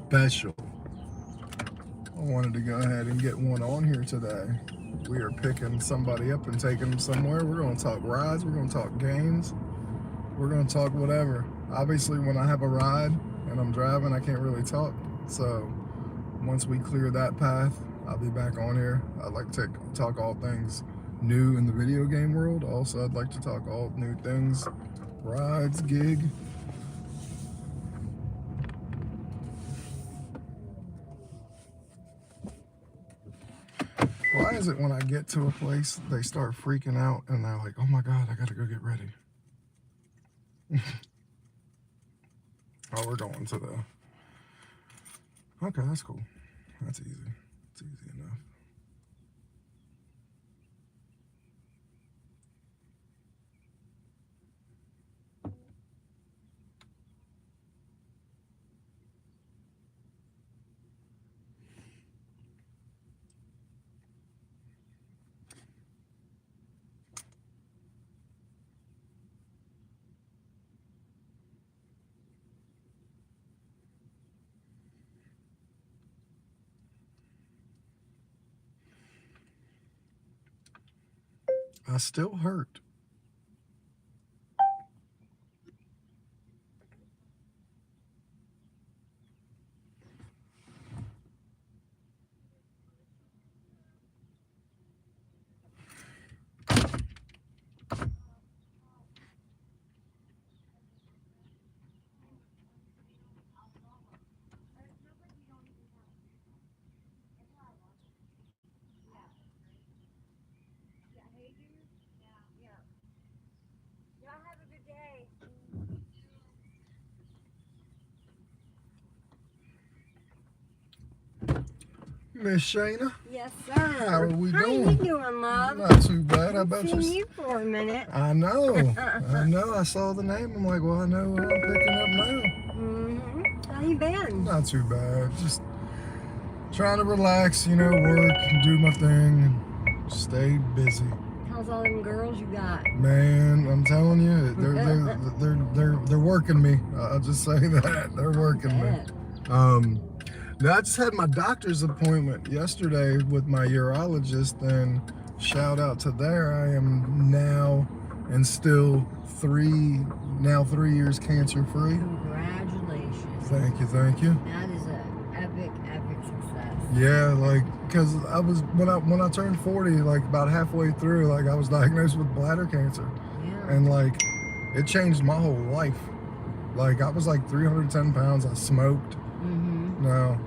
special. I wanted to go ahead and get one on here today. We are picking somebody up and taking them somewhere. We're going to talk rides. We're going to talk games. We're going to talk whatever. Obviously, when I have a ride and I'm driving, I can't really talk. So once we clear that path, I'll be back on here. I'd like to talk all things new in the video game world. Also, I'd like to talk all new things, rides, gig. Why is it when I get to a place, they start freaking out and they're like, oh my God, I gotta go get ready. Oh, we're going to the, okay, that's cool. That's easy. It's easy enough. I still hurt. Miss Shayna. Yes, sir. How are we doing? How you doing, love? Not too bad. How about Seen you? you for a minute. I know. I know. I saw the name. I'm like, well, I know what I'm picking up now. Mm-hmm. How you been? Not too bad. Just trying to relax, you know, work and do my thing and stay busy. How's all them girls you got? Man, I'm telling you, they're working me. I'll just say that. They're working me. Now, I just had my doctor's appointment yesterday with my urologist, and shout out to there. I am now and still 3 years cancer free. Congratulations. Thank you, thank you. That is an epic success. Yeah, like, cause I was when I turned 40, like about halfway through, like I was diagnosed with bladder cancer, Yeah. and like it changed my whole life. Like I was like 310 pounds. I smoked. Mm-hmm. Now,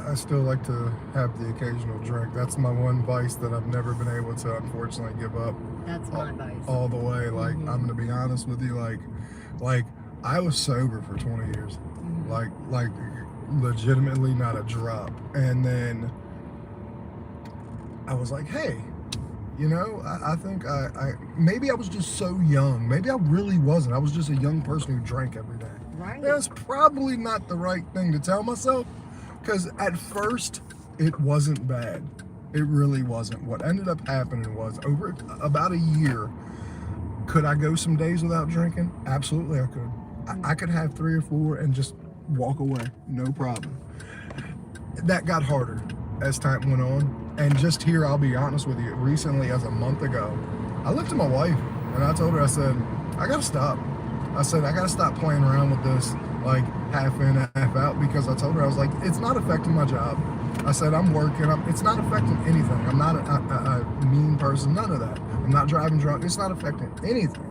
I still like to have the occasional drink. That's my one vice that I've never been able to, unfortunately, give up. That's my vice. All the way. Like, I'm gonna be honest with you. Like I was sober for 20 years. Like legitimately not a drop. And then I was like, hey, you know, I think maybe I was just so young. Maybe I really wasn't. I was just a young person who drank every day. Right. That's probably not the right thing to tell myself, because at first it wasn't bad. It really wasn't. What ended up happening was, over about a year, could I go some days without drinking? Absolutely I could. I could have 3 or 4 and just walk away, no problem. That got harder as time went on. And just here, I'll be honest with you, recently, as a month ago, I looked at my wife and I told her, I said, I gotta stop. I said, I gotta stop playing around with this, like half in, half out, because I told her, I was like, it's not affecting my job. I said, I'm working, it's not affecting anything. I'm not a mean person, none of that. I'm not driving drunk, it's not affecting anything.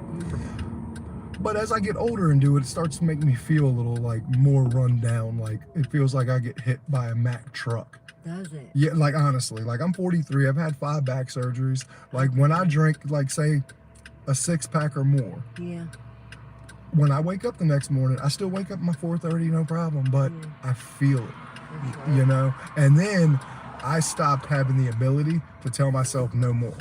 But as I get older and do it, it starts to make me feel a little like more run down. Like it feels like I get hit by a Mack truck. Does it? Yeah, like honestly, like I'm 43, I've had 5 back surgeries. Like when I drink, like say a 6-pack or more. Yeah. When I wake up the next morning, I still wake up at my 4:30, no problem, but I feel it, you know? And then I stopped having the ability to tell myself no more.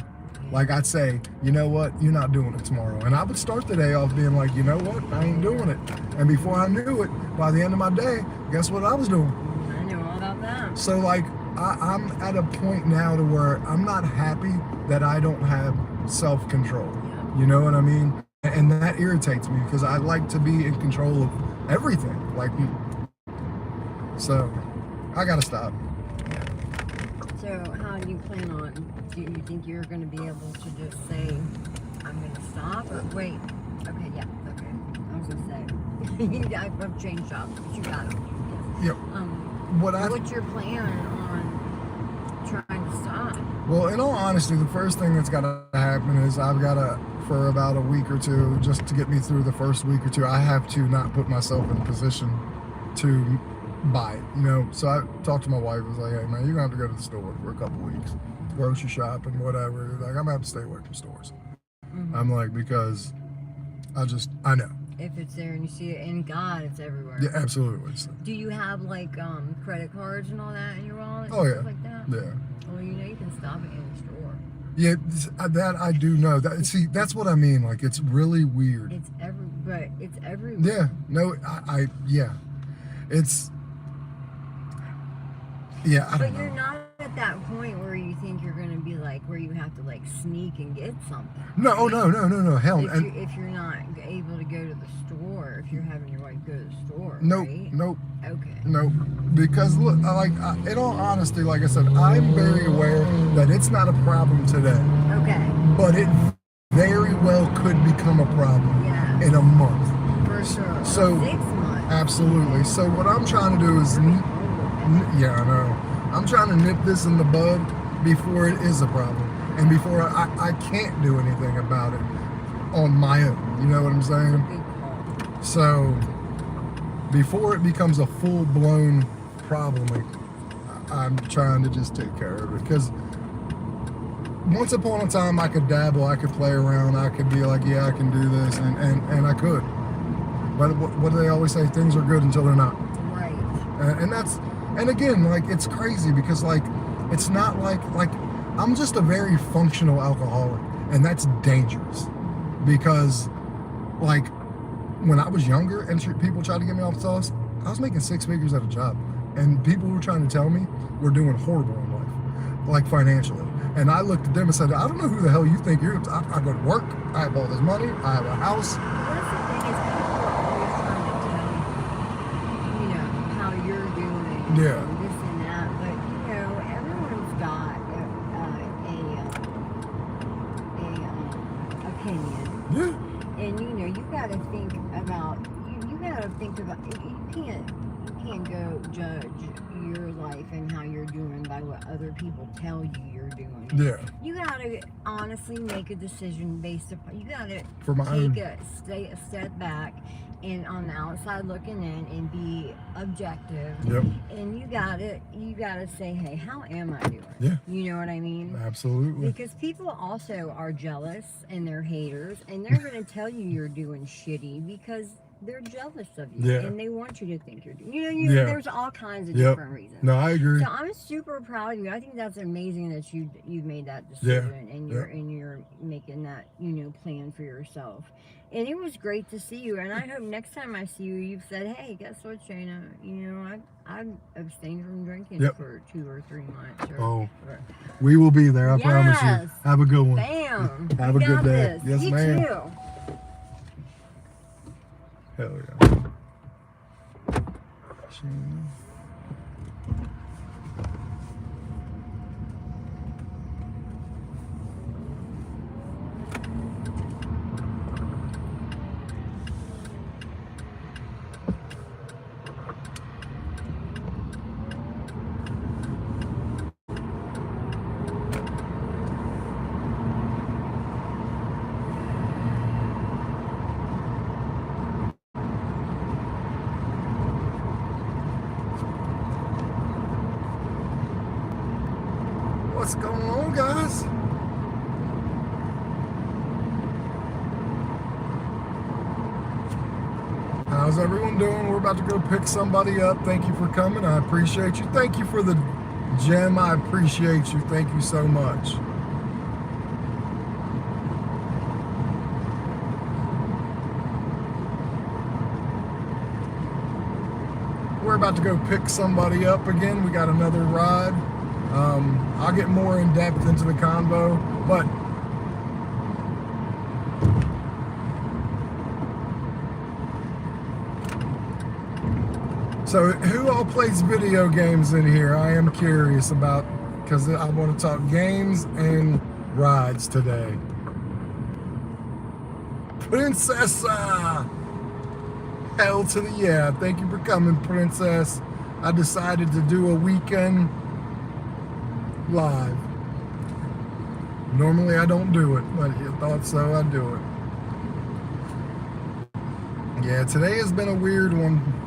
Like I'd say, you know what, you're not doing it tomorrow. And I would start the day off being like, you know what, I ain't doing it. And before I knew it, by the end of my day, guess what I was doing? I know all about that. So like, I'm at a point now to where I'm not happy that I don't have self-control. You know what I mean? And that irritates me, because I like to be in control of everything. Like, so I gotta stop. So how do you plan on, do you think you're going to be able to just say, I'm going to stop? Or wait, okay, yeah, okay. I was going to say, I've changed jobs, but you got it. Yep. What's your plan on trying to stop? Well, in all honesty, the first thing that's got to happen is I've got to, for about a week or two, just to get me through the first week or two, I have to not put myself in a position to buy it, you know. So I talked to my wife. I was like, hey man, you're gonna have to go to the store for a couple weeks, grocery shopping, whatever. Like, I'm gonna have to stay away from stores. I'm like, because I know. If it's there and you see it, and God, it's everywhere. Yeah, absolutely. Do you have like credit cards and all that in your wallet? Oh and yeah. Stuff like that? Yeah. Well, you know you can stop it in the store. Yeah, that I do know. That, see, that's what I mean. Like, it's really weird. It's everywhere. Yeah. No, yeah. It's. Yeah, I don't know. But you're not at that point where you think you're going to be like, where you have to like sneak and get something. No, oh, no. Hell, If you're not able to go to the store, if you're having your wife go to the store, nope, right? nope. Okay. Nope. Because look, in all honesty, like I said, I'm very aware that it's not a problem today. Okay. But it very well could become a problem Yeah. in a month. For sure. So 6 months. absolutely. So what I'm trying to do is, yeah, I know. I'm trying to nip this in the bud before it is a problem, and before I can't do anything about it on my own. You know what I'm saying? Good call. So before it becomes a full-blown problem, like, I'm trying to just take care of it. Because once upon a time, I could dabble, I could play around, I could be like, yeah, I can do this, and I could. But what do they always say? Things are good until they're not. Right. And that's, and again, like, it's crazy because, like, it's not like I'm just a very functional alcoholic, and that's dangerous because, like, when I was younger and people tried to get me off the sauce, I was making 6 figures at a job, and people were trying to tell me we're doing horrible in life, like financially. And I looked at them and said, I don't know who the hell you think you're. I go to work, I have all this money, I have a house. Well, that's the thing is people are always trying to tell you, how you're doing. Yeah. And this and that, but everyone's got a opinion. Yeah. And you got to think about you got to think about you can't go judge your life and how you're doing by what other people tell you you're doing. Yeah. You got to honestly make a decision based upon. You got to For my own. take a step back and on the outside looking in and be objective. Yep. And you gotta say, hey, how am I doing? Yeah. You know what I mean? Absolutely. Because people also are jealous and they're haters and they're going to tell you you're doing shitty because they're jealous of you Yeah. and they want you to think you're doing. Yeah. There's all kinds of Yep. different reasons. No, I agree. So I'm super proud of you. I think that's amazing that you've made that decision and you're making that plan for yourself. And it was great to see you. And I hope next time I see you, you've said, "Hey, guess what, Shayna? I've abstained from drinking for 2 or 3 months." We will be there. I promise you. Yes. Have a good one. Bam. Have We a good got day. this. Yes, You ma'am. too. Hell yeah. What's going on, guys? How's everyone doing? We're about to go pick somebody up. Thank you for coming. I appreciate you. Thank you for the gem. I appreciate you. Thank you so much. We're about to go pick somebody up again. We got another ride. I'll get more in depth into the convo, but So who all plays video games in here? I am curious about, because I want to talk games and rides today. Princessa! Hell to the yeah. Thank you for coming, Princess. I decided to do a weekend live. Normally I don't do it, but you thought so, I'd do it. Yeah, today has been a weird one.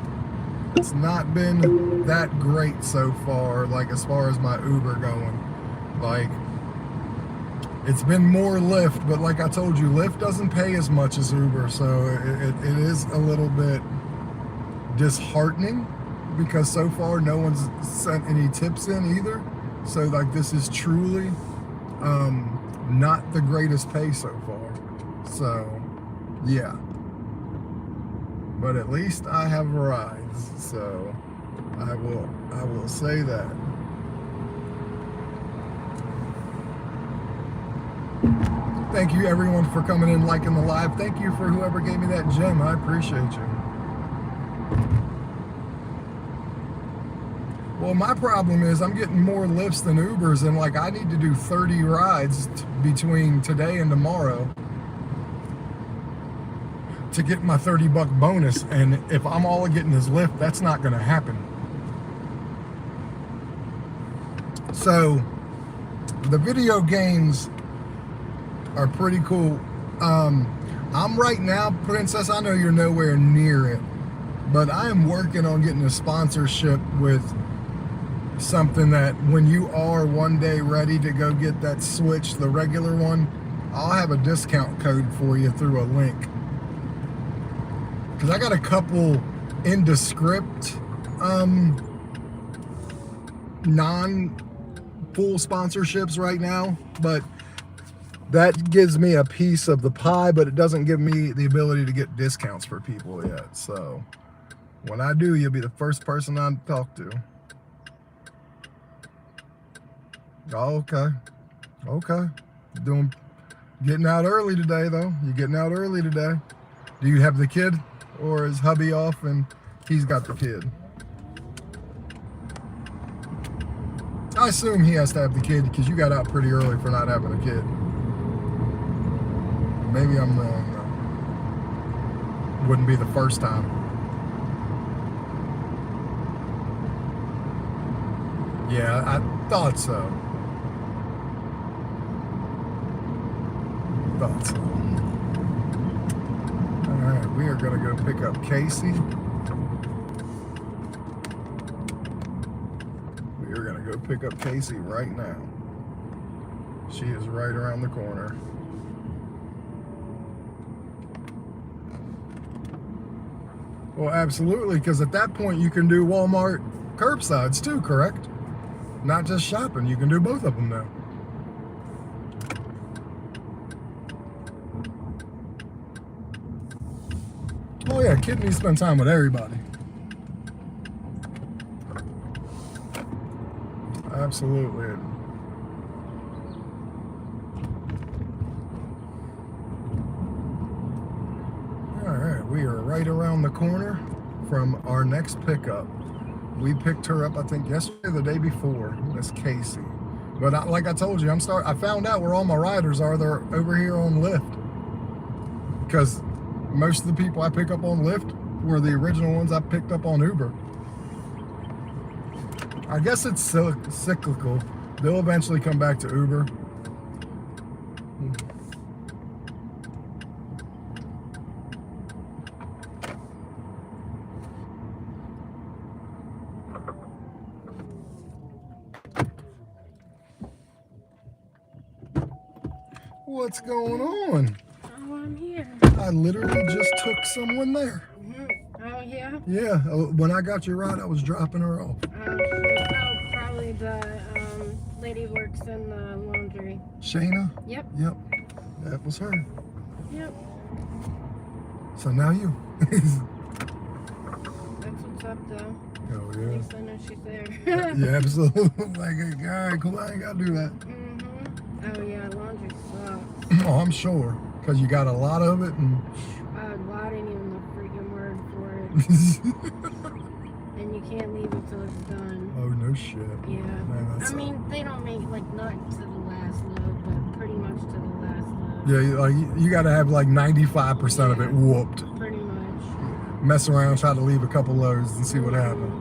It's not been that great so far, like as far as my Uber going. Like, it's been more Lyft, but like I told you, Lyft doesn't pay as much as Uber, so it is a little bit disheartening because so far no one's sent any tips in either. So like this is truly not the greatest pay so far. So yeah. But at least I have rides, so I will say that. Thank you everyone for coming in, liking the live. Thank you for whoever gave me that gem. I appreciate you. Well, my problem is I'm getting more Lyfts than Ubers, and like I need to do 30 rides between today and tomorrow to get my $30 bonus, and if I'm all getting is Lyft, that's not going to happen. So the video games are pretty cool. I'm right now, Princess, I know you're nowhere near it, but I am working on getting a sponsorship with something that when you are one day ready to go get that Switch, the regular one, I'll have a discount code for you through a link. Because I got a couple indescript non-full sponsorships right now, but that gives me a piece of the pie, but it doesn't give me the ability to get discounts for people yet. So when I do, you'll be the first person I talk to. Oh, okay. Okay. Getting out early today, though. You're getting out early today. Do you have the kid? Or is hubby off and he's got the kid? I assume he has to have the kid because you got out pretty early for not having a kid. Maybe I'm wrong, though. Wouldn't be the first time. Yeah, I thought so. Thought so. Alright, we are going to go pick up Casey. We are going to go pick up Casey right now. She is right around the corner. Well, absolutely, because at that point you can do Walmart curbsides too, correct? Not just shopping, you can do both of them now. Oh yeah, kid needs to spend time with everybody. Absolutely. Alright, we are right around the corner from our next pickup. We picked her up, I think, yesterday or the day before, Miss Casey. But like I told you, I found out where all my riders are. They're over here on Lyft. Because most of the people I pick up on Lyft were the original ones I picked up on Uber. I guess it's cyclical. They'll eventually come back to Uber. What's going on? Oh, I'm here. I literally just took someone there. Oh, yeah? Yeah, when I got your ride, I was dropping her off. Probably the lady works in the laundry. Shayna? Yep. Yep, that was her. Yep. So now you. That's what's up, though. Oh, At yeah. least I know she's there. Yeah, absolutely. Like, all right, cool, I ain't got to do that. Oh, yeah, laundry sucks. Oh, I'm sure. Because you got a lot of it. And A lot ain't even the freaking word for it. and you can't leave it till it's done. Oh, no shit. Yeah. Man, that's I mean, they don't make like not to the last load, but pretty much to the last load. yeah, like you got to have like 95% of it whooped. Pretty much. Mess around, try to leave a couple loads and see what happens.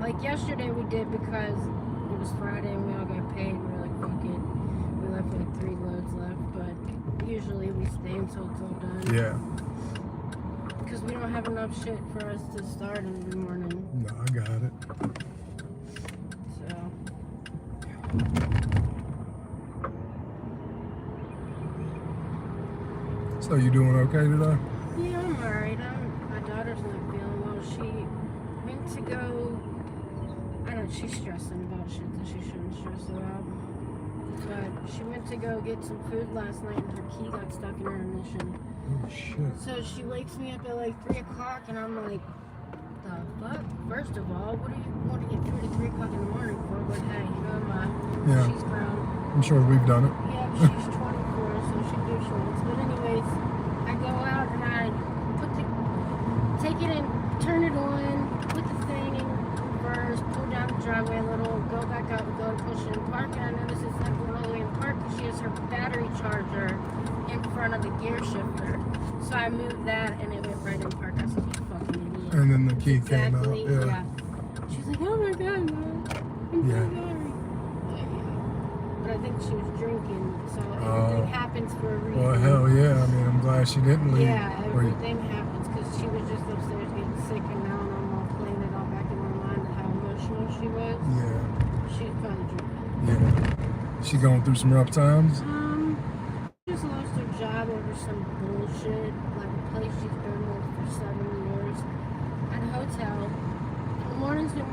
Like yesterday we did because it was Friday and we all got paid. We were like, fuck it. We left like 3 loads left, but usually we stay until it's all done. Yeah. Because we don't have enough shit for us to start every morning. No, I got it. So. So you doing okay today? Yeah, I'm alright. My daughter's not feeling well. She went to go. I don't know, she's stressing about shit that she shouldn't stress about. But she went to go get some food last night and her key got stuck in her ignition. Oh shit. So she wakes me up at like 3 o'clock and I'm like, the fuck? First of all, what do you want to get food at 3 o'clock in the morning for? But hey, who am I? Yeah. She's grown. I'm sure we've done it. Yeah, she's 24, so she do shorts. But anyways, I go out and I take it in, turn it on, put the thing in reverse, pull down the driveway a little, go back up, go and push it in park, and I notice it's not going all the way in park because she has her battery charger in front of the gear shifter. So I moved that and it went right in park. I said, you fucking idiot. And then the key came out. Exactly, Yeah. She's like, oh my god, Mom, I'm so sorry. But I think she was drinking, so everything happens for a reason. Well, hell yeah. I mean, I'm glad she didn't leave. Yeah, everything happens because she was just upstairs getting sick, and now I'm all playing it all back in my mind of how emotional she was. Yeah. She's probably drinking. Yeah. She going through some rough times? She just lost her job over some bullshit, like a place she's been with for 7 years at a hotel. In the mornings when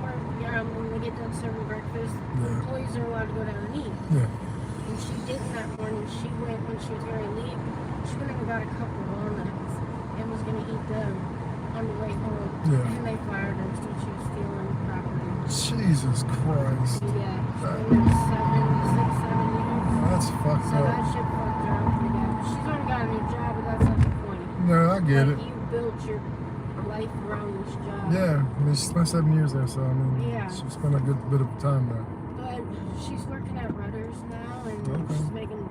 we get done serving breakfast, employees are allowed to go down and eat. Yeah. And she didn't that morning. She went when she was going to leave. She went and got a couple walnuts and was going to eat them on the way home. Yeah. And they fired her so she was stealing property. Jesus Christ. Yeah. She's been there 7 years. That's fucked So up. that shit fucked her up pretty bad. She's already got a new job, but that's not the point. No, I get Like, it. you built your life around this job. Yeah. I mean, she spent 7 years there, so I mean, Yeah. she spent a good bit of time there. But she's working at Rudders now, and she's making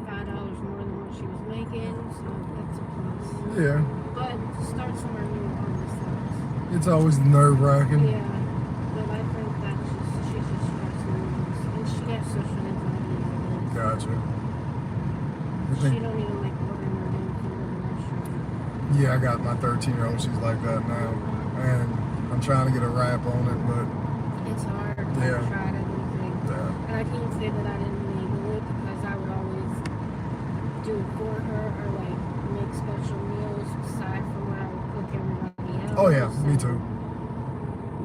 $5 more than what she was making, so that's a plus. Yeah. But to start somewhere new always sucks. It's always nerve-wracking. Yeah, but I think that's she's just stressing, and she has social anxiety. Gotcha. She don't even like ordering her own food in the restaurant. Yeah, I got my 13-year-old. She's like that now. And I'm trying to get a wrap on it, but It's hard. Yeah. I've tried everything. yeah. And I can't say that I didn't label it because I would always do it for her or like make special meals aside from what I would cook everybody else. Oh yeah, me And too.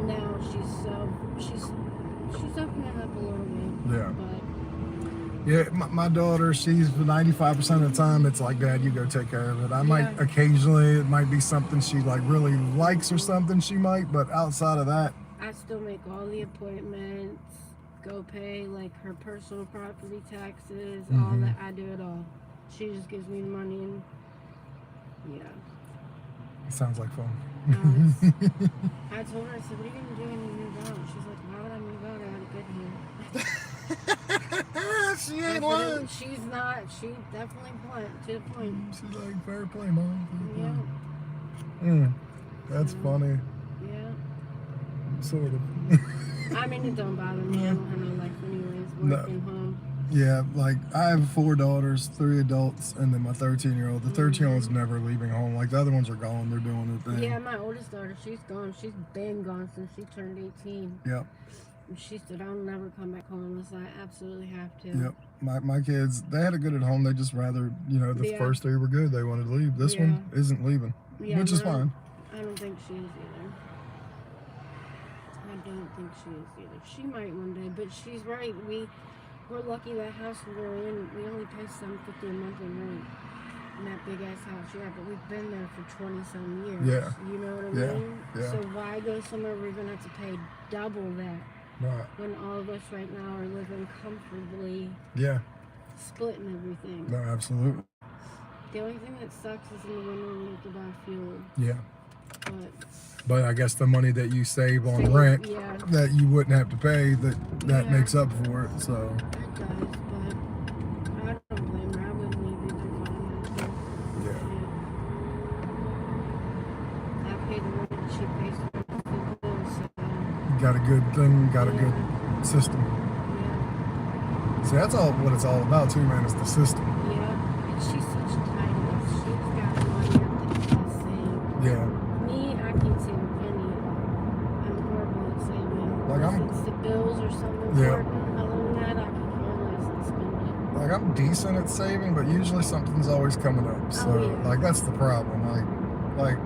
Now she's opening up a little bit. Yeah. But Yeah, my daughter, she's 95% of the time, it's like, Dad, you go take care of it. I might occasionally, it might be something she like really likes or something she might, but outside of that, I still make all the appointments, go pay like her personal property taxes, all that. I do it all. She just gives me the money and yeah. it sounds like fun. I told her, I said, what are you going to do when you move out? She's like, why would I move out? I had a good here. She ain't lying. She's not. She definitely blunt to the point. She's like, fair play, Mom. Yeah. That's funny. Yeah. Sort of. I mean, it don't bother me. I don't have no life anyways. No. Working home. Yeah, like I have 4 daughters, 3 adults, and then my 13-year-old. The 13-year-old's never leaving home. Like the other ones are gone. They're doing their thing. Yeah, my oldest daughter, she's gone. She's been gone since she turned 18. Yep. And she said, I'll never come back home unless I absolutely have to. Yep. My kids, they had it good at home. They just rather, the Yeah. first 3 were good. They wanted to leave. This one isn't leaving, Yeah, which is mine- fine. I don't think she is either. I don't think she is either. She might one day, but she's right. We're lucky that house we're in. We only pay $750 a month in rent in that big ass house. Yeah, but we've been there for 20-some years. Yeah. You know what I Yeah, mean? yeah. So why go somewhere we're gonna have to pay double that Right. when all of us right now are living comfortably, Yeah. splitting everything? No, absolutely. The only thing that sucks is in the winter we have to buy fuel. Yeah. But I guess the money that you save on Save, rent yeah. that you wouldn't have to pay, that Yeah. makes up for it. So It does, but I don't blame her. I wouldn't leave either if I wanted to. yeah. I pay the rent and she pays the bills, so Got a good thing, got a yeah. good system. Yeah. See, that's all what it's all about too, man, is the system. Yeah, and she's such a tight ass. She's got money up the ass thing. Yeah. Me, I can't save a penny. I'm horrible at saving. Like, I'm- Unless it's the bills or something Yeah. important. Other than that, I can care less and spend it. Like, I'm decent at saving, but usually something's always coming up. So, Oh, yeah. like, that's the problem. Like,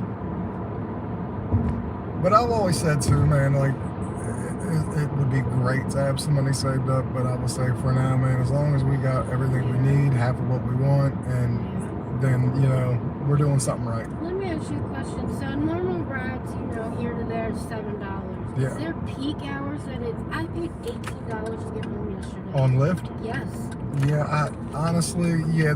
but I've always said too, man, like, it would be great to have some money saved up, but I will say for now, man, as long as we got everything we need, half of what we want, and Yeah. then, you know, we're doing something right. Let me ask you a question. So normal rides, here to there is $7. Yeah. Is there peak hours that it's? I paid $18 to get home yesterday. On Lyft? Yes. Yeah, I honestly, yeah,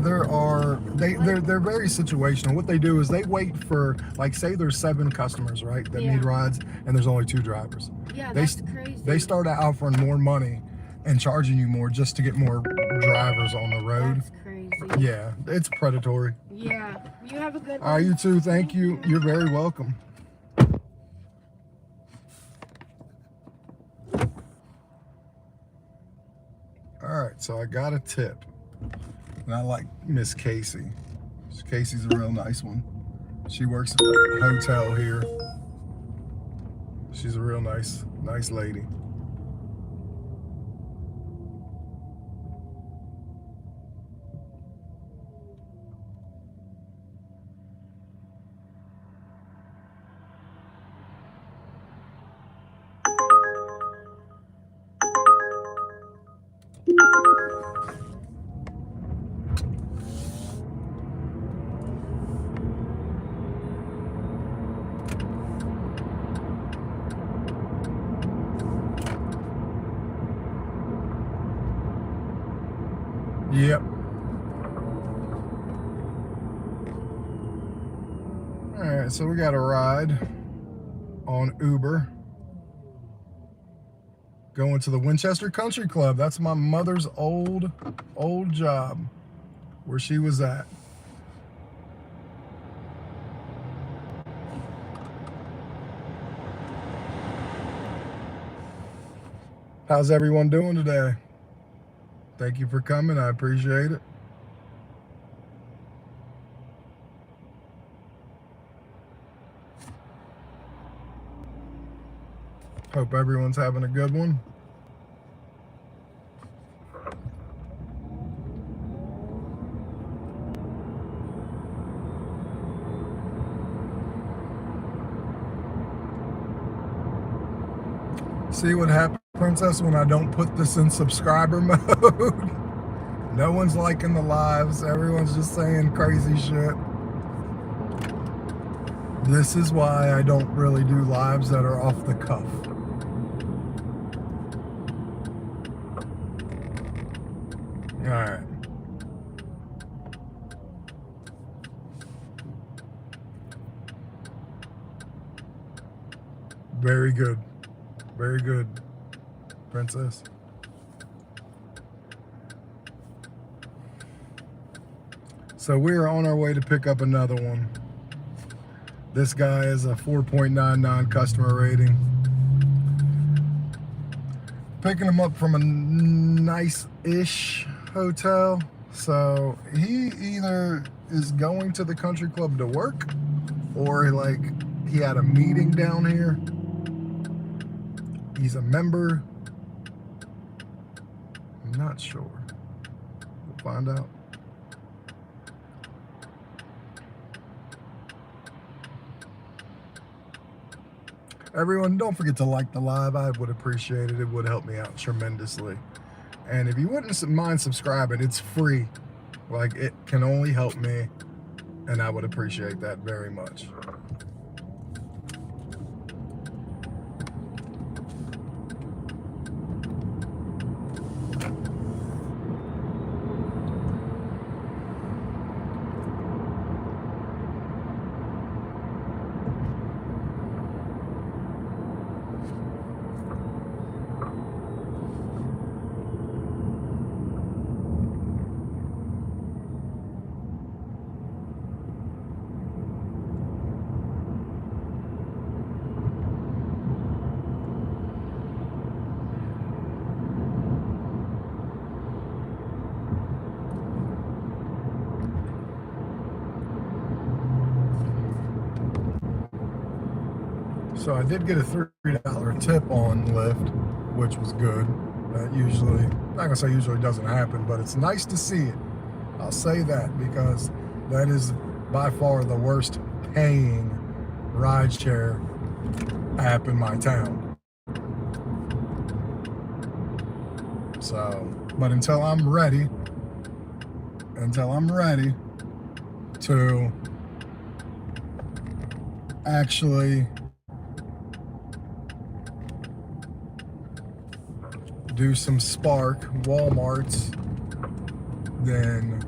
they're very situational. What they do is they wait for, like, say there's 7 customers, right, that Yeah. need rides, and there's only 2 drivers. Yeah, They that's s- crazy. They start offering more money and charging you more just to get more drivers on the road. That's crazy. Yeah, it's predatory. Yeah. You have a good one. All right, you too. Thank you. You're very welcome. All right, so I got a tip, and I like Miss Casey. Casey's a real nice one. She works at a hotel here. She's a real nice lady. Yep. All right, so we got a ride on Uber going to the Winchester Country Club. That's my mother's old job where she was at. How's everyone doing today? Thank you for coming. I appreciate it. Hope everyone's having a good one. See what happens, Princess, when I don't put this in subscriber mode? No one's liking the lives. Everyone's just saying crazy shit. This is why I don't really do lives that are off the cuff. All right. Very good. Very good, Princess. So we're on our way to pick up another one. This guy is a 4.99 customer rating. Picking him up from a nice-ish hotel. So he either is going to the country club to work, or like he had a meeting down here. He's a member. I'm not sure. We'll find out. Everyone, don't forget to like the live. I would appreciate it. It would help me out tremendously. And if you wouldn't mind subscribing, it's free. Like, it can only help me, and I would appreciate that very much. So I did get a $3 tip on Lyft, which was good. That usually, not gonna say usually doesn't happen, but it's nice to see it. I'll say that because that is by far the worst paying rideshare app in my town. So, but until I'm ready to actually do some Spark Walmarts, then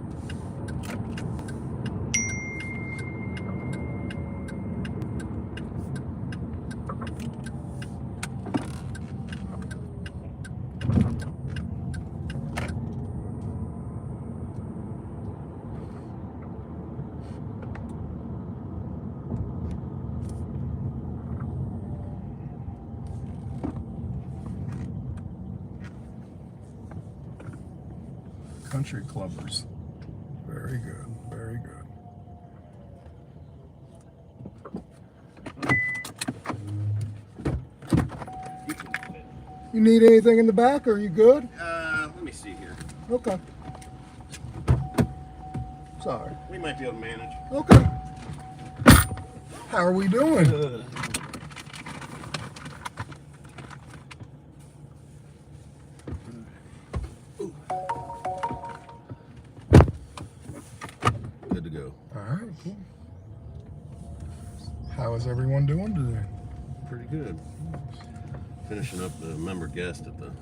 country clubbers. Very good, very good. You need anything in the back, or are you good? Let me see here. Okay. Sorry. We might be able to manage. Okay. How are we doing? Good to go. All right, cool. How is everyone doing today? Pretty good. Finishing up the member guest at the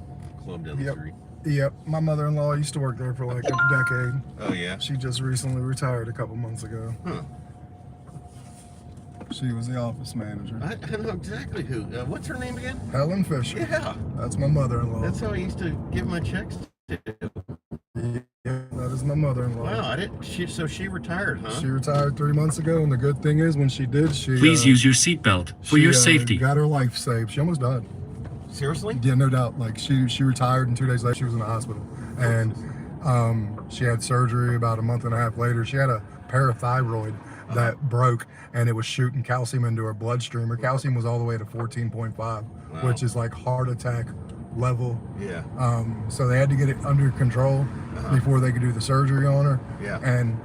club down the Yep. street. Yep, my mother-in-law used to work there for like a decade. Oh, yeah? She just recently retired a couple months ago. Huh. She was the office manager. I know exactly who. What's her name again? Helen Fisher. Yeah. That's my mother-in-law. That's how I used to give my checks to. Yeah, that is my mother-in-law. Wow, I didn't. So she retired, huh? She retired 3 months ago, and the good thing is, when she did, she Please use your seatbelt for your safety. Got her life saved. She almost died. Seriously? Yeah, no doubt. Like she retired, and 2 days later she was in the hospital, and she had surgery about a month and a half later. She had a parathyroid that broke, and it was shooting calcium into her bloodstream. Her calcium was all the way to 14.5, which is like heart attack level. Yeah. So they had to get it under control before they could do the surgery on her. Yeah. And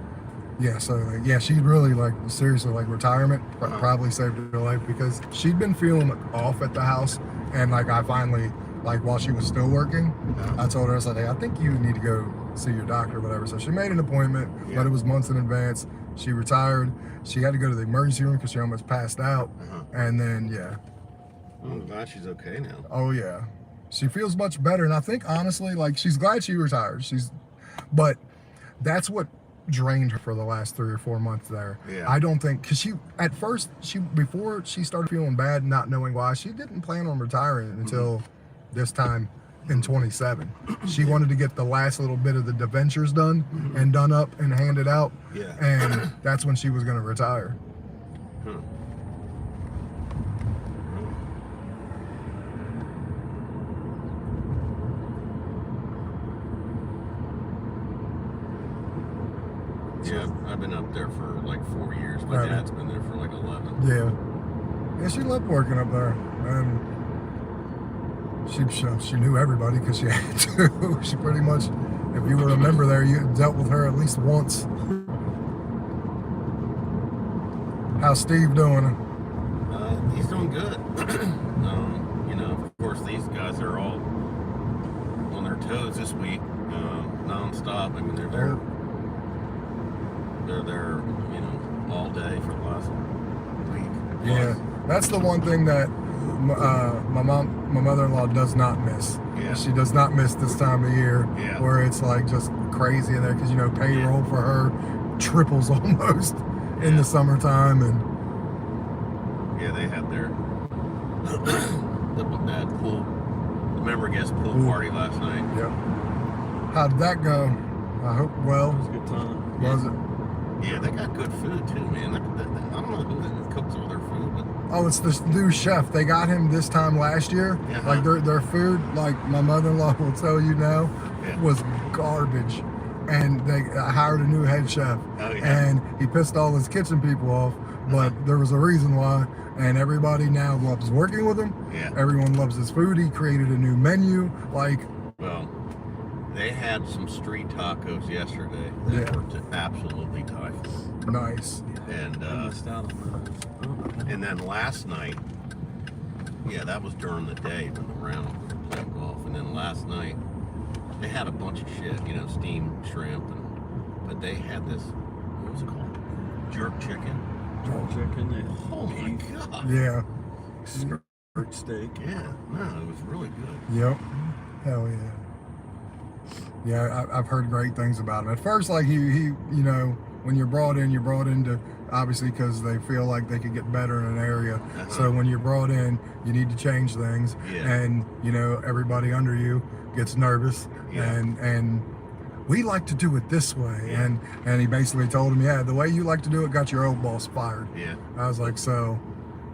yeah, so like, yeah, she really, like, seriously, like, retirement probably saved her life, because she'd been feeling off at the house, and like I finally, like, while she was still working, I told her, I said, hey, I think you need to go see your doctor or whatever. So she made an appointment, but it was months in advance. She retired. She had to go to the emergency room because she almost passed out. And then, yeah. I'm glad she's okay now. Oh, yeah. She feels much better. And I think, honestly, like, she's glad she retired. But that's what drained her for the last 3 or 4 months there. Yeah. I don't think, because at first, before she started feeling bad, not knowing why, she didn't plan on retiring until this time in 27. She wanted to get the last little bit of the debentures done and done up and handed out. Yeah. And that's when she was going to retire. Huh. Yeah, I've been up there for like 4 years. My Right. dad's been there for like 11. Yeah. Yeah, she loved working up there. And she knew everybody because she had to. She pretty much, if you were a member there, you dealt with her at least once. How's Steve doing? He's doing good. You know, of course, these guys are all on their toes this week, non-stop. I mean, they're there. They're there, you know, all day for the last week. Yeah, that's the one thing that my mother-in-law does not miss. Yeah. She does not miss this time of year, Yeah. where it's like just crazy in there, because, you know, payroll for her triples almost in the summertime. And yeah, they had their that pool, the member guest pool party last night. Yep. How did that go? I hope well. It was a good time. Was it? Yeah, they got good food too, man. I don't know who cooks all their food, but Oh, it's this new chef. They got him this time last year. Uh-huh. Like their food, like my mother-in-law will tell you now, Yeah. was garbage. And they hired a new head chef. Oh, yeah. And he pissed all his kitchen people off but there was a reason why, and everybody now loves working with him. Yeah. Everyone loves his food. He created a new menu. Like, Well, they had some street tacos yesterday that Yeah. were to absolutely die for. nice. And and then last night, yeah, that was during the day when the round we were playing golf. And then last night, they had a bunch of shit, you know, steamed shrimp, but they had this, what was it called? Jerk chicken. Chicken and Oh my god. Yeah. skirt steak. Yeah, no, it was really good. Yep. Hell yeah. Yeah, I've heard great things about him. At first, like he, you know, when you're brought in to obviously because they feel like they could get better in an area. So when you're brought in, you need to change things, Yeah. and you know everybody under you gets nervous, Yeah. and we like to do it this way, Yeah. and he basically told him, yeah, the way you like to do it got your old boss fired. Yeah. I was like, so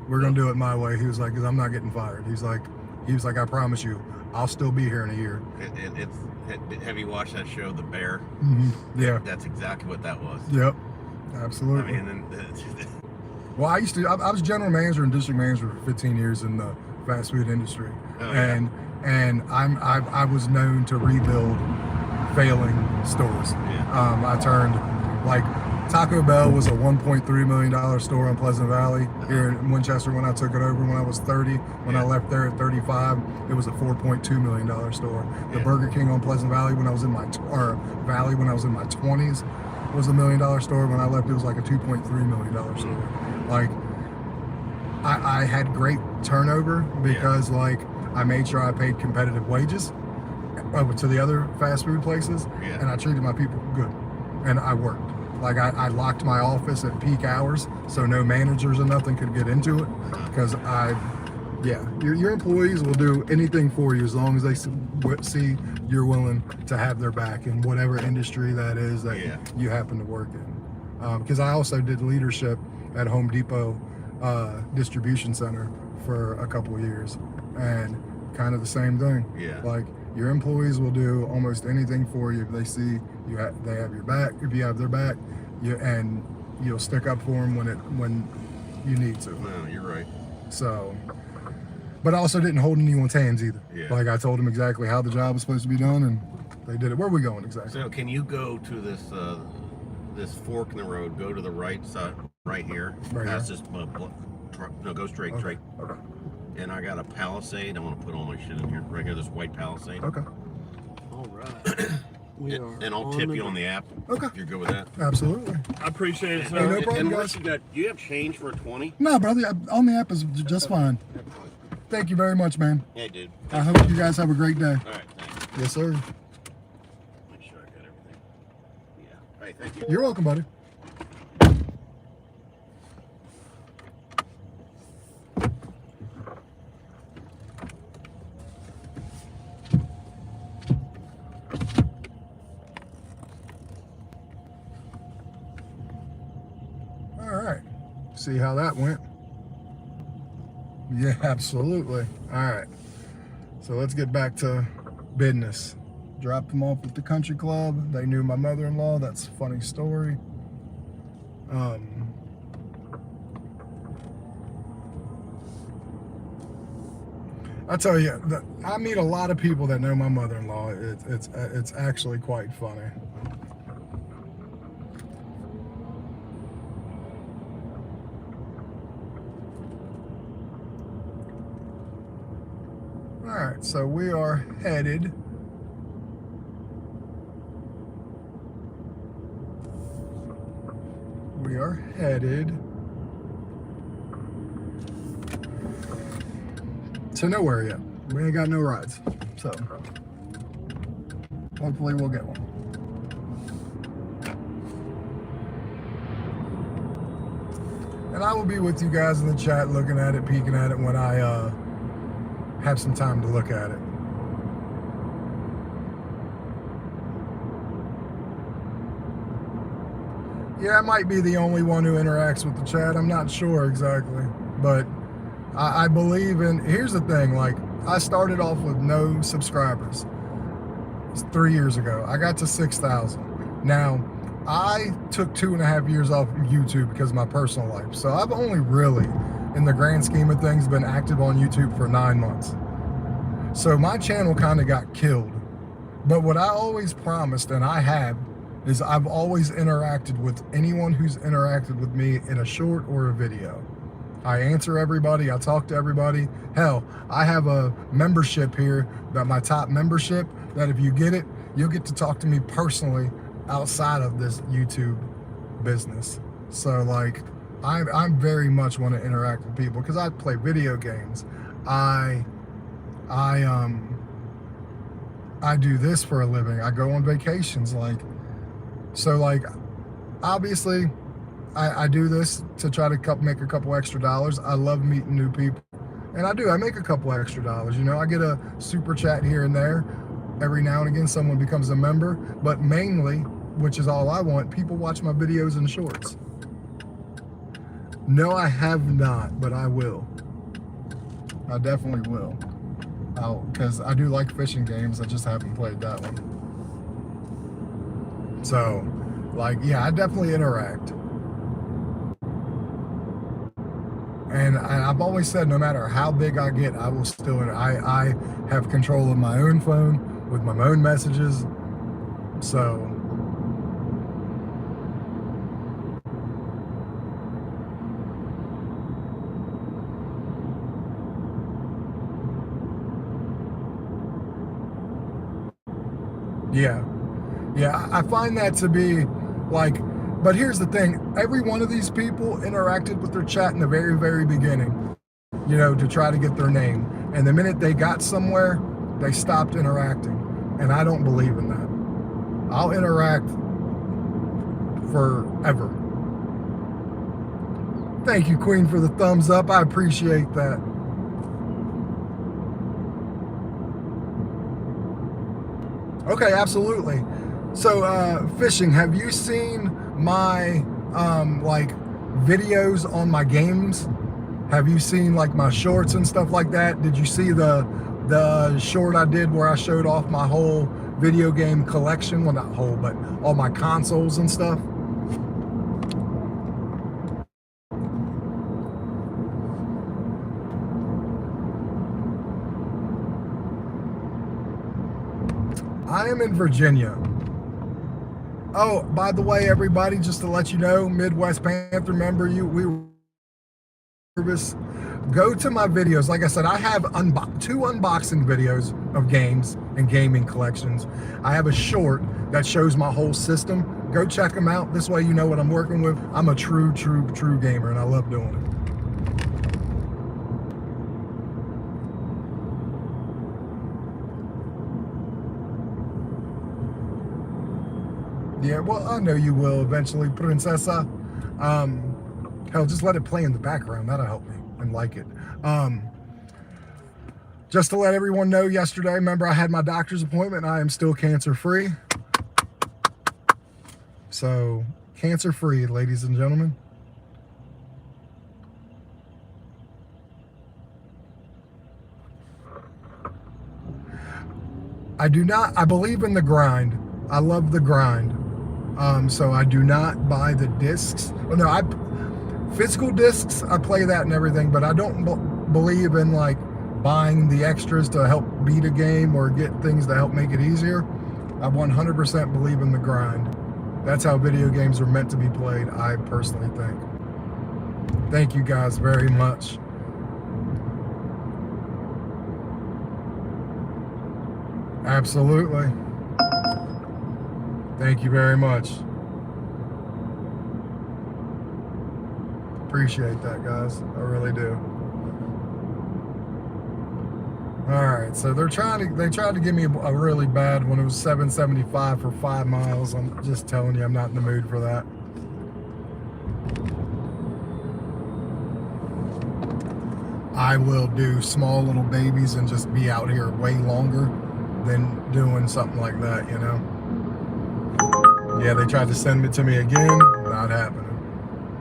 we're gonna do it my way. He was like, because I'm not getting fired. He was like, I promise you, I'll still be here in a year. Have you watched that show, The Bear? Yeah. That's exactly what that was. Yep. I Absolutely. mean, Well, I was general manager and district manager for 15 years in the fast food industry, Oh, yeah. and I was known to rebuild failing stores. Yeah. I turned, like, Taco Bell was a $1.3 million store on Pleasant Valley here in Winchester when I took it over when I was 30. When I Yeah. left there at 35, it was a $4.2 million store. The Yeah. Burger King on Pleasant Valley when I was in my 20s was $1 million store. When I left, it was like a $2.3 million store. Like, I had great turnover because like I made sure I paid competitive wages to the other fast food places, Yeah. and I treated my people good, and I worked. Like I locked my office at peak hours so no managers or nothing could get into it, because your employees will do anything for you as long as they see you're willing to have their back in whatever industry that is that Yeah. you happen to work in. Because I also did leadership at Home Depot distribution center for a couple of years, and kind of the same thing. Yeah. Like, your employees will do almost anything for you if they see they have your back. If you have their back, you'll stick up for them when you need to. No, you're right. So, but I also didn't hold anyone's hands either. Yeah. Like, I told them exactly how the job was supposed to be done, and they did it. Where are we going exactly? So can you go to this this fork in the road? Go to the right side, right here. Right Past here? this no, go straight, straight. Okay. And I got a Palisade. I want to put all my shit in here. Right here, this white Palisade. Okay. All right. We are And I'll tip you on the app. Okay. If you're good with that. Absolutely. I appreciate it, Hey, no sir. problem, Unless guys. do you have change for a 20? No, brother, on the app is just fine. Thank you very much, man. Yeah, dude. I hope you guys have a great day. All right, thanks. Yes, sir. Make sure I got everything. Yeah. All right, thank you. You're welcome, buddy. All right. See how that went? Yeah, absolutely. All right. So let's get back to business. Dropped them off at the country club. They knew my mother-in-law. That's a funny story. I tell you, I meet a lot of people that know my mother-in-law. It's actually quite funny. All right, so we are headed. We are headed to nowhere yet. We ain't got no rides, so hopefully we'll get one. And I will be with you guys in the chat, looking at it, peeking at it when I have some time to look at it. Yeah, I might be the only one who interacts with the chat. I'm not sure exactly, but I believe in, here's the thing, like, I started off with no subscribers. It's 3 years ago. I got to 6,000. Now, I took 2.5 years off of YouTube because of my personal life. So I've only really, in the grand scheme of things, been active on YouTube for 9 months. So my channel kind of got killed. But what I always promised, and I have, is I've always interacted with anyone who's interacted with me in a short or a video. I answer everybody, I talk to everybody. Hell, I have a membership here, that my top membership, that if you get it, you'll get to talk to me personally outside of this YouTube business. So like, I very much want to interact with people because I play video games. I do this for a living. I go on vacations, like, so like, obviously I do this to try to make a couple extra dollars. I love meeting new people, and I make a couple extra dollars. You know, I get a super chat here and there. Every now and again, someone becomes a member, but mainly, which is all I want, people watch my videos and shorts. No, I have not, but I will. I definitely will. Because I do like fishing games. I just haven't played that one. So, like, yeah, I definitely interact. And I've always said, no matter how big I get, I will still, I have control of my own phone with my own messages. So, yeah, I find that to be like, but here's the thing, every one of these people interacted with their chat in the very, very beginning, you know, to try to get their name. And the minute they got somewhere, they stopped interacting. And I don't believe in that. I'll interact forever. Thank you, Queen, for the thumbs up. I appreciate that. Okay, absolutely. So, fishing, have you seen my, like, videos on my games? Have you seen, like, my shorts and stuff like that? Did you see the short I did where I showed off my whole video game collection? Well, not whole, but all my consoles and stuff. I am in Virginia. Oh, by the way, everybody, just to let you know, Midwest Panther member, go to my videos. Like I said, I have 2 unboxing videos of games and gaming collections. I have a short that shows my whole system. Go check them out. This way you know what I'm working with. I'm a true gamer, and I love doing it. Yeah, well, I know you will eventually, Princessa. Hell, just let it play in the background. That'll help me and like it. Just to let everyone know, yesterday, remember, I had my doctor's appointment. I am still cancer-free. So, cancer-free, ladies and gentlemen. I believe in the grind. I love the grind. So I do not buy the discs. Well, no, physical discs, I play that and everything, but I don't believe in like buying the extras to help beat a game or get things to help make it easier. I 100% believe in the grind. That's how video games are meant to be played, I personally think. Thank you guys very much. Absolutely. Thank you very much. Appreciate that, guys. I really do. All right, so they tried to give me a really bad one. It was $7.75 for 5 miles. I'm just telling you, I'm not in the mood for that. I will do small little babies and just be out here way longer than doing something like that, you know? Yeah, they tried to send it to me again. Not happening.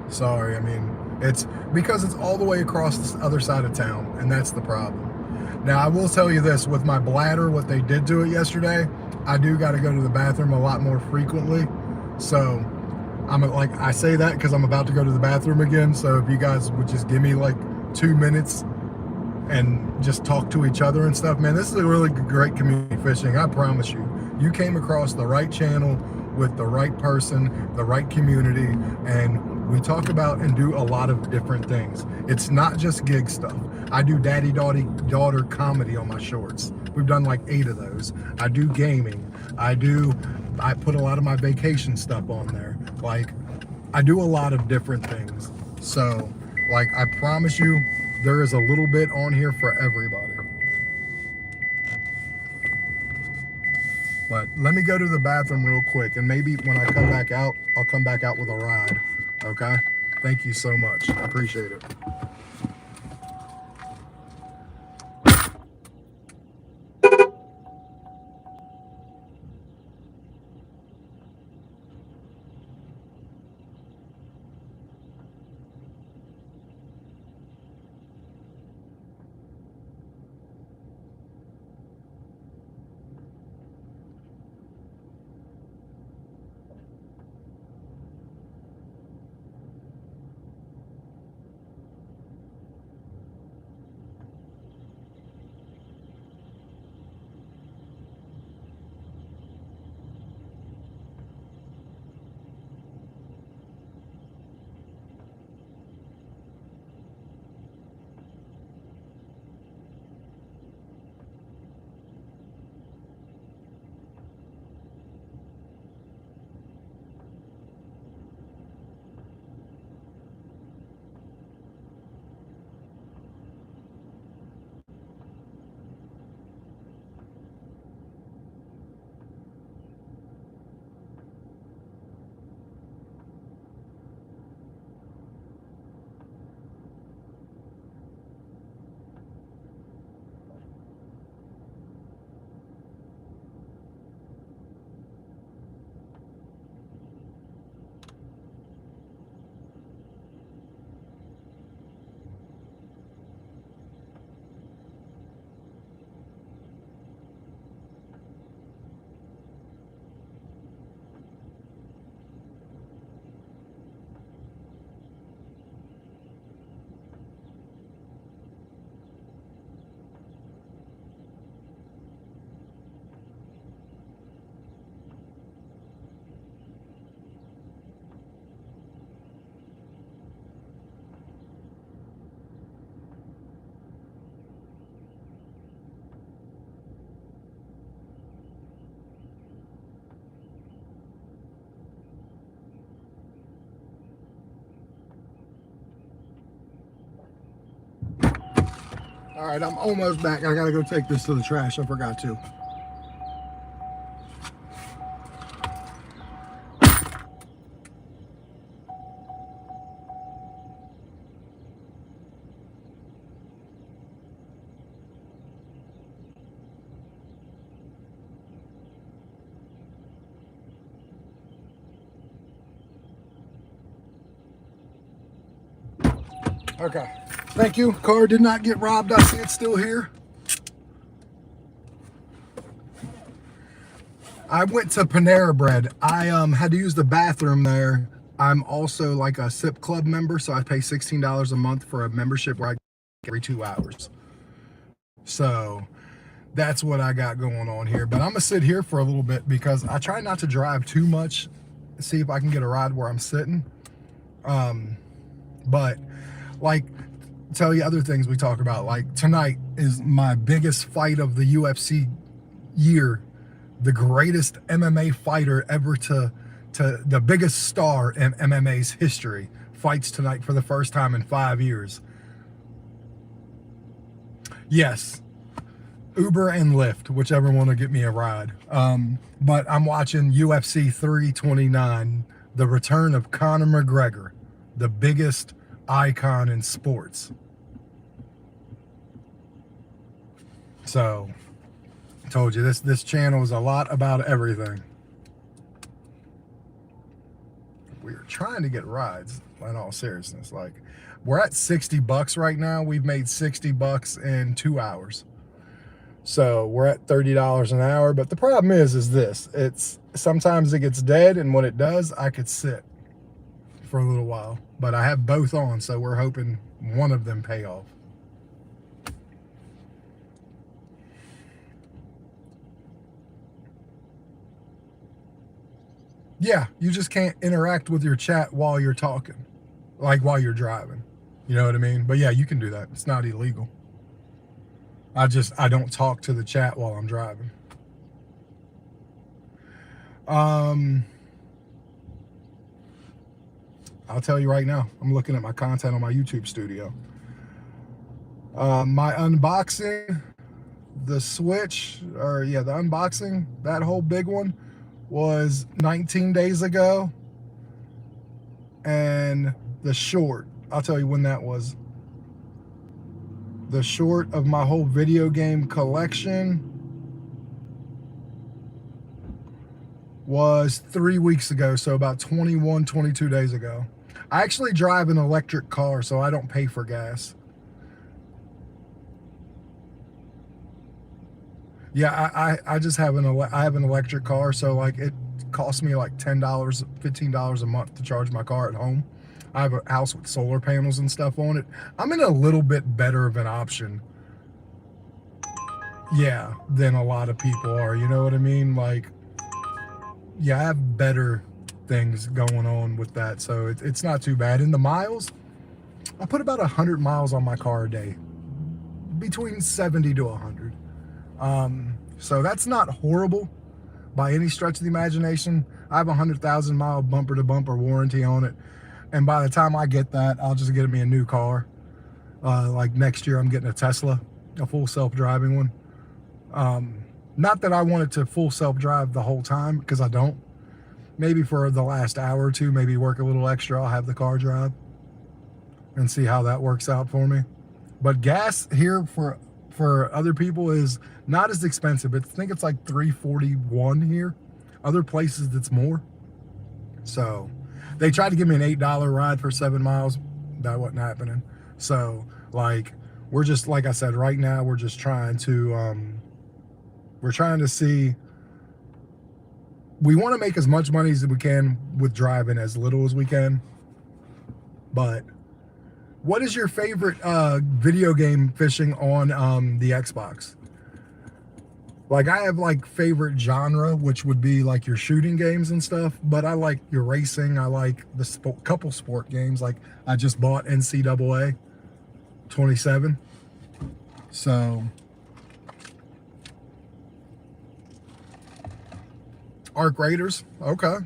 Sorry, I mean, it's because it's all the way across the other side of town, and that's the problem. Now, I will tell you this, with my bladder, what they did to it yesterday, I do got to go to the bathroom a lot more frequently. So I say that because I'm about to go to the bathroom again. So if you guys would just give me like 2 minutes and just talk to each other and stuff, man, this is a really great community fishing. I promise you, you came across the right channel with the right person, the right community, and we talk about and do a lot of different things. It's not just gig stuff. I do daddy-daughter comedy on my shorts. We've done like 8 of those. I do gaming. I put a lot of my vacation stuff on there. Like, I do a lot of different things. So, like, I promise you, there is a little bit on here for everybody. But let me go to the bathroom real quick, and maybe when I come back out, I'll come back out with a ride. Okay? Thank you so much. I appreciate it. All right, I'm almost back. I gotta go take this to the trash. I forgot to. Okay, thank you. Car did not get robbed. I see it's still here. I went to Panera Bread. I had to use the bathroom there. I'm also like a SIP club member, so I pay $16 a month for a membership where I get every 2 hours. So that's what I got going on here. But I'm gonna sit here for a little bit because I try not to drive too much. See if I can get a ride where I'm sitting. But like, tell you other things we talk about. Like tonight is my biggest fight of the UFC year. The greatest MMA fighter ever to the biggest star in MMA's history fights tonight for the first time in 5 years. Yes, Uber and Lyft, whichever one will get me a ride. But I'm watching UFC 329, the return of Conor McGregor, the biggest icon in sports. So, I told you this channel is a lot about everything. We're trying to get rides, in all seriousness. Like, we're at $60 right now. We've made $60 in 2 hours. So we're at $30 an hour. But the problem is this: it's sometimes it gets dead, and when it does, I could sit for a little while. But I have both on, so we're hoping one of them pay off. Yeah, you just can't interact with your chat while you're talking, like while you're driving. You know what I mean? But yeah, you can do that. It's not illegal. I don't talk to the chat while I'm driving. I'll tell you right now, I'm looking at my content on my YouTube studio. My unboxing, the Switch, the unboxing, that whole big one was 19 days ago. And the short, I'll tell you when that was. The short of my whole video game collection was 3 weeks ago, so about 21, 22 days ago. I actually drive an electric car, so I don't pay for gas. Yeah, I just have an electric car, so like it costs me like $10, $15 a month to charge my car at home. I have a house with solar panels and stuff on it. I'm in a little bit better of an option, yeah, than a lot of people are. You know what I mean? Like, yeah, I have better things going on with that, so it's not too bad. And the miles, I put about 100 miles on my car a day, between 70 to 100. So that's not horrible by any stretch of the imagination. I have a 100,000 mile bumper to bumper warranty on it. And by the time I get that, I'll just get me a new car. Like next year, I'm getting a Tesla, a full self-driving one. Not that I want it to full self-drive the whole time, because I don't. Maybe for the last hour or two, maybe work a little extra, I'll have the car drive and see how that works out for me. But gas here for other people is not as expensive. I think it's like $3.41 here. Other places it's more. So they tried to give me an $8 ride for 7 miles. That wasn't happening. So like, we're just, like I said, right now we're just trying to see, we want to make as much money as we can with driving, as little as we can. But what is your favorite video game fishing on the Xbox? Like, I have like favorite genre, which would be like your shooting games and stuff, but I like your racing. I like the couple sport games. Like, I just bought NCAA 27. So Arc Raiders, okay.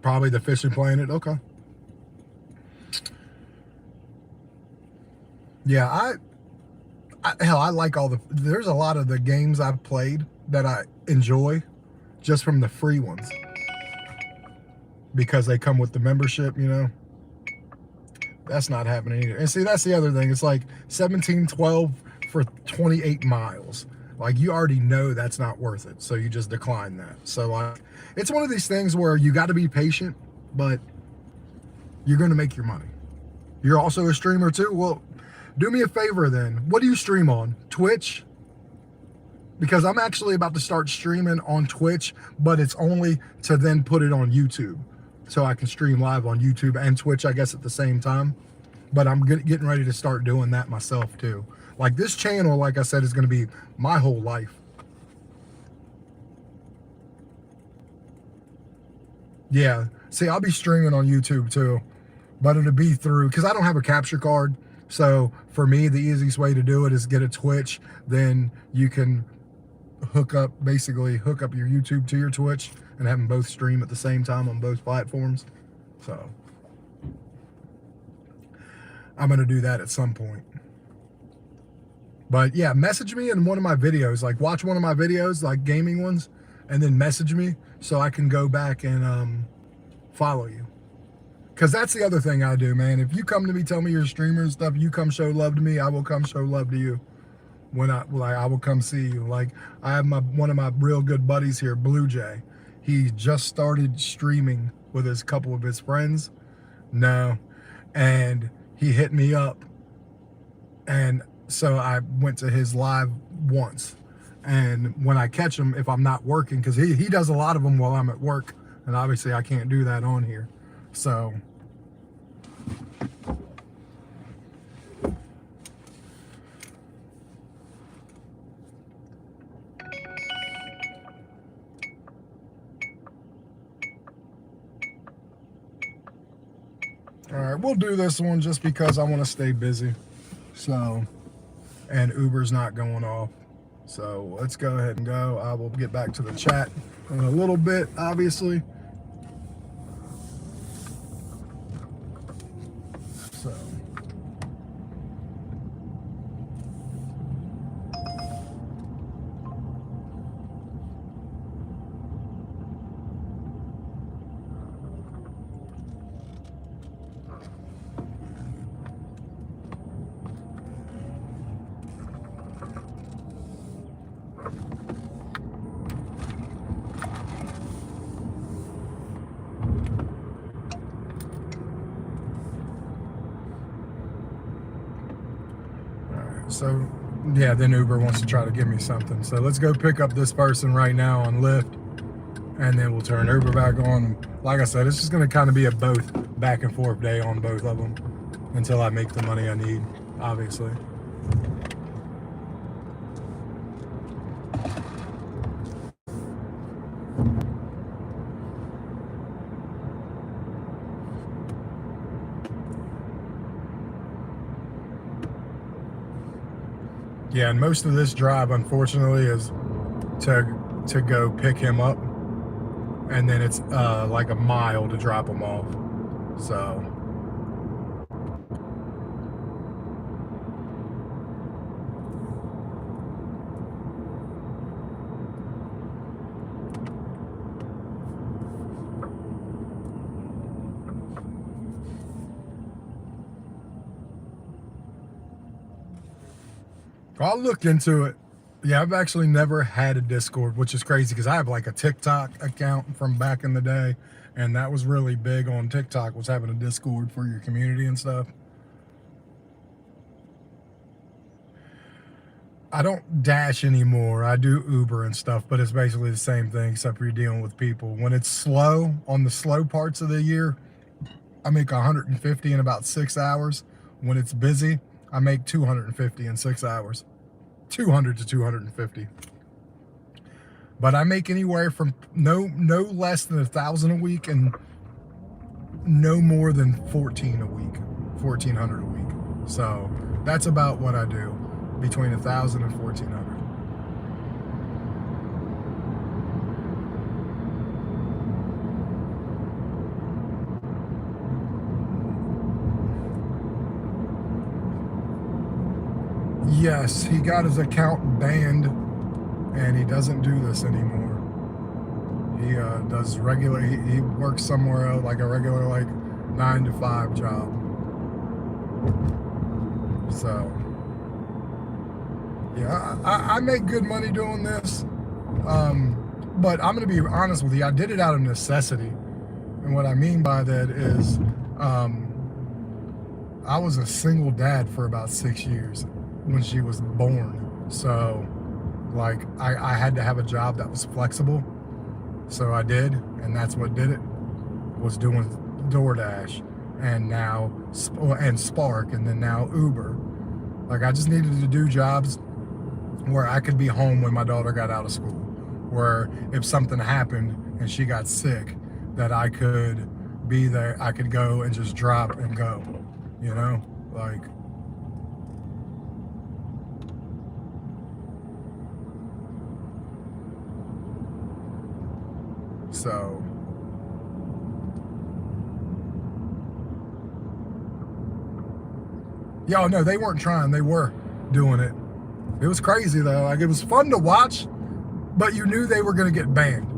Probably the Fishing Planet, okay. Yeah, I like there's a lot of the games I've played that I enjoy just from the free ones, because they come with the membership, you know. That's not happening either. And see, that's the other thing. It's like $17.12 for 28 miles. Like, you already know that's not worth it, so you just decline that. So like, it's one of these things where you got to be patient, but you're going to make your money. You're also a streamer too. Well, do me a favor then. What do you stream on? Twitch? Because I'm actually about to start streaming on Twitch, but it's only to then put it on YouTube. So I can stream live on YouTube and Twitch, I guess, at the same time. But I'm getting ready to start doing that myself too. Like, this channel, like I said, is going to be my whole life. Yeah. See, I'll be streaming on YouTube too, but it'll be through, because I don't have a capture card. So for me, the easiest way to do it is get a Twitch. Then you can basically hook up your YouTube to your Twitch and have them both stream at the same time on both platforms. So I'm going to do that at some point. But yeah, message me in one of my videos, like watch one of my videos, like gaming ones, and then message me so I can go back and follow you. Because that's the other thing I do, man. If you come to me, tell me you're a streamer and stuff, you come show love to me, I will come show love to you. When I will come see you. Like, I have one of my real good buddies here, Blue Jay. He just started streaming with a couple of his friends. No. And he hit me up And so I went to his live once. And when I catch him, if I'm not working, because he does a lot of them while I'm at work, and obviously I can't do that on here. So all right, we'll do this one just because I want to stay busy. So, and Uber's not going off. So let's go ahead and go. I will get back to the chat in a little bit, obviously. So. So, yeah, then Uber wants to try to give me something. So let's go pick up this person right now on Lyft, and then we'll turn Uber back on. Like I said, it's just going to kind of be a both back and forth day on both of them until I make the money I need, obviously. Yeah, and most of this drive, unfortunately, is to go pick him up, and then it's like a mile to drop him off. So. I'll look into it. Yeah, I've actually never had a Discord, which is crazy because I have like a TikTok account from back in the day, and that was really big on TikTok, was having a Discord for your community and stuff. I don't Dash anymore. I do Uber and stuff, but it's basically the same thing except for you're dealing with people. When it's slow, on the slow parts of the year, I make 150 in about 6 hours. When it's busy, I make 250 in 6 hours. 200 to 250. But I make anywhere from no less than 1,000 a week and no more than 14 a week, 1,400 a week. So that's about what I do, between 1,000 and 1,400. Yes, he got his account banned, and he doesn't do this anymore. He does regular. He works somewhere else, like a regular, like 9 to 5 job. So, yeah, I make good money doing this, but I'm gonna be honest with you. I did it out of necessity, and what I mean by that is, I was a single dad for about 6 years when she was born. So like I had to have a job that was flexible. So I did, and that's what did it, was doing DoorDash and now and Spark, and then now Uber. Like I just needed to do jobs where I could be home when my daughter got out of school, where if something happened and she got sick, that I could be there. I could go and just drop and go, you know, like. So, y'all know they weren't trying, they were doing it. It was crazy though. Like it was fun to watch, but you knew they were going to get banned.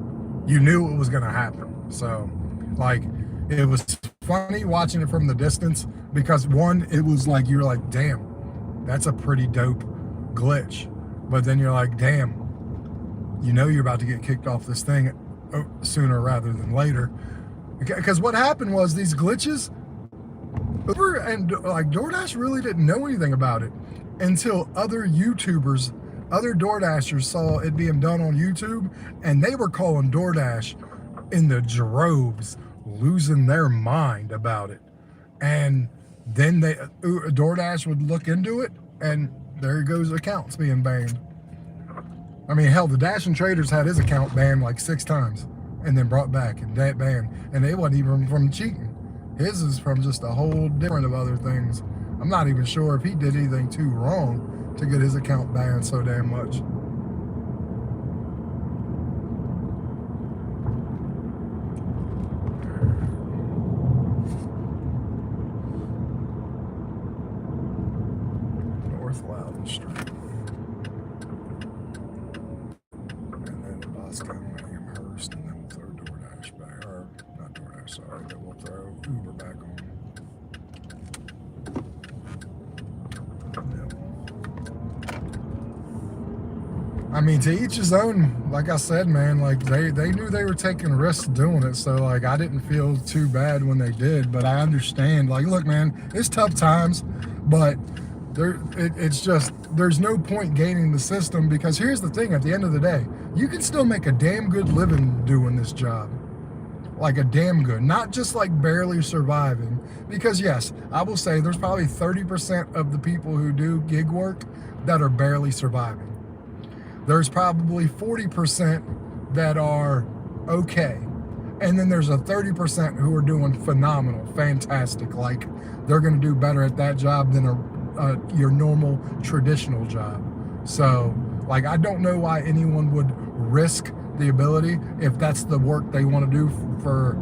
You knew it was going to happen. So, like, it was funny watching it from the distance because one, it was like, you were like, damn, that's a pretty dope glitch. But then you're like, damn, you know you're about to get kicked off this thing sooner rather than later. Because what happened was these glitches, Uber and like DoorDash really didn't know anything about it until other YouTubers, other DoorDashers saw it being done on YouTube, and they were calling DoorDash in the droves, losing their mind about it. And then DoorDash would look into it, and there goes accounts being banned. I mean, hell, the Dash and Traders had his account banned like 6 times and then brought back and that banned. And it wasn't even from cheating. His is from just a whole different of other things. I'm not even sure if he did anything too wrong to get his account banned so damn much. North Loudon Street. And then Bosco, Amherst, and then we'll throw DoorDash back. Or, not DoorDash, sorry, but we'll throw Uber back on. I mean, to each his own. Like I said, man, like they knew they were taking risks doing it, so like I didn't feel too bad when they did, but I understand. Like, look, man, it's tough times, but it's just there's no point gaining the system, because here's the thing: at the end of the day, you can still make a damn good living doing this job. Like a damn good, not just like barely surviving. Because yes, I will say there's probably 30% of the people who do gig work that are barely surviving. There's probably 40% that are okay. And then there's a 30% who are doing phenomenal, fantastic. Like they're gonna do better at that job than your normal traditional job. So like, I don't know why anyone would risk the ability, if that's the work they want to do for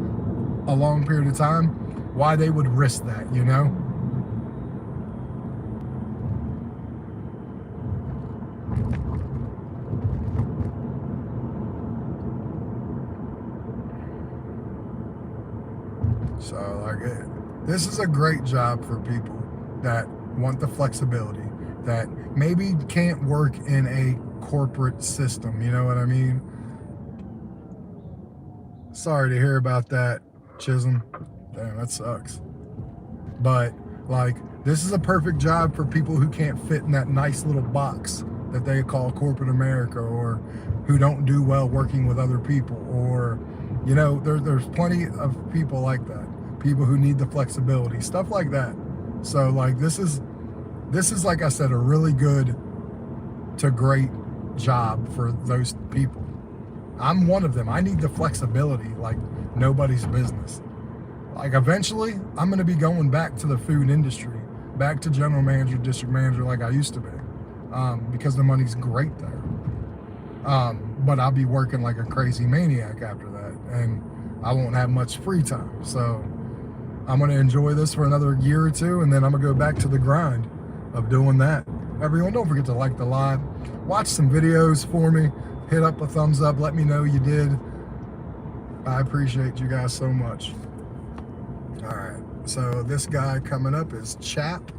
a long period of time, why they would risk that, you know? So like, this is a great job for people that want the flexibility, that maybe can't work in a corporate system, you know what I mean? Sorry to hear about that, Chisholm. Damn, that sucks. But like, this is a perfect job for people who can't fit in that nice little box that they call corporate America, or who don't do well working with other people, or, you know, there's plenty of people like that. People who need the flexibility, stuff like that. So like, this is like I said, a really good to great job for those people. I'm one of them. I need the flexibility like nobody's business. Like eventually, I'm going to be going back to the food industry, back to general manager, district manager like I used to be, because the money's great there. But I'll be working like a crazy maniac after that, and I won't have much free time. So I'm going to enjoy this for another year or two, and then I'm going to go back to the grind of doing that. Everyone, don't forget to like the live, watch some videos for me, hit up a thumbs up, let me know you did. I appreciate you guys so much. All right, so this guy coming up is Chap.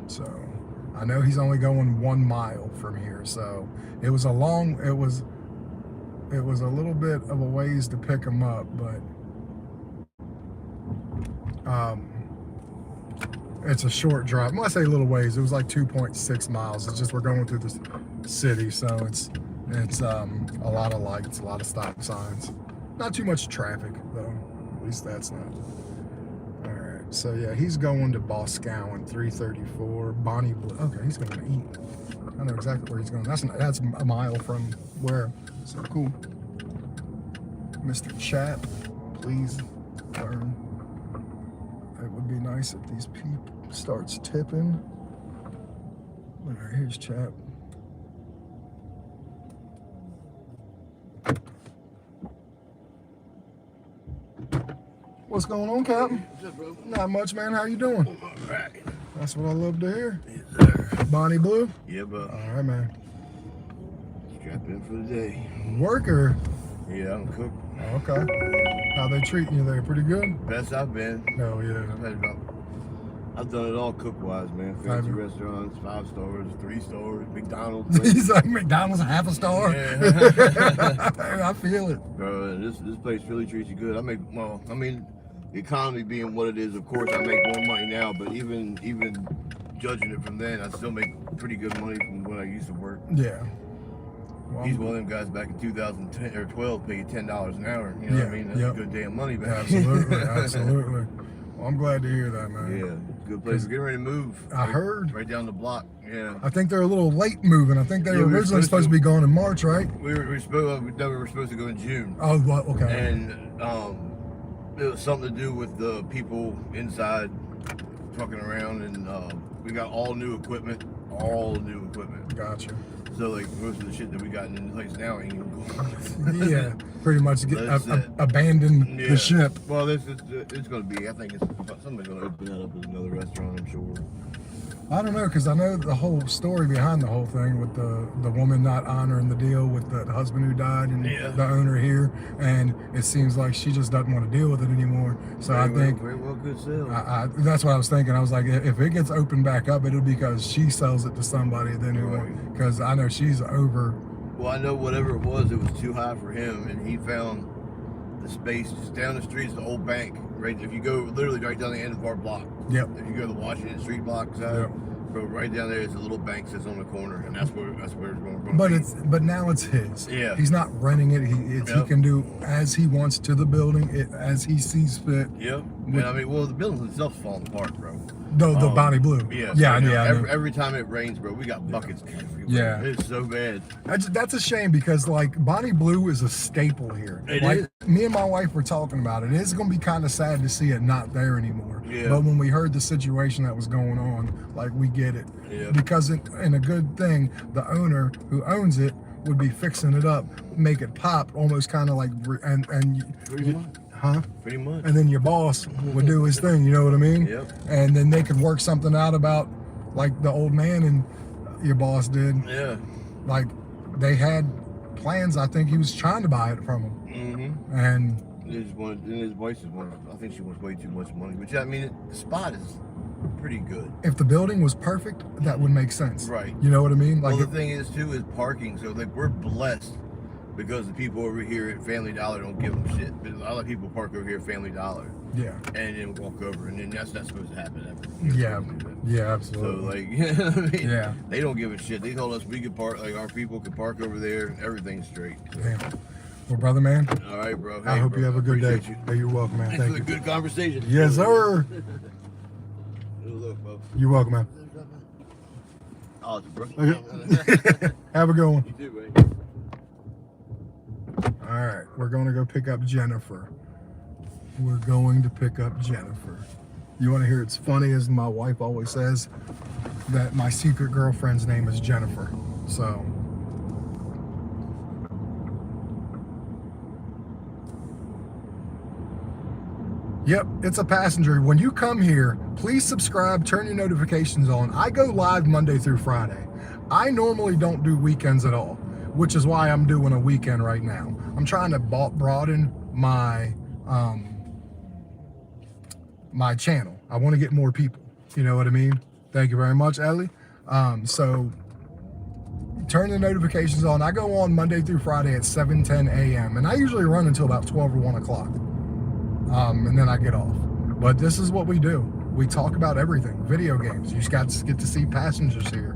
So I know he's only going 1 mile from here, so it was a little bit of a ways to pick him up, but it's a short drive. When I say little ways, it was like 2.6 miles. It's just we're going through the city, so it's a lot of lights, a lot of stop signs. Not too much traffic though. At least that's not. All right. So yeah, he's going to Boscawen, 334. Bonnie Blue. Okay, he's going to eat. I know exactly where he's going. That's a mile from where. So cool. Mr. Chap, please turn. It would be nice if these people starts tipping. All right, here's Chap. What's going on, Captain? What's up, bro? Not much, man. How you doing? All right. That's what I love to hear. Yes, sir. Bonnie Blue? Yeah, bro. All right, man. Strap in for the day. Worker? Yeah, I'm cook. Okay. How they treating you there? Pretty good? Best I've been. Hell yeah. I've done it all cook-wise, man. Have Fancy you? restaurants, 5 stars, 3 stars, McDonald's. He's like, McDonald's, half a star. Yeah. I feel it. Bro, this place really treats you good. the economy being what it is, of course, I make more money now. But even judging it from then, I still make pretty good money from when I used to work. Yeah. Well, He's one of them guys back in 2010 or 12 paid $10 an hour. You know what I mean? That's Yep. a good damn money back. absolutely, absolutely. Well, I'm glad to hear that, man. Yeah, good place. We're getting ready to move. I heard. Right down the block. Yeah. I think they're a little late moving. I think they Yeah, were we were originally supposed to be going in March, right? We were supposed to go in June. Oh, what? Okay. And it was something to do with the people inside fucking around, and we got all new equipment. Gotcha. So like most of the shit that we got in place now ain't even going. Yeah, pretty much That's it. abandon Yeah. the ship. Well, it's going to be. I think somebody's going to open that up as another restaurant. I'm sure. I don't know, because I know the whole story behind the whole thing with the woman not honoring the deal with the husband who died and Yeah. the owner here, and it seems like she just doesn't want to deal with it anymore. So I think very well good sale. that's what I was thinking. I was like, if it gets opened back up, it'll be because she sells it to somebody then who Right. because I know she's over. Well, I know whatever it was too high for him, and he found the space just down the street is the old bank. Right, if you go literally right down the end of our block. Yep. If you go to the Washington Street block side, Yep. bro, right down there is a little bank that's on the corner, and that's where it's going to But be. but now it's his. Yeah. He's not renting it. He Yep. can do as he wants to the building, as he sees fit. Yep. And I mean, well, the building itself's falling apart, bro. The Bonnie Blue. Yeah. Yeah, I know. yeah. I know. Every time it rains, bro, we got buckets everywhere. Yeah. It's so bad. That's a shame because like Bonnie Blue is a staple here. It like is. me and my wife were talking about it. It's gonna be kind of sad to see it not there anymore. Yeah. But when we heard the situation that was going on, like we get it. Yeah. Because in a good thing, the owner who owns it would be fixing it up, make it pop, almost kind of like Pretty much. huh? Pretty much. And then your boss would do his thing. You know what I mean? Yep. And then they could work something out about like the old man and your boss did. Yeah. Like they had plans. I think he was trying to buy it from him, Mm-hmm. and His wife just wanted. I think she wants way too much money. Which I mean, the spot is pretty good. if the building was perfect, that would make sense. Right. You know what I mean? Like Well, the thing is too is parking. So like we're blessed because the people over here at Family Dollar don't give them shit. But a lot of people park over here at Family Dollar yeah, and then walk over, and then that's not supposed to happen ever. yeah, yeah, So absolutely. like, you know what I mean? Yeah. They don't give a shit. They told us we could park, like our people could park over there, and everything's straight. Damn. Well, brother, man, All right, bro. I Hey, hope bro, you have a good day. appreciate you. Hey, you're welcome, man. Thanks Thank for the you. good conversation. Yes, sir. Good look, folks. You're welcome, man. Oh, bro. Okay. Have a good one. You too, man. All right, we're going to go pick up Jennifer. We're going to pick up Jennifer. You want to hear it's funny, as my wife always says, that my secret girlfriend's name is Jennifer. So, yep, it's a passenger. When you come here, please subscribe, turn your notifications on. I go live Monday through Friday. I normally don't do weekends at all, which is why I'm doing a weekend right now. I'm trying to broaden my my channel. I want to get more people. You know what I mean? Thank you very much, Ellie. So turn the notifications on. I go on Monday through Friday at 7:10 a.m. and I usually run until about 12 or 1 o'clock. And then I get off. But this is what we do. We talk about everything. Video games. You just got to get to see passengers here.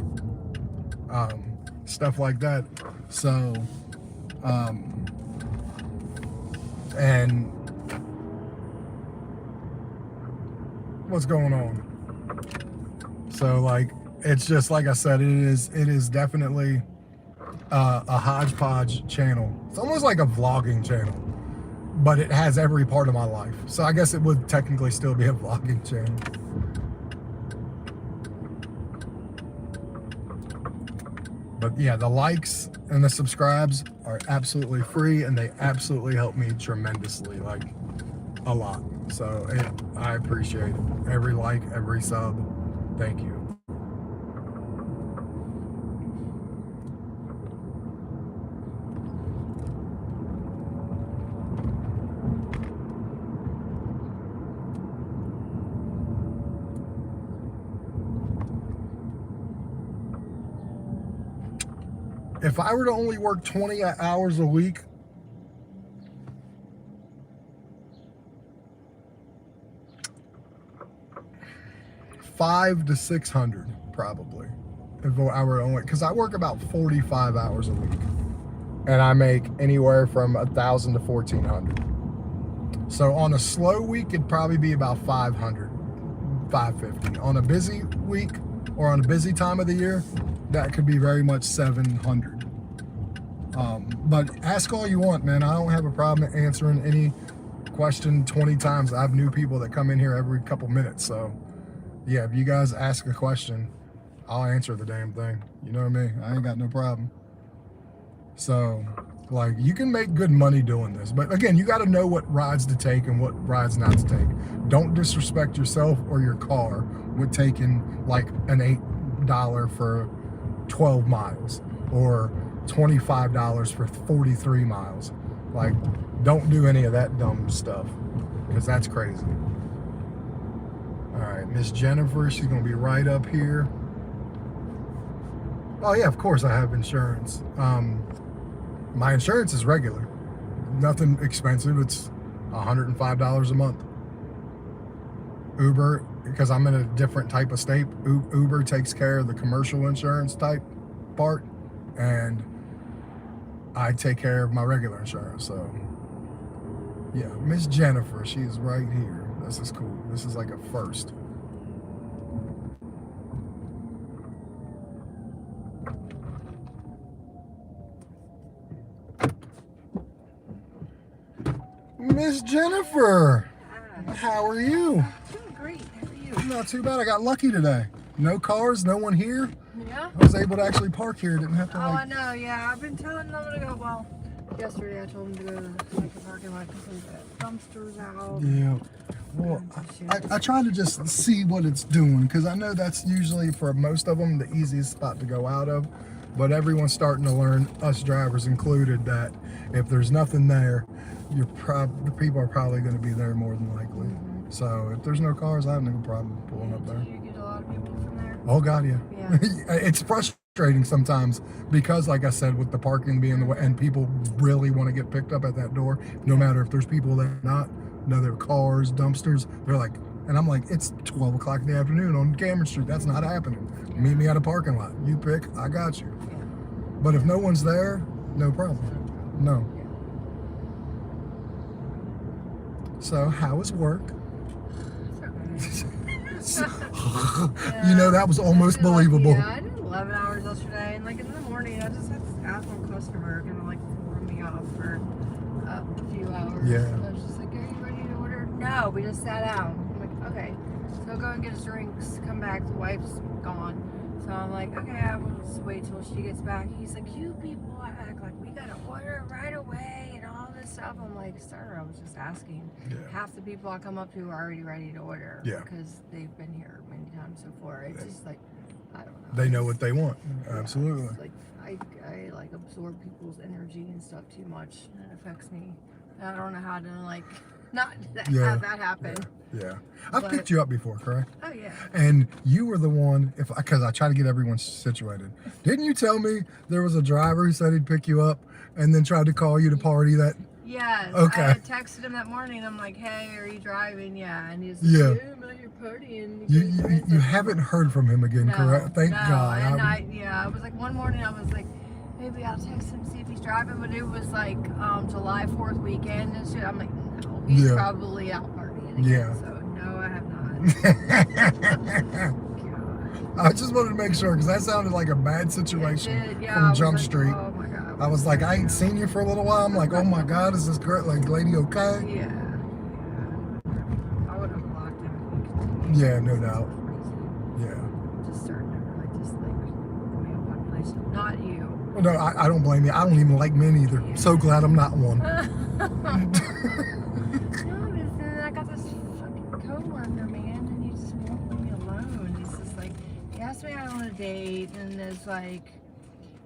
Stuff like that. So, and what's going on? So like, it's just like I said, it is definitely a hodgepodge channel. It's almost like a vlogging channel, but it has every part of my life. So I guess it would technically still be a vlogging channel. But yeah, the likes and the subscribes are absolutely free, and they absolutely help me tremendously, like a lot. So I appreciate it. Every like, every sub. Thank you. If I were to only work 20 hours a week, 500 to 600 probably. If I were only, because I work about 45 hours a week, and I make anywhere from 1,000 to 1,400. So on a slow week, it'd probably be about 500, 550. On a busy week or on a busy time of the year, that could be very much 700. But ask all you want, man. I don't have a problem answering any question 20 times. I have new people that come in here every couple minutes. So yeah, if you guys ask a question, I'll answer the damn thing. You know what I mean? I ain't got no problem. So, like, you can make good money doing this. But again, you got to know what rides to take and what rides not to take. Don't disrespect yourself or your car with taking like an $8 for 12 miles or $25 for 43 miles. Like, don't do any of that dumb stuff, because that's crazy. All right, Miss Jennifer, she's gonna be right up here. Oh yeah, of course I have insurance. My insurance is regular, nothing expensive. It's $105 a month. Uber, because I'm in a different type of state, Uber takes care of the commercial insurance type part, and I take care of my regular insurance. So yeah, Miss Jennifer, she is right here. This is cool. This is like a first. Miss Jennifer, how are you? Doing great. How are you? Not too bad. I got lucky today. No cars, no one here. Yeah. I was able to actually park here. Didn't have to Oh, I like. know. Yeah, I've been telling them to go. Well, yesterday I told them to go to like the parking lot because the dumpsters out. Yeah. Well, I try to just see what it's doing, because I know that's usually for most of them the easiest spot to go out of. But everyone's starting to learn, us drivers included, that if there's nothing there, the people are probably going to be there more than likely. So if there's no cars, I have no problem pulling up there. Do you get a lot of people from there? Oh God, yeah. Yeah. It's frustrating sometimes because, like I said, with the parking being the way, and people really want to get picked up at that door, no matter if there's people that are not, no, they're cars, dumpsters. They're like, and I'm like, it's 12 o'clock in the afternoon on Cameron Street. That's not happening. Meet me at a parking lot. You pick, I got you. Yeah. But if no one's there, no problem. No. So how is work? You know, that was almost believable. Yeah, I did 11 hours yesterday, and like in the morning, I just had to ask one customer kind of like run me off for a few hours. Yeah. And I was just like, "Are you ready to order?" No, we just sat out. I'm like, okay, so go and get us drinks. Come back. The wife's gone. So I'm like, okay, I will just wait till she gets back. He's like, you people act like we gotta order right away and all this stuff. I'm like, sir, I was just asking. Yeah. Half the people I come up to are already ready to order Yeah. because they've been here many times before. It's just like, I don't know. They know what they want. Yeah, Absolutely. it's like I like absorb people's energy and stuff too much, and it affects me. I don't know how to like not Yeah. have that happen. Yeah. I've But- picked you up before, correct? Oh yeah. And you were the one, because I try to get everyone situated. Didn't you tell me there was a driver who said he'd pick you up and then tried to call you to party that? Yes. Okay. I had texted him that morning. I'm like, hey, are you driving? Yeah. And he's like, Yeah. I'm out here partying. You haven't heard from him again, correct? Thank God. And I was like, one morning I was like, maybe I'll text him, see if he's driving. But it was like July 4th weekend and shit. I'm like, no, he's Yeah. probably out partying again. Yeah. So no, I have not. God. I just wanted to make sure, because that sounded like a bad situation It did, yeah, I from was Jump like, Street. Oh my God. I was like, I ain't seen you for a little while. I'm like, oh my God, is this girl, like, lady okay? Yeah. I would have blocked him if he continued. Yeah, no doubt. Yeah. Just starting to really dislike the male population. Not you. Well, no, I don't blame you. I don't even like men either. So glad I'm not one. No, because then I got this fucking coworker, man, and he just won't leave me alone. He's just like, he asked me out on a date, and it's like,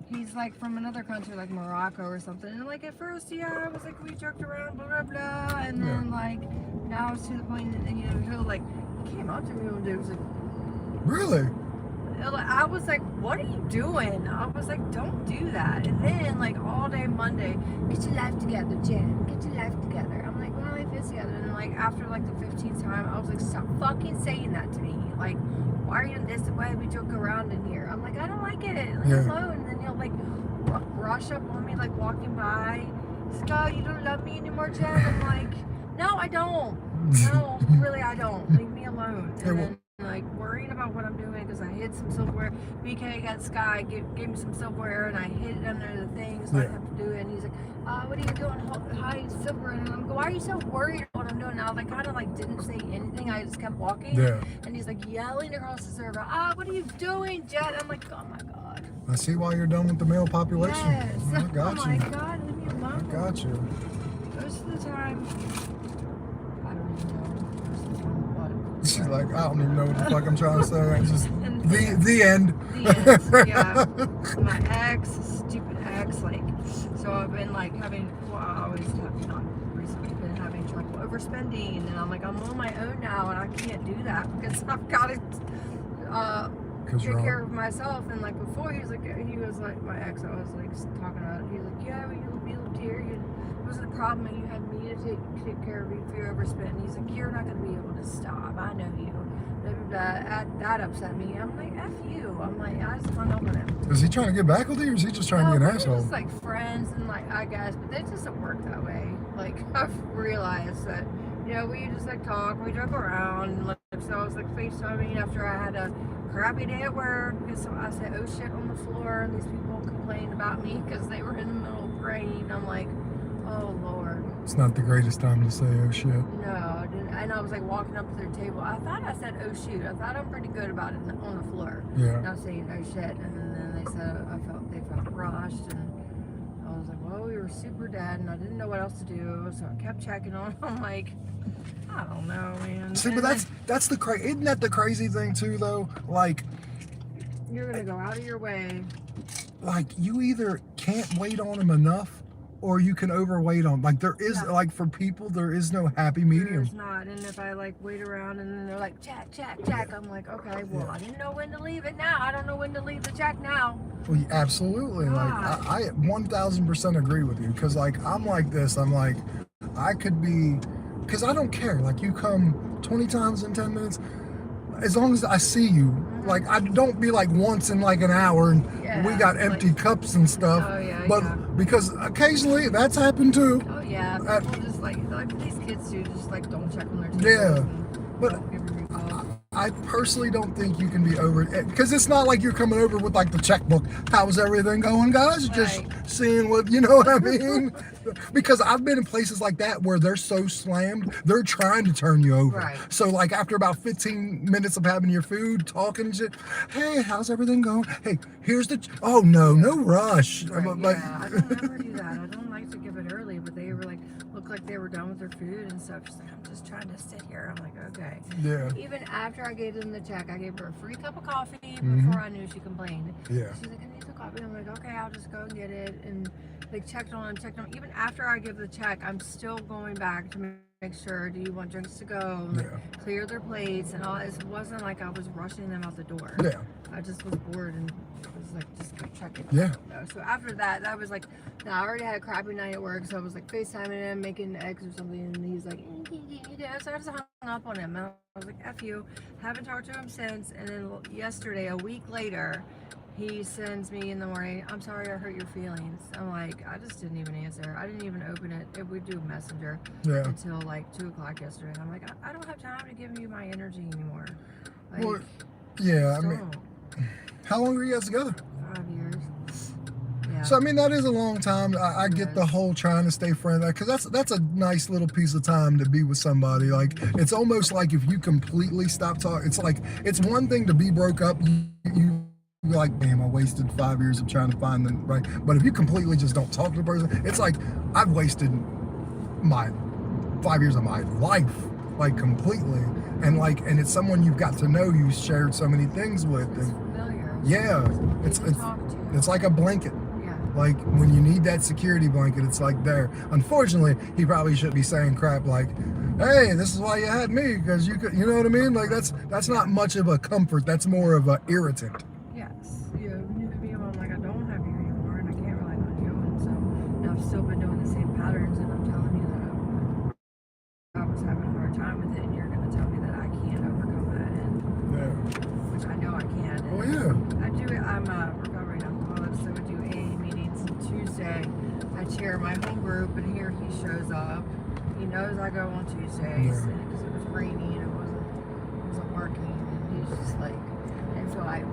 he's like from another country, like Morocco or something. And like at first, yeah, I was like, we joked around, blah blah blah, and then like now it's to the point that he'll like, he came up to me one day, was like, Really? I was like, what are you doing? I was like, don't do that. And then like all day Monday, get your life together, Jen. Get your life together. I'm like, my life is together. And then like after like the 15th time, I was like, stop fucking saying that to me. Like, why are you in this? Why we joke around in here? I'm like, I don't like it. Leave me Yeah. alone. And then he'll like rush up on me, like walking by. He's like, oh, you don't love me anymore, Jen? I'm like, no, I don't. No, really, I don't. Leave me alone. Yeah, And well- then like worrying about what I'm doing because I hid some silverware. BK got Sky gave me some silverware and I hid it under the thing so I Yeah. didn't have to do it. And he's like, what are you doing hiding silverware? And I'm going, why are you so worried about what I'm doing now? I kind of like didn't say anything. I just kept walking. Yeah. And he's like yelling across the server, what are you doing, Jet? I'm like, oh my God. I see why you're done with the male population. Yes. I got Oh my you. God, leave me I alone. got you. Most of the time, I don't even know. Most of the time, what? She's like, I don't even know what the fuck I'm trying to say. I just And the end. The end, yeah. My ex, stupid ex, like, so I've been like having, well, I always have not recently been having trouble overspending, and I'm like, I'm on my own now, and I can't do that because I've got to Cause take you're care all, of myself. And like before, he was like my ex, I was like talking about it. He was like, yeah, when you lived here, it wasn't a problem, and you had me to take care of you if you overspend. He's like, you're not gonna be able to stop. I know you. That upset me. I'm like, F you. I'm like, I just hung up on him. is he trying to get back with you, or is he just trying to be an we're asshole? just like friends, and like I guess, but that doesn't work that way. Like I've realized that, we just like talk, we joke around, and like so I was like FaceTiming after I had a crappy day at work because I said oh shit on the floor, and these people complained about me because they were in the middle of praying. I'm like, oh Lord. It's not the greatest time to say oh shit. No, I didn't. And I was like walking up to their table. I thought I said oh shoot. I thought I'm pretty good about it on the floor. Yeah. Not saying oh shit. And then they said they felt rushed, and I was like, well, we were super dead, and I didn't know what else to do, so I kept checking on them. I'm like, I don't know, man. See, but that's the isn't that the crazy thing too though? Like You're gonna go out of your way. you either can't wait on them enough, or you can overweight on. Like there is Yeah. like for people there is no happy medium. There's not. And if I like wait around and then they're like check, I'm like, okay, well, Yeah. I didn't know when to leave it now. I don't know when to leave the check now. Well, absolutely. Like I 1000% agree with you because like I'm like this. I'm like I could be because I don't care. Like you come 20 times in 10 minutes, as long as I see you. Like I don't be like once in like an hour and Yeah, we got empty like- cups and stuff. Oh, yeah, but yeah. because occasionally that's happened too. Oh yeah, Uh, people just like these kids do just like don't check on their tables. Yeah, and but don't give a recall. I personally don't think you can be over it because it's not like you're coming over with like the checkbook. How's everything going, guys? Just Right. seeing what you know what I mean. Because I've been in places like that where they're so slammed, they're trying to turn you over. Right. So like after about 15 minutes of having your food, talking and shit, hey, how's everything going? Hey, here's the. Oh no rush. Right, Like, yeah, I don't ever do that. I don't like to give it early, but they were like looked like they were done with their food and stuff. She's like, I'm just trying to sit here. I'm like, okay. yeah, Even after I gave them the check, I gave her a free cup of coffee Mhm. before I knew she complained. yeah, She's like, I need some coffee. I'm like, okay, I'll just go and get it. And they checked on. Even after I give the check, I'm still going back to make sure, do you want drinks to go? And, like, yeah, clear their plates and all. It wasn't like I was rushing them out the door. yeah, I just was bored and was like, just go check it. yeah. So after that, that was like, I already had a crappy night at work, so I was like FaceTiming him, making eggs or something, and he's like, so I just hung up on him. And I was like, F you. Haven't talked to him since. And then yesterday, a week later, he sends me in the morning, I'm sorry I hurt your feelings. I'm like, I just didn't even answer. I didn't even open it. It would do Messenger Yeah. until like 2 o'clock yesterday. And I'm like, I don't have time to give you my energy anymore. Like, Well, yeah. I just mean, don't. how long were you guys together? 5 years. Yeah. So I mean that is a long time. I get the whole trying to stay friendly because that's a nice little piece of time to be with somebody. Like it's almost like if you completely stop talking, it's like it's one thing to be broke up. You like, damn, I wasted 5 years of trying to find the right. But if you completely just don't talk to the person, it's like I've wasted my 5 years of my life, like completely. And it's someone you've got to know, you shared so many things with. It's And familiar. yeah, It's it's talk to. it's like a blanket. Yeah. Like when you need that security blanket, it's like there. Unfortunately, he probably shouldn't be saying crap like, "Hey, this is why you had me because you could," you know what I mean? Like that's not much of a comfort. That's more of a irritant. Yes. You need to be able, I'm like, I don't have you anymore, and I can't rely on you. And so now I've still been doing the same patterns, and I'm telling you that I was having a hard time with it, and you're going to tell me that I can't overcome that, and Yeah. which chair, my home group, and here he shows up. He knows I go on Tuesdays because it was rainy and it wasn't working, and he's just like, and so I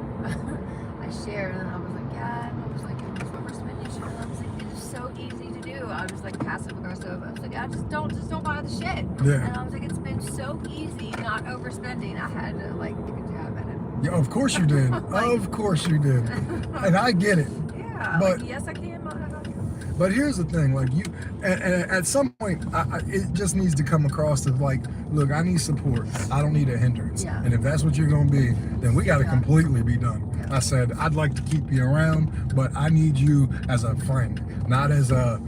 shared, and I was like, yeah, and I was like, it was overspending shit, and I was like, it's so easy to do. I was like passive aggressive. I was like, I just don't buy the shit. Yeah. And I was like, it's been so easy not overspending. I had to like take a jab at it. Yeah, of course you did. Of course you did. And I get it. Yeah, But- like, yes, I can. But here's the thing, like you, and at some point, it just needs to come across of like, look, I need support. I don't need a hindrance. Yeah. And if that's what you're gonna be, then we got to Yeah. completely be done. Yeah. I said, I'd like to keep you around, but I need you as a friend, not as a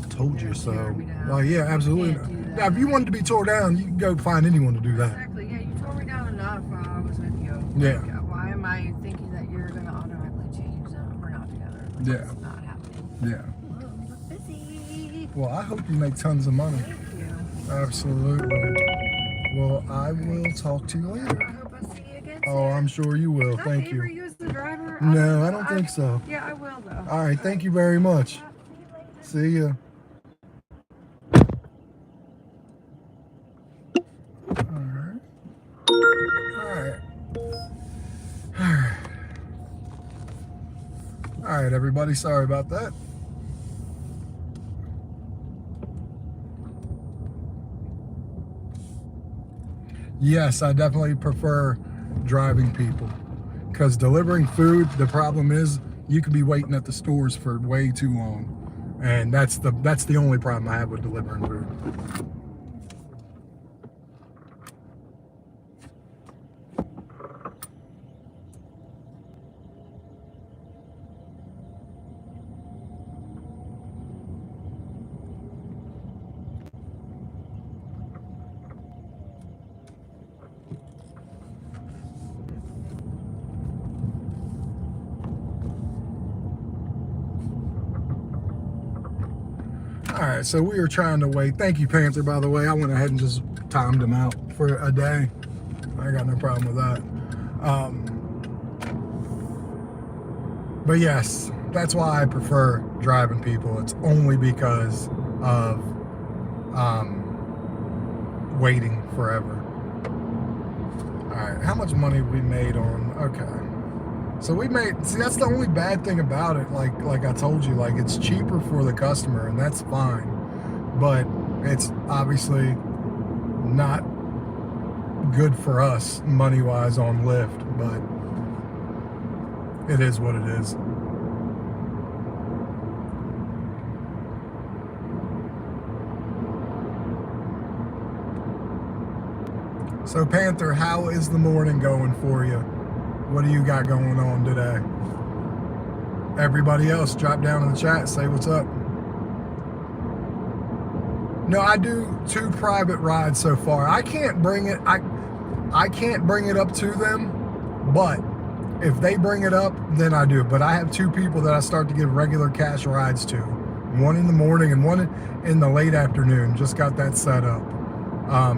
told you so. Tear me down. Like, yeah, absolutely. Can't do that. Now, if you wanted to be tore down, you can go find anyone to do that. Exactly. Yeah, you tore me down enough while I was with you. Yeah. Like, why am I thinking that you're gonna automatically change that we're not together? Yeah. It's not happening. Yeah. Well, I'm busy. Well, I hope you make tons of money. Thank you. Absolutely. Well, I will talk to you later. I hope I see you again. Oh, I'm sure you will. Did I Thank favor you. you as the driver? No, I don't think so. Yeah, I will though. All right, thank you very much. See ya. All right. All right. All right. All right, everybody. Sorry about that. Yes, I definitely prefer driving people because delivering food, the problem is you can be waiting at the stores for way too long, and that's the only problem I have with delivering food. All right, so we are trying to wait. Thank you, Panther, by the way. I went ahead and just timed him out for a day. I got no problem with that. But yes, that's why I prefer driving people. It's only because of waiting forever. All right, how much money we made on, okay. So we made, see, that's the only bad thing about it. Like I told you, like it's cheaper for the customer and that's fine, but it's obviously not good for us money-wise on Lyft, but it is what it is. So Panther, how is the morning going for you? What do you got going on today? Everybody else, drop down in the chat, say what's up. No, I do 2 private rides so far. I can't bring it, I can't bring it up to them, but if they bring it up, then I do. But I have 2 people that I start to give regular cash rides to. One in the morning and one in the late afternoon. Just got that set up.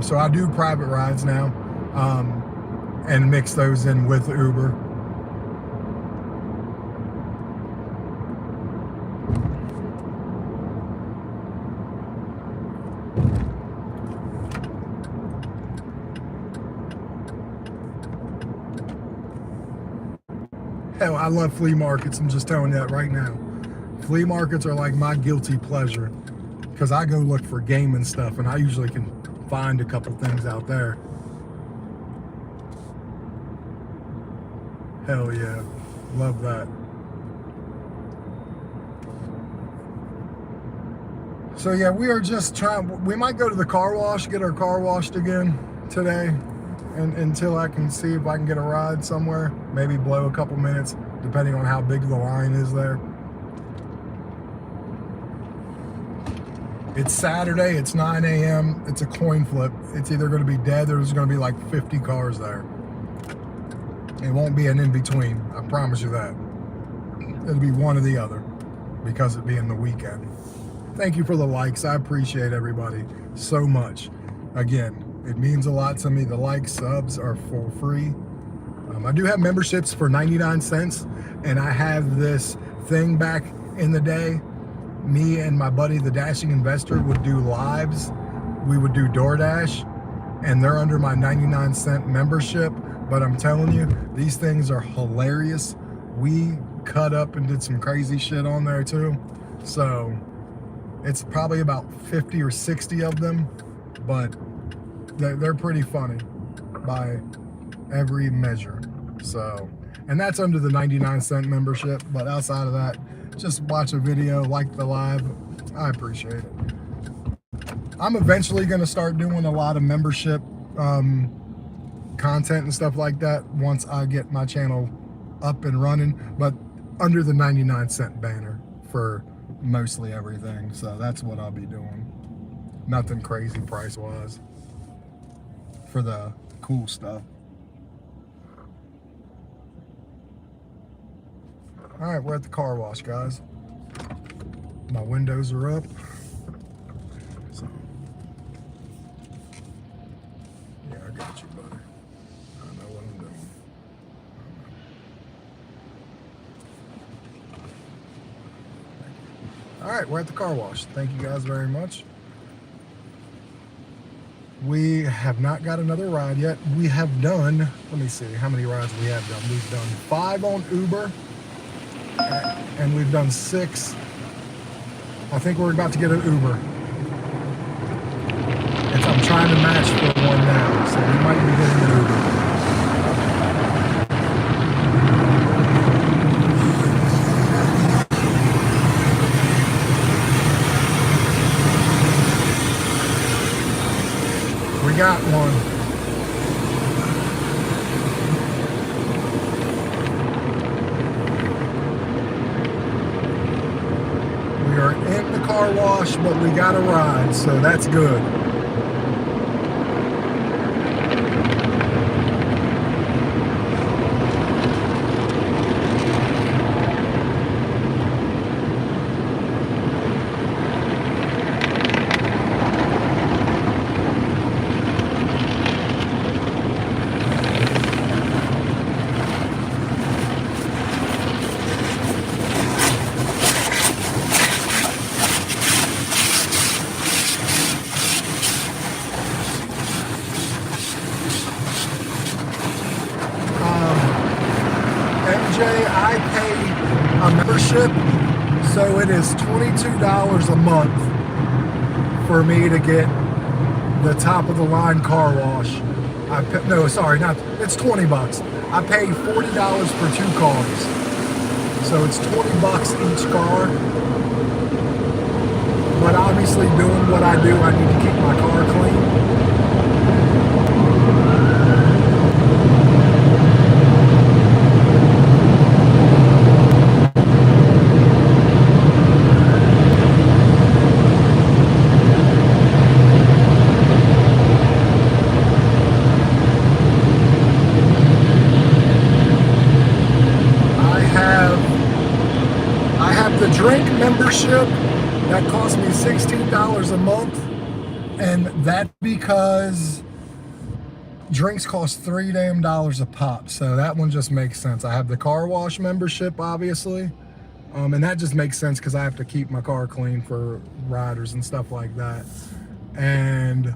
So I do private rides now. And mix those in with Uber. Hell, I love flea markets. I'm just telling you that right now. Flea markets are like my guilty pleasure because I go look for game and stuff, and I usually can find a couple things out there. Hell yeah, love that. So yeah, we are just trying, we might go to the car wash, get our car washed again today, and until I can see if I can get a ride somewhere, maybe blow a couple minutes, depending on how big the line is there. It's Saturday, it's 9 a.m., it's a coin flip. It's either gonna be dead or there's gonna be like 50 cars there. It won't be an in-between, I promise you that. It'll be one or the other because it being the weekend. Thank you for the likes. I appreciate everybody so much. Again, it means a lot to me. The likes, subs are for free. I do have memberships for 99 cents, and I have this thing back in the day me and my buddy, the Dashing Investor, would do lives. We would do DoorDash, and they're under my 99-cent membership. But I'm telling you, these things are hilarious. We cut up and did some crazy shit on there too. So it's probably about 50 or 60 of them, but they're pretty funny by every measure. So, and that's under the 99-cent membership. But outside of that, just watch a video, like the live. I appreciate it. I'm eventually going to start doing a lot of membership content and stuff like that once I get my channel up and running, but under the 99-cent banner for mostly everything. So that's what I'll be doing. Nothing crazy price-wise for the cool stuff. All right, we're at the car wash, guys. My windows are up. So, yeah, I got you, buddy. I know what I'm doing. All right, we're at the car wash. Thank you guys very much. We have not got another ride yet. We have done, let me see how many rides we have done. We've done 5 on Uber, and we've done 6. I think we're about to get an Uber. I'm trying to match for one now, so we might be getting an Uber. We got one. We are in the car wash, but we got a ride, so that's good. I pay a membership, so it is $22 a month for me to get the top of the line car wash. It's 20 bucks. I pay $40 for 2 cars, so it's 20 bucks each car. But obviously, doing what I do, I need to keep my car clean. The drink membership that cost me $16 a month, and that because drinks cost $3 damn a pop, so that one just makes sense. I have the car wash membership, obviously, and that just makes sense because I have to keep my car clean for riders and stuff like that. And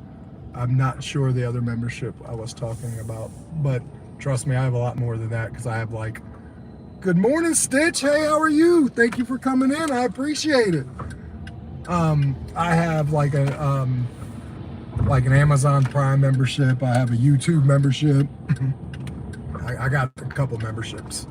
I'm not sure the other membership I was talking about, but trust me, I have a lot more than that because I have like, good morning, Stitch. Hey, how are you? Thank you for coming in. I appreciate it. I have like an Amazon Prime membership. I have a YouTube membership. I got a couple memberships.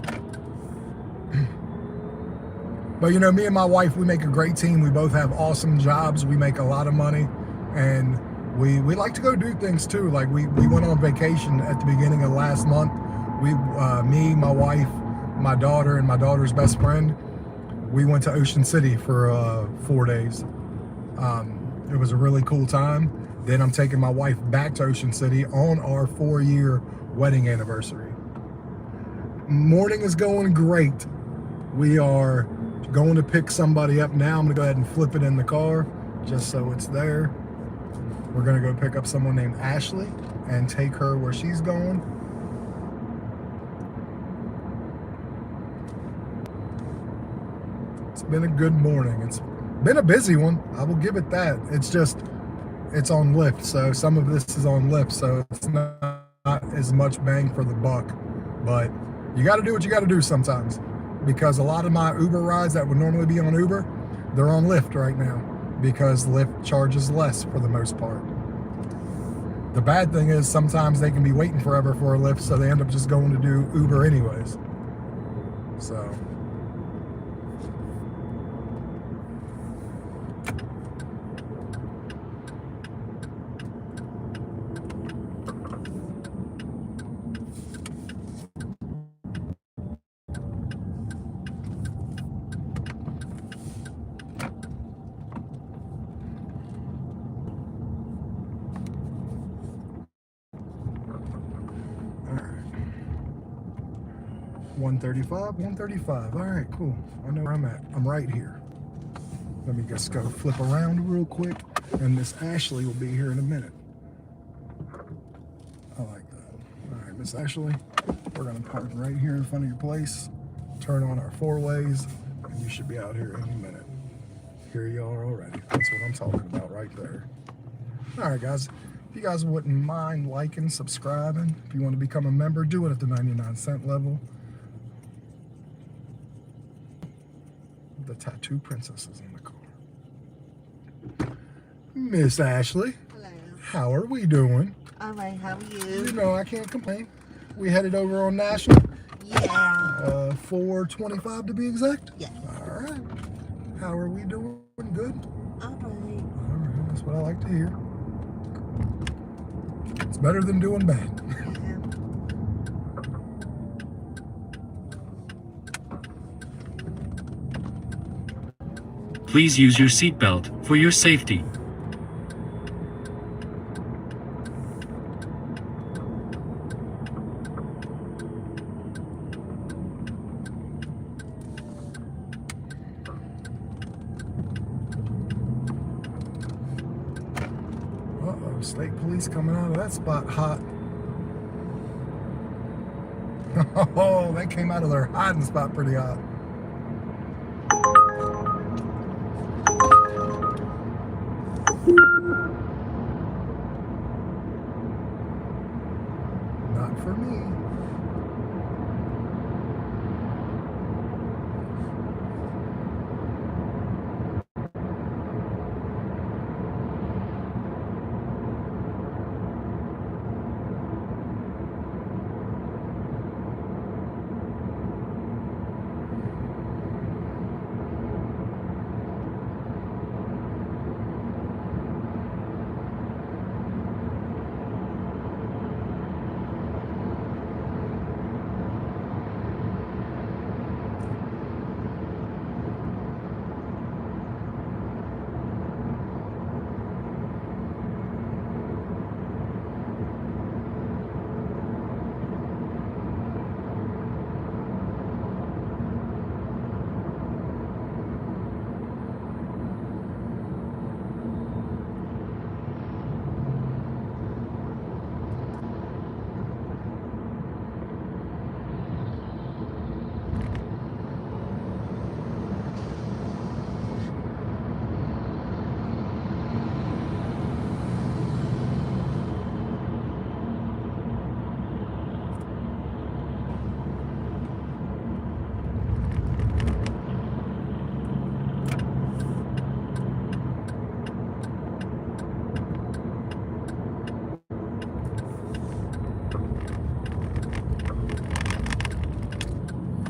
But you know, me and my wife, we make a great team. We both have awesome jobs. We make a lot of money, and we like to go do things too. Like we went on vacation at the beginning of last month. Me, my wife, my daughter, and my daughter's best friend, we went to Ocean City for 4 days. It was a really cool time. Then I'm taking my wife back to Ocean City on our 4-year wedding anniversary. Morning is going great. We are going to pick somebody up now. I'm gonna go ahead and flip it in the car just so it's there. We're gonna go pick up someone named Ashley and take her where she's going. It's been a good morning. It's Been a busy one. I will give it that. It's just, it's on Lyft. So some of this is on Lyft. So it's not as much bang for the buck. But you got to do what you got to do sometimes. Because a lot of my Uber rides that would normally be on Uber, they're on Lyft right now. Because Lyft charges less for the most part. The bad thing is sometimes they can be waiting forever for a Lyft, so they end up just going to do Uber anyways. So. All right. 135. All right, cool. I know where I'm at. I'm right here. Let me just go flip around real quick, and Miss Ashley will be here in a minute. I like that. All right, Miss Ashley, we're gonna park right here in front of your place, turn on our 4-ways, and you should be out here any minute. Here you are already. That's what I'm talking about right there. All right, guys. If you guys wouldn't mind liking, subscribing, if you want to become a member, do it at the 99-cent level. The tattoo princess is in the car. Miss Ashley, Hello. how are we doing? All right, how are You you? know I can't complain. We headed over on National, Yeah. 425 to be exact. Yeah. All right. How are we doing? Good? All right. All right, that's what I like to hear. It's better than doing bad. Yeah. Please use your seatbelt for your safety. Uh-oh, state police coming out of that spot hot. Oh, they came out of their hiding spot pretty hot. Not for me.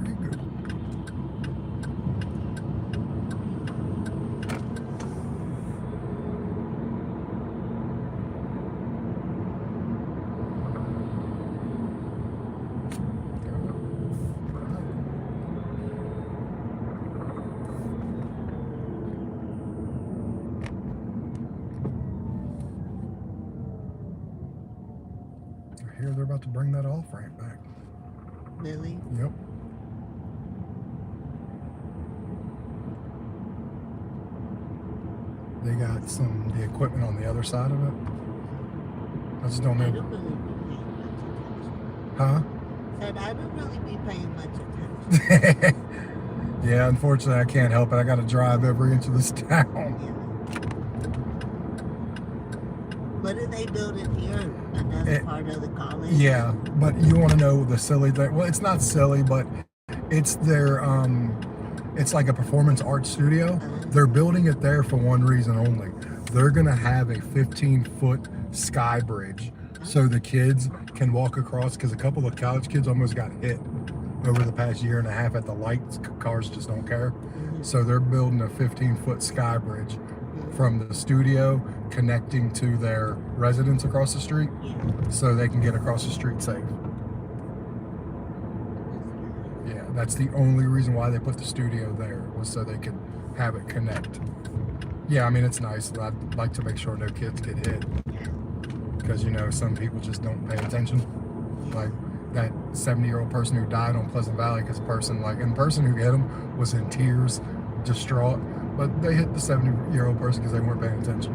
Very good. I hear they're about to bring that off ramp back. Really? Yep. They got the equipment on the other side of it. I just don't I know. don't really be paying much attention. Huh? Said I don't really be paying much attention. Yeah, unfortunately, I can't help it. I got to drive every inch of this town. Yeah. What are they building here? Another It- part of the college? Yeah, but you want to know the silly thing? Well, it's not silly, but it's their it's like a performance art studio. They're building it there for one reason only. They're gonna have a 15-foot sky bridge so the kids can walk across, because a couple of college kids almost got hit over the past year and a half at the lights. Cars just don't care. So they're building a 15-foot sky bridge from the studio connecting to their residence across the street, Yeah. so they can get across the street safe. Yeah, that's the only reason why they put the studio there, was so they could have it connect. Yeah, I mean, it's nice. I'd like to make sure no kids get hit, because, you know, some people just don't pay attention. Like that 70-year-old person who died on Pleasant Valley, because the person who hit him was in tears, distraught, but they hit the 70-year-old person because they weren't paying attention.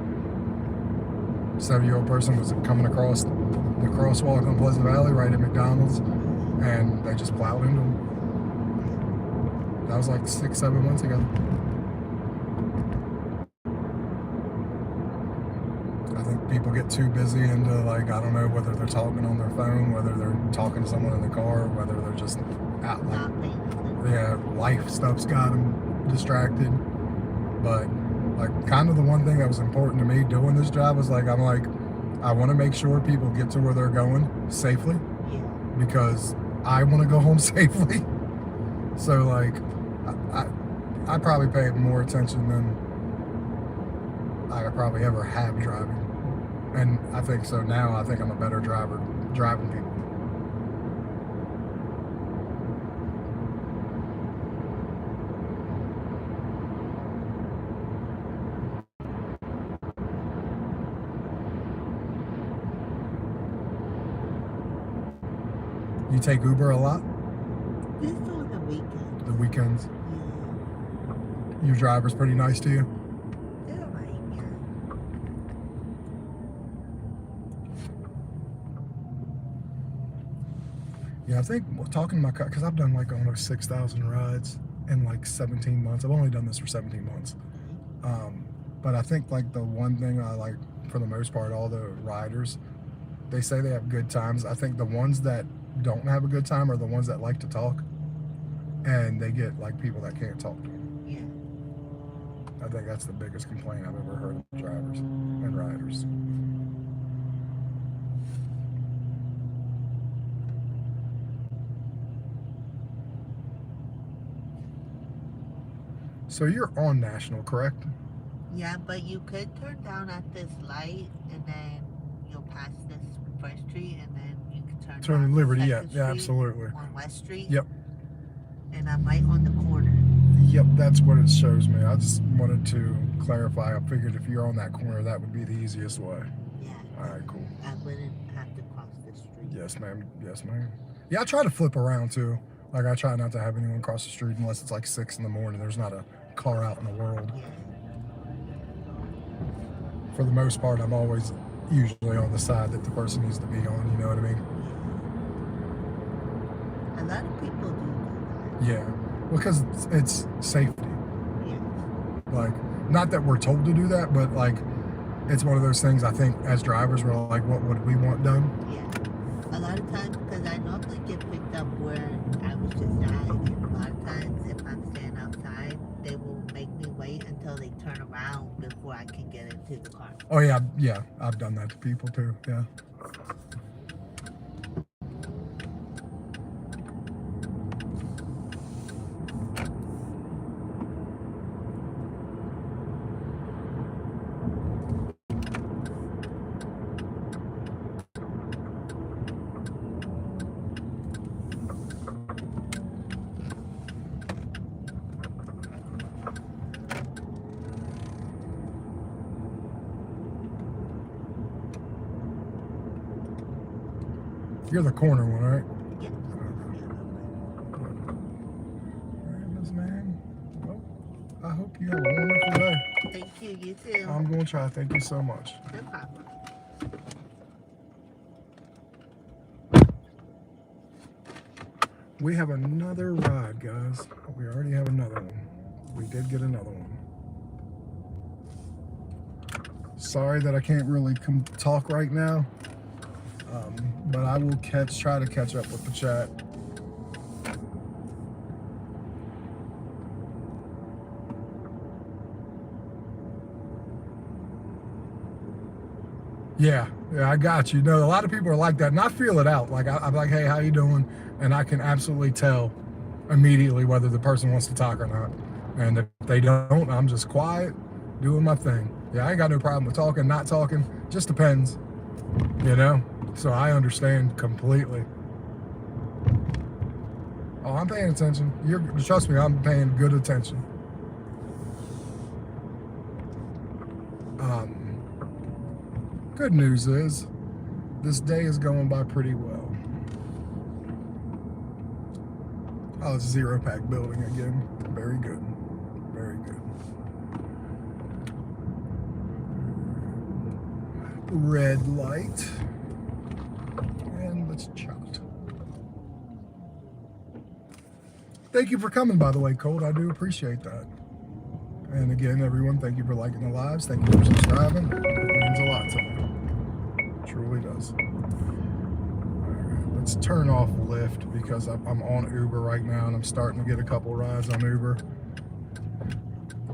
70-year-old person was coming across the crosswalk on Pleasant Valley right at McDonald's, and they just plowed into him. That was like 6-7 months ago. I think people get too busy into, like, I don't know, whether they're talking on their phone, whether they're talking to someone in the car, whether they're just out, like, Not paying attention. yeah, life stuff's got them distracted. But like, kind of the one thing that was important to me doing this job was like, I want to make sure people get to where they're going safely, Yeah. because I want to go home safely. So like, I probably paid more attention than I probably ever have driving, and I think so now. I think I'm a better driver driving people. You take Uber a lot? Just on the weekend. The weekends? Yeah. Your driver's pretty nice to you? They're right, yeah. Yeah, I think talking to my car, because I've done like almost 6,000 rides in like 17 months. I've only done this for 17 months. But I think like the one thing I like, for the most part, all the riders, they say they have good times. I think the ones that don't have a good time are the ones that like to talk, and they get like people that can't talk to them. Yeah. I think that's the biggest complaint I've ever heard of drivers and riders. So you're on National, correct? Yeah, but you could turn down at this light and then you'll pass this First Street and then you can turn Turn down to Liberty, yeah, Second yeah, Street absolutely. on West Street. Yep. And I'm right on the corner. Yep, that's what it shows me. I just wanted to clarify. I figured if you're on that corner, that would be the easiest way. Yeah. All right, cool. I wouldn't have to cross the street. Yes, ma'am. Yes, ma'am. Yeah, I try to flip around too. Like, I try not to have anyone cross the street unless it's like 6 in the morning. There's not a car out in the world. Yeah. For the most part, I'm always usually on the side that the person needs to be on. You know what I mean? A lot of people do Yeah. Because it's safety. that. Yeah. Like, not that we're told to do that, but like, it's one of those things. I think as drivers, we're like, what would we want done? Yeah. A lot of times, because I normally get picked up where I was just at, and a lot of times if I'm staying outside, they will make me wait until they turn around before I can get into the car. Oh yeah, yeah. I've done that to people too. Yeah. You're the corner one, right? Yeah. All right, Miss Man. Well, I hope you have a wonderful day. Thank you. You too. I'm going to try. Thank you so much. No problem. We have another ride, guys. We already have another one. We did get another one. Sorry that I can't really talk right now, but I will try to catch up with the chat. Yeah, I got you. No, a lot of people are like that, and I feel it out. Like I'm like, hey, how you doing? And I can absolutely tell immediately whether the person wants to talk or not. And if they don't, I'm just quiet, doing my thing. Yeah, I ain't got no problem with talking, not talking. Just depends, you know? So I understand completely. Oh, I'm paying attention. Trust me, I'm paying good attention. Good news is, this day is going by pretty well. Oh, it's Zero Pack building again. Very good. Very good. Red light. And let's chat. Thank you for coming, by the way, Colt. I do appreciate that. And again, everyone, thank you for liking the lives. Thank you for subscribing. It means a lot to me. It truly does. All right, let's turn off Lyft because I'm on Uber right now and I'm starting to get a couple rides on Uber.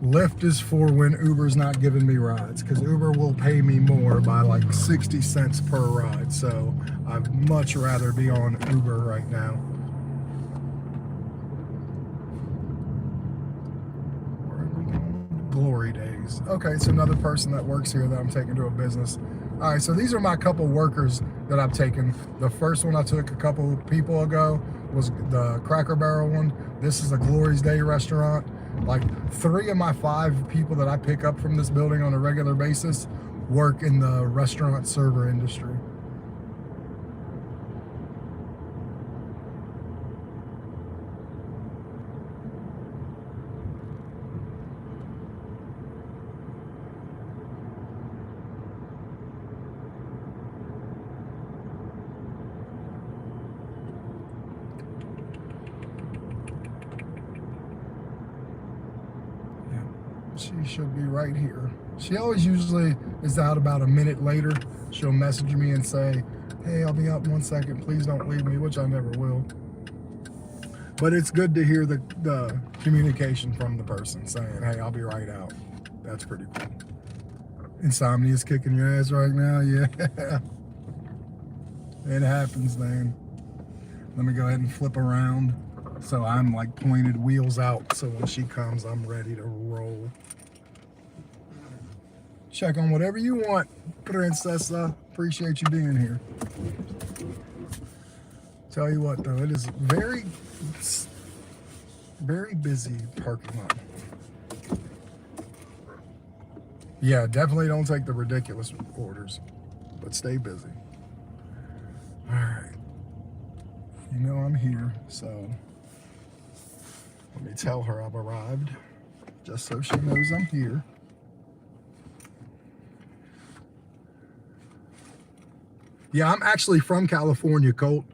Lyft is for when Uber's not giving me rides, because Uber will pay me more by like 60 cents per ride. So I'd much rather be on Uber right now. Glory days. Okay, it's another person that works here that I'm taking to a business. All right, so these are my couple workers that I've taken. The first one I took a couple people ago was the Cracker Barrel one. This is a Glory's Day restaurant. Like 3 of my 5 people that I pick up from this building on a regular basis work in the restaurant server industry. She should be right here. She always usually is out about a minute later. She'll message me and say, hey, I'll be out in 1 second. Please don't leave me, which I never will. But it's good to hear the communication from the person saying, hey, I'll be right out. That's pretty cool. Insomnia's kicking your ass right now? Yeah. It happens, man. Let me go ahead and flip around. So I'm like pointed wheels out. So when she comes, I'm ready to roll. Check on whatever you want, Princessa. Appreciate you being here. Tell you what though, it is very busy parking lot. Yeah, definitely don't take the ridiculous orders, but stay busy. All right. You know I'm here, so let me tell her I've arrived, just so she knows I'm here. Yeah, I'm actually from California, Colt.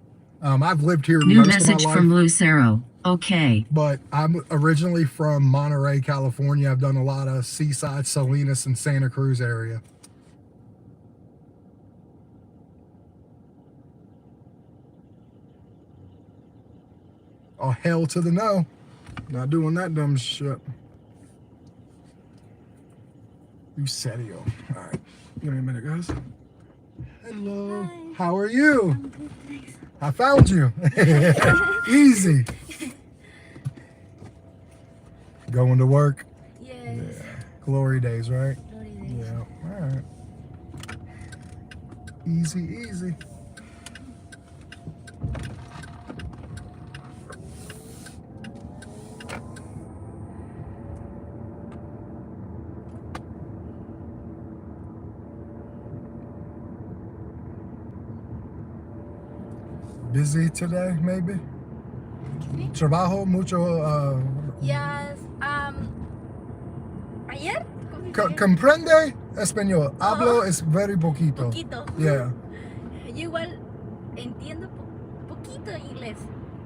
I've lived here New most message of my life, from Lucero. Okay. but I'm originally from Monterey, California. I've done a lot of Seaside, Salinas, and Santa Cruz area. Oh, hell to the no. Not doing that dumb shit. Eusedio. All right. Give me a minute, guys. Hello. Hi. How are you? I'm good, thanks. I found you. Easy. Going to work? Yes. Yeah. Glory days, right? Glory days. Yeah. All right. Easy, easy. Busy today, maybe? ¿Qué? Trabajo mucho. Yes. Ayer. Comprende español. Hablo es very poquito. Poquito. Yeah. Yo igual entiendo poquito inglés.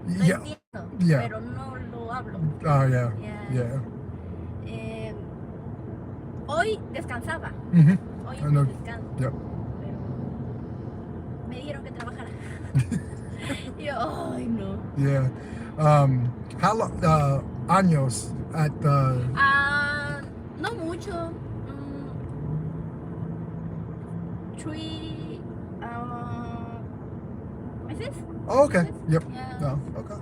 Yeah. Entiendo Yeah. pero no lo hablo. Oh, yeah. Yeah. Yeah. Hoy descansaba. Hmm. Hoy I es mi know. descanso. Yep. Pero me dieron que trabajara. Y yo, ay, no. Yeah. How long? Años at the. No mucho. 3 meses. Oh, okay. Yep. Yeah. No. Okay.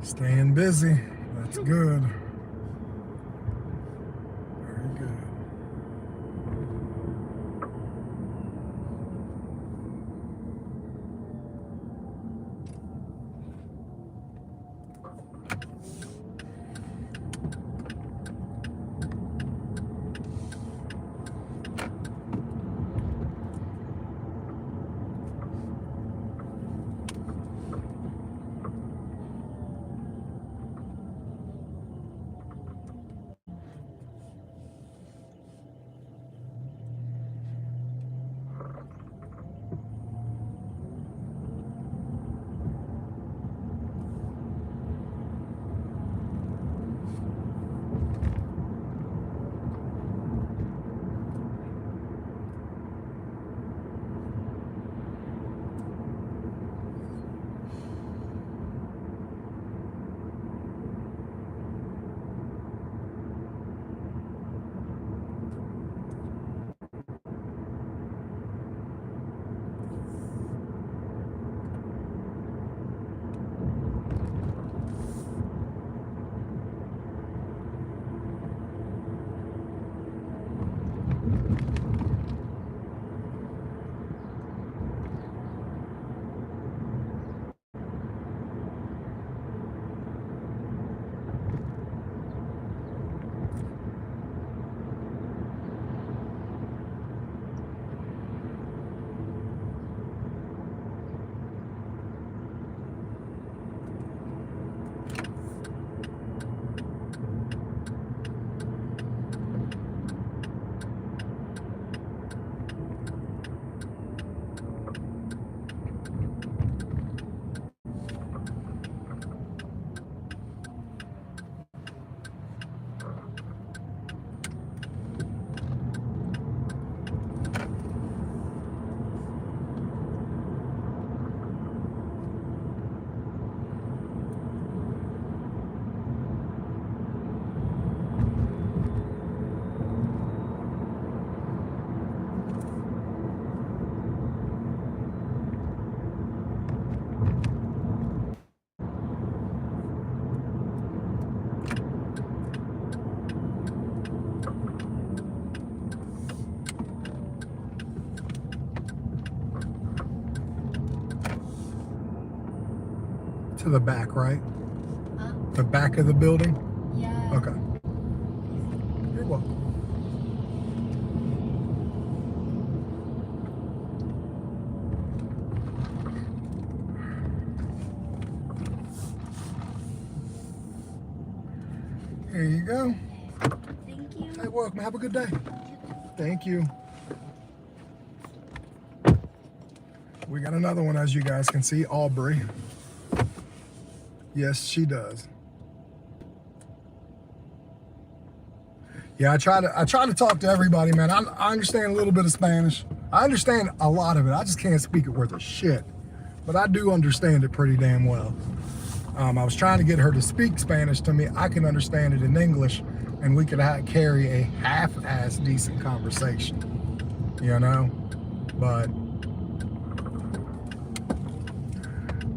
Staying busy. That's good. Very good. to the back, right? Huh? The back of the building? Yeah. Okay. You're welcome. Here you go. Thank you. Hey, welcome. Have a good day. Thank you. We got another one, as you guys can see, Aubrey. Yes, she does. Yeah, I try to talk to everybody, man. I understand a little bit of Spanish. I understand a lot of it. I just can't speak it worth a shit. But I do understand it pretty damn well. I was trying to get her to speak Spanish to me. I can understand it in English, and we could carry a half-ass decent conversation, you know? But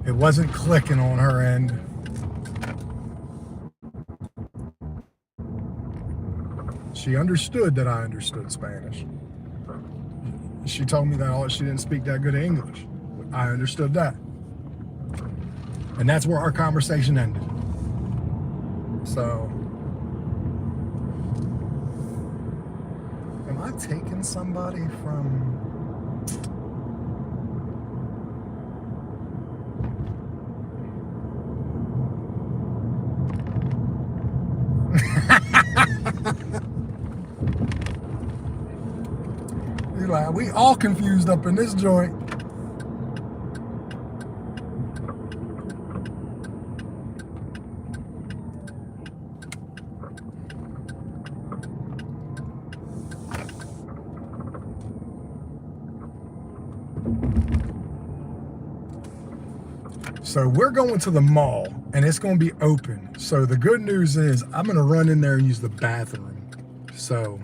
it wasn't clicking on her end. She understood that I understood Spanish. She told me that she didn't speak that good English. I understood that. And that's where our conversation ended. So, am I taking somebody from... You're like, we all confused up in this joint. So we're going to the mall and it's going to be open. So the good news is I'm going to run in there and use the bathroom. So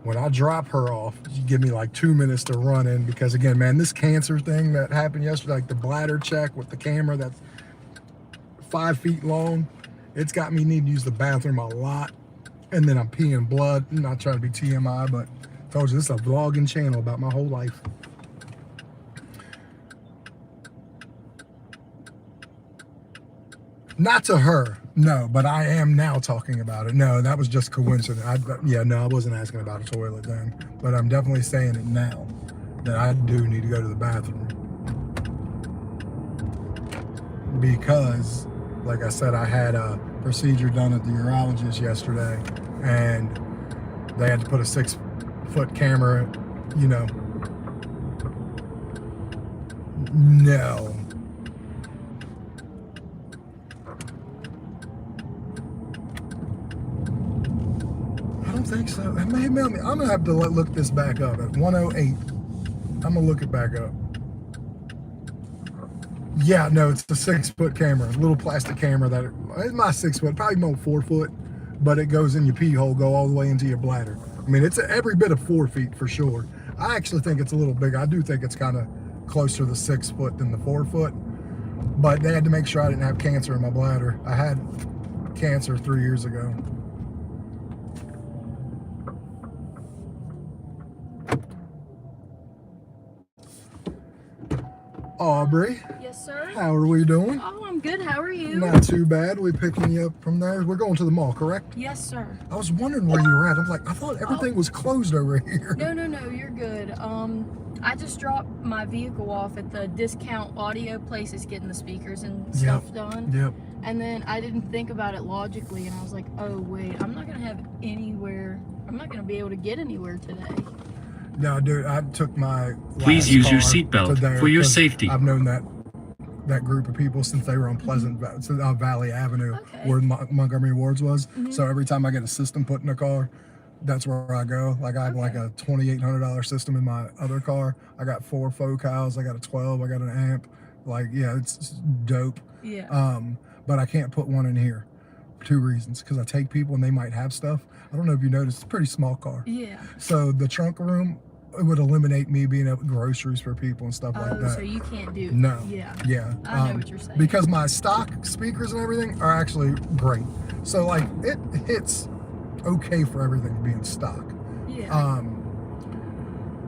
when I drop her off, you give me like 2 minutes to run in, because again, man, this cancer thing that happened yesterday, like the bladder check with the camera that's 5 feet long, it's got me needing to use the bathroom a lot. And then I'm peeing blood. I'm not trying to be TMI, but I told you this is a vlogging channel about my whole life. Not to her, no, but I am now talking about it. No, that was just coincidence. I wasn't asking about a toilet then, but I'm definitely saying it now that I do need to go to the bathroom. Because, like I said, I had a procedure done at the urologist yesterday, and they had to put a 6-foot camera, you know. No. I don't think so. I'm gonna have to look this back up at 108. I'm gonna look it back up. Yeah, no, it's a 6-foot camera, a little plastic camera that it's not 6 foot, probably more 4 foot, but it goes in your pee hole, go all the way into your bladder. I mean, it's every bit of 4 feet for sure. I actually think it's a little big. I do think it's kind of closer to the 6 foot than the 4 foot, but they had to make sure I didn't have cancer in my bladder. I had cancer 3 years ago. Aubrey, Yes, sir. how are we doing? Oh, I'm good. How are you? Not too bad. We picking you up from there. We're going to the mall, correct? Yes, sir. I was wondering where you were at. I'm like, I thought everything was closed over here. No, you're good. I just dropped my vehicle off at the discount audio places getting the speakers and stuff done. Yep. And then I didn't think about it logically, and I was like, oh, wait, I'm not going to have anywhere, I'm not going to be able to get anywhere today. No, dude, I took my Please last use your car seatbelt to there for your 'cause safety. I've known that group of people since they were on Pleasant Valley Avenue, Okay. where Montgomery Wards was. So every time I get a system put in a car, that's where I go. Like I have like a $2,800 system in my other car. I got 4 focals. I got a 12. I got an amp. Like, yeah, it's dope. Yeah. But I can't put one in here for 2 reasons. Because I take people and they might have stuff. I don't know if you noticed, it's a pretty small car. Yeah. So the trunk room, it would eliminate me being able to groceries for people and stuff like that. So you can't do. No. Yeah. Yeah. I know what you're saying. Because my stock speakers and everything are actually great. So like it hits okay for everything being stock. Yeah.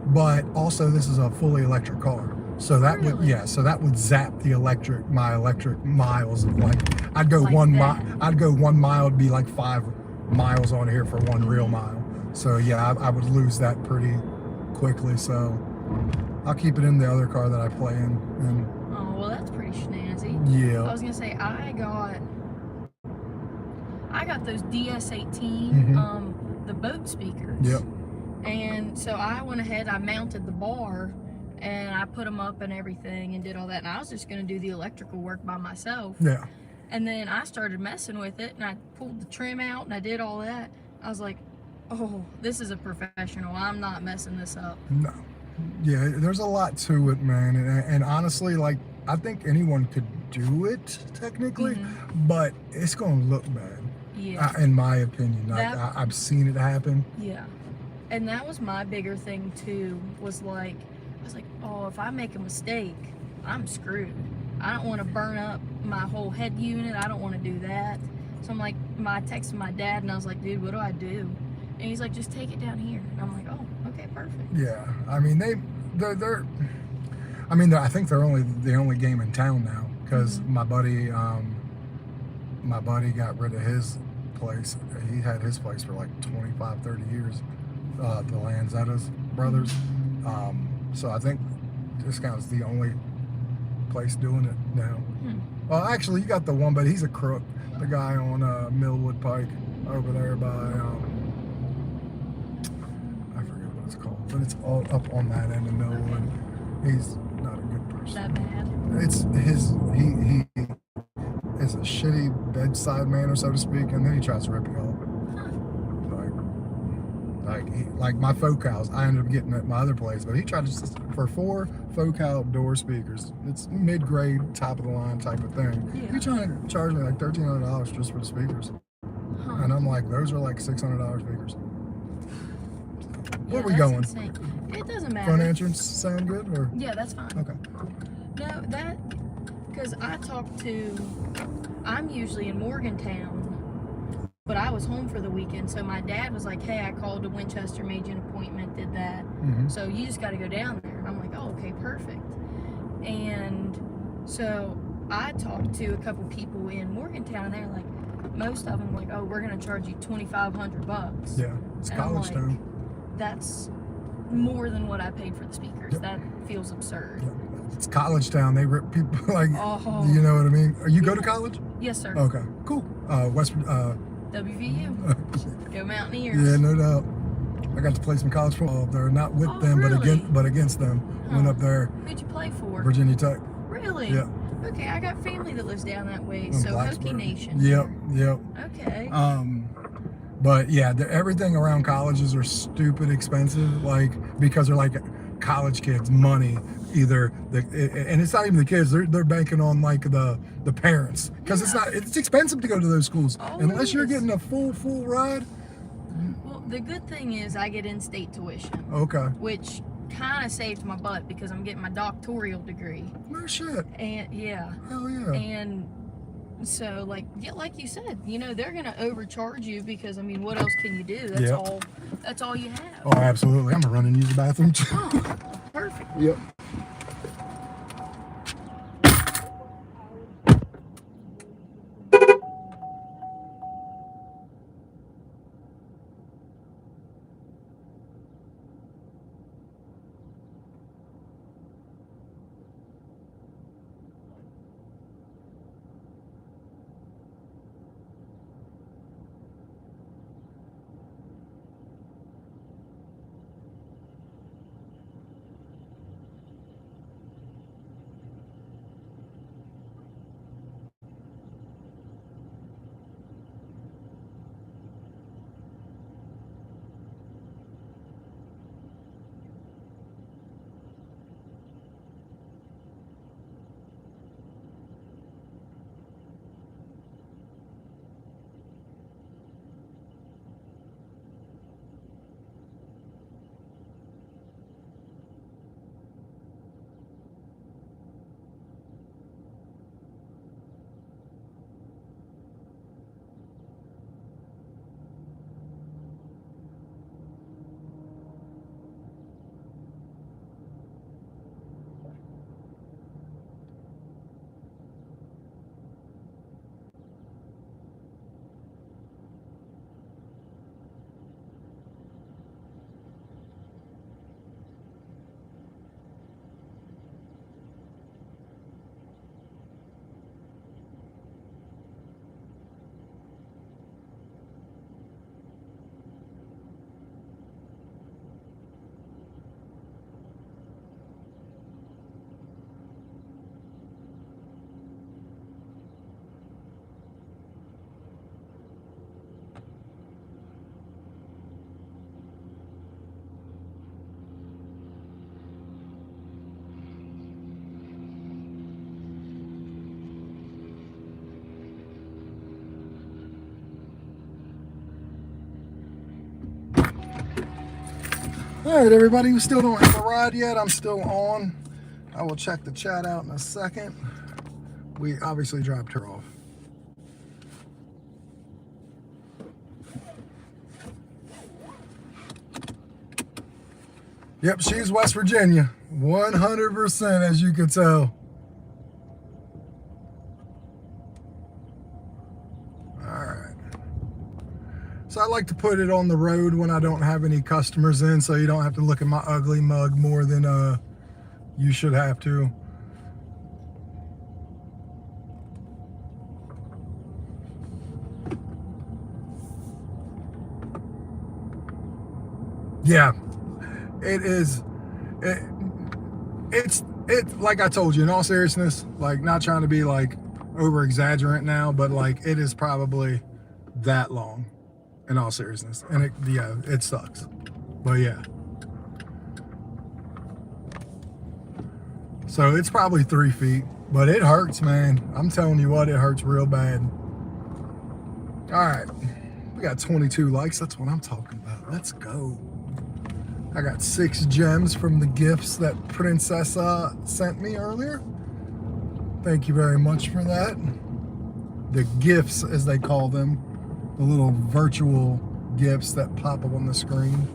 But also this is a fully electric car. So that would, Really? yeah, so that would zap my electric miles of like, I'd go Like 1 that. mile, I'd go 1 mile, it'd be like 5 miles on here for 1 real mile. So yeah, I would lose that pretty quickly. So I'll keep it in the other car that I play in. And Oh, well, that's pretty snazzy. yeah, I was gonna say I got those DS18, the boat speakers. yep, And so I went ahead, I mounted the bar, and I put them up and everything, and did all that. And I was just gonna do the electrical work by myself. yeah. And then I started messing with it, and I pulled the trim out, and I did all that. I was like, oh, this is a professional. I'm not messing this up. No. Yeah, there's a lot to it, man. And honestly, like, I think anyone could do it technically, but it's going to look bad, Yeah. in my opinion. That- I've seen it happen. Yeah. And that was my bigger thing too, was like, I was like, oh, if I make a mistake, I'm screwed. I don't want to burn up my whole head unit. I don't want to do that. So I'm like, I texted my dad and I was like, dude, what do I do? And he's like, just take it down here. And I'm like, oh, okay, perfect. Yeah, I mean, they're I think they're the only game in town now, because my buddy got rid of his place. He had his place for like 25, 30 years, the Lanzetta's brothers. So I think this guy's the only place doing it now. Well, actually, you got the one, but he's a crook. The guy on Millwood Pike over there by I forget what it's called, but it's all up on that end of Millwood. He's not a good person. That bad. It's his he is a shitty bedside manner, so to speak, and then he tries to rip you off. Like my Focals, I ended up getting at my other place, but he tried to for 4 Focal door speakers. It's mid-grade, top of the line type of thing. Yeah. He's trying to charge me like $1,300 just for the speakers, and I'm like, those are like $600 speakers. Where Yeah, we that's going? insane. It doesn't matter. Front entrance sound good, or Yeah, that's fine. okay? No, because I'm usually in Morgantown, but I was home for the weekend, so my dad was like, hey, I called to Winchester, made you an appointment, did that. So you just got to go down there. And I'm like, oh, okay, perfect. And so I talked to a couple people in Morgantown, and they're like, most of them like, oh, we're going to charge you $2,500. Yeah, it's And I'm college like, town. That's more than what I paid for the speakers. Yep. That feels absurd. It's college town. They rip people like, Oh. you know what I mean? You go to college? Yes, sir. Okay, cool. WVU. Go Mountaineers. Yeah, no doubt. I got to play some college football up there, not with Oh, them, really? but against them. Went Huh. up there, Who'd you play for? Virginia Tech. Really? Yeah. Okay, I got family that lives down that way, in so Hokie Blacksburg. Nation. Yep. Okay. But yeah, everything around colleges are stupid expensive, like because they're like college kids' money. And it's not even the kids; they're banking on like the parents, because it's expensive to go to those schools Oh, unless it you're is. getting a full ride. Well, the good thing is I get in-state tuition, Okay. which kind of saved my butt because I'm getting my doctoral degree. No shit. And yeah, Hell yeah. and so like you said, they're gonna overcharge you because I mean, what else can you do? That's Yep. all. That's all you have. Oh, absolutely. I'm gonna run and use the bathroom too. Oh, perfect. Yep. All right, everybody, we still don't have a ride yet. I'm still on. I will check the chat out in a second. We obviously dropped her off. Yep, she's West Virginia. 100%, as you can tell. Alright. So I like to put it on the road when I don't have any customers in, so you don't have to look at my ugly mug more than you should have to. Yeah. It is, it's like I told you, in all seriousness, like not trying to be like over exaggerant now, but like it is probably that long in all seriousness. And it, yeah, it sucks, but yeah. So it's probably 3 feet, but it hurts, man. I'm telling you what, it hurts real bad. All right, we got 22 likes. That's what I'm talking about. Let's go. I got 6 gems from the gifts that Princessa sent me earlier. Thank you very much for that. The gifts, as they call them, the little virtual gifts that pop up on the screen.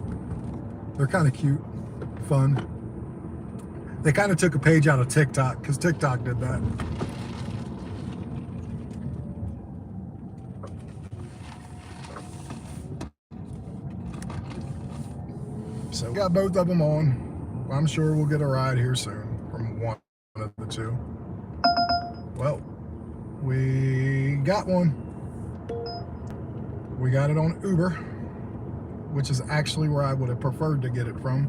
They're kind of cute, fun. They kind of took a page out of TikTok, because TikTok did that. So we got both of them on. I'm sure we'll get a ride here soon from one of the two. Well, we got one. We got it on Uber, which is actually where I would have preferred to get it from.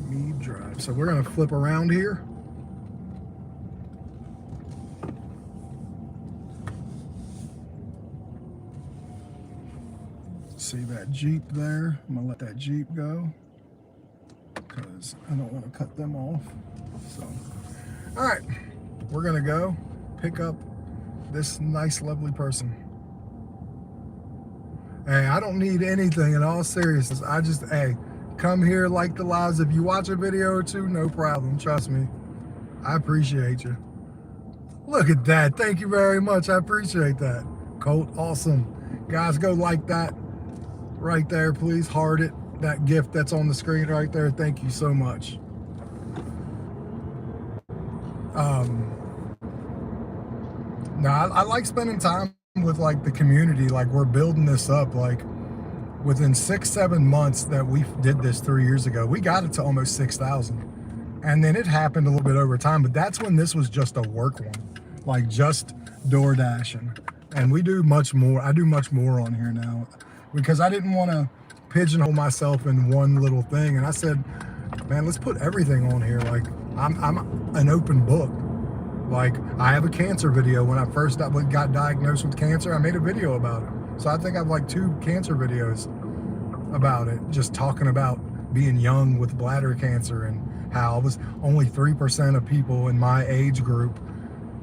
Me drive. So we're gonna flip around here. See that Jeep there? I'm gonna let that Jeep go because I don't want to cut them off. So, all right, we're gonna go pick up this nice, lovely person. Hey, I don't need anything in all seriousness. I just, hey, come here, like the lives. If you watch a video or two, no problem. Trust me, I appreciate you. Look at that. Thank you very much. I appreciate that. Colt, awesome. Guys, go like that. Right there, please heart it. That gift that's on the screen right there. Thank you so much. I like spending time with like the community. Like we're building this up. Like within 6-7 months that we did this 3 years ago, we got it to almost 6,000. And then it happened a little bit over time, but that's when this was just a work one, like just door dashing. And we do much more. I do much more on here now, because I didn't want to pigeonhole myself in one little thing. And I said, man, let's put everything on here. Like I'm an open book. Like I have a cancer video. When I first got diagnosed with cancer, I made a video about it. So I think I have like 2 cancer videos about it, just talking about being young with bladder cancer and how it was only 3% of people in my age group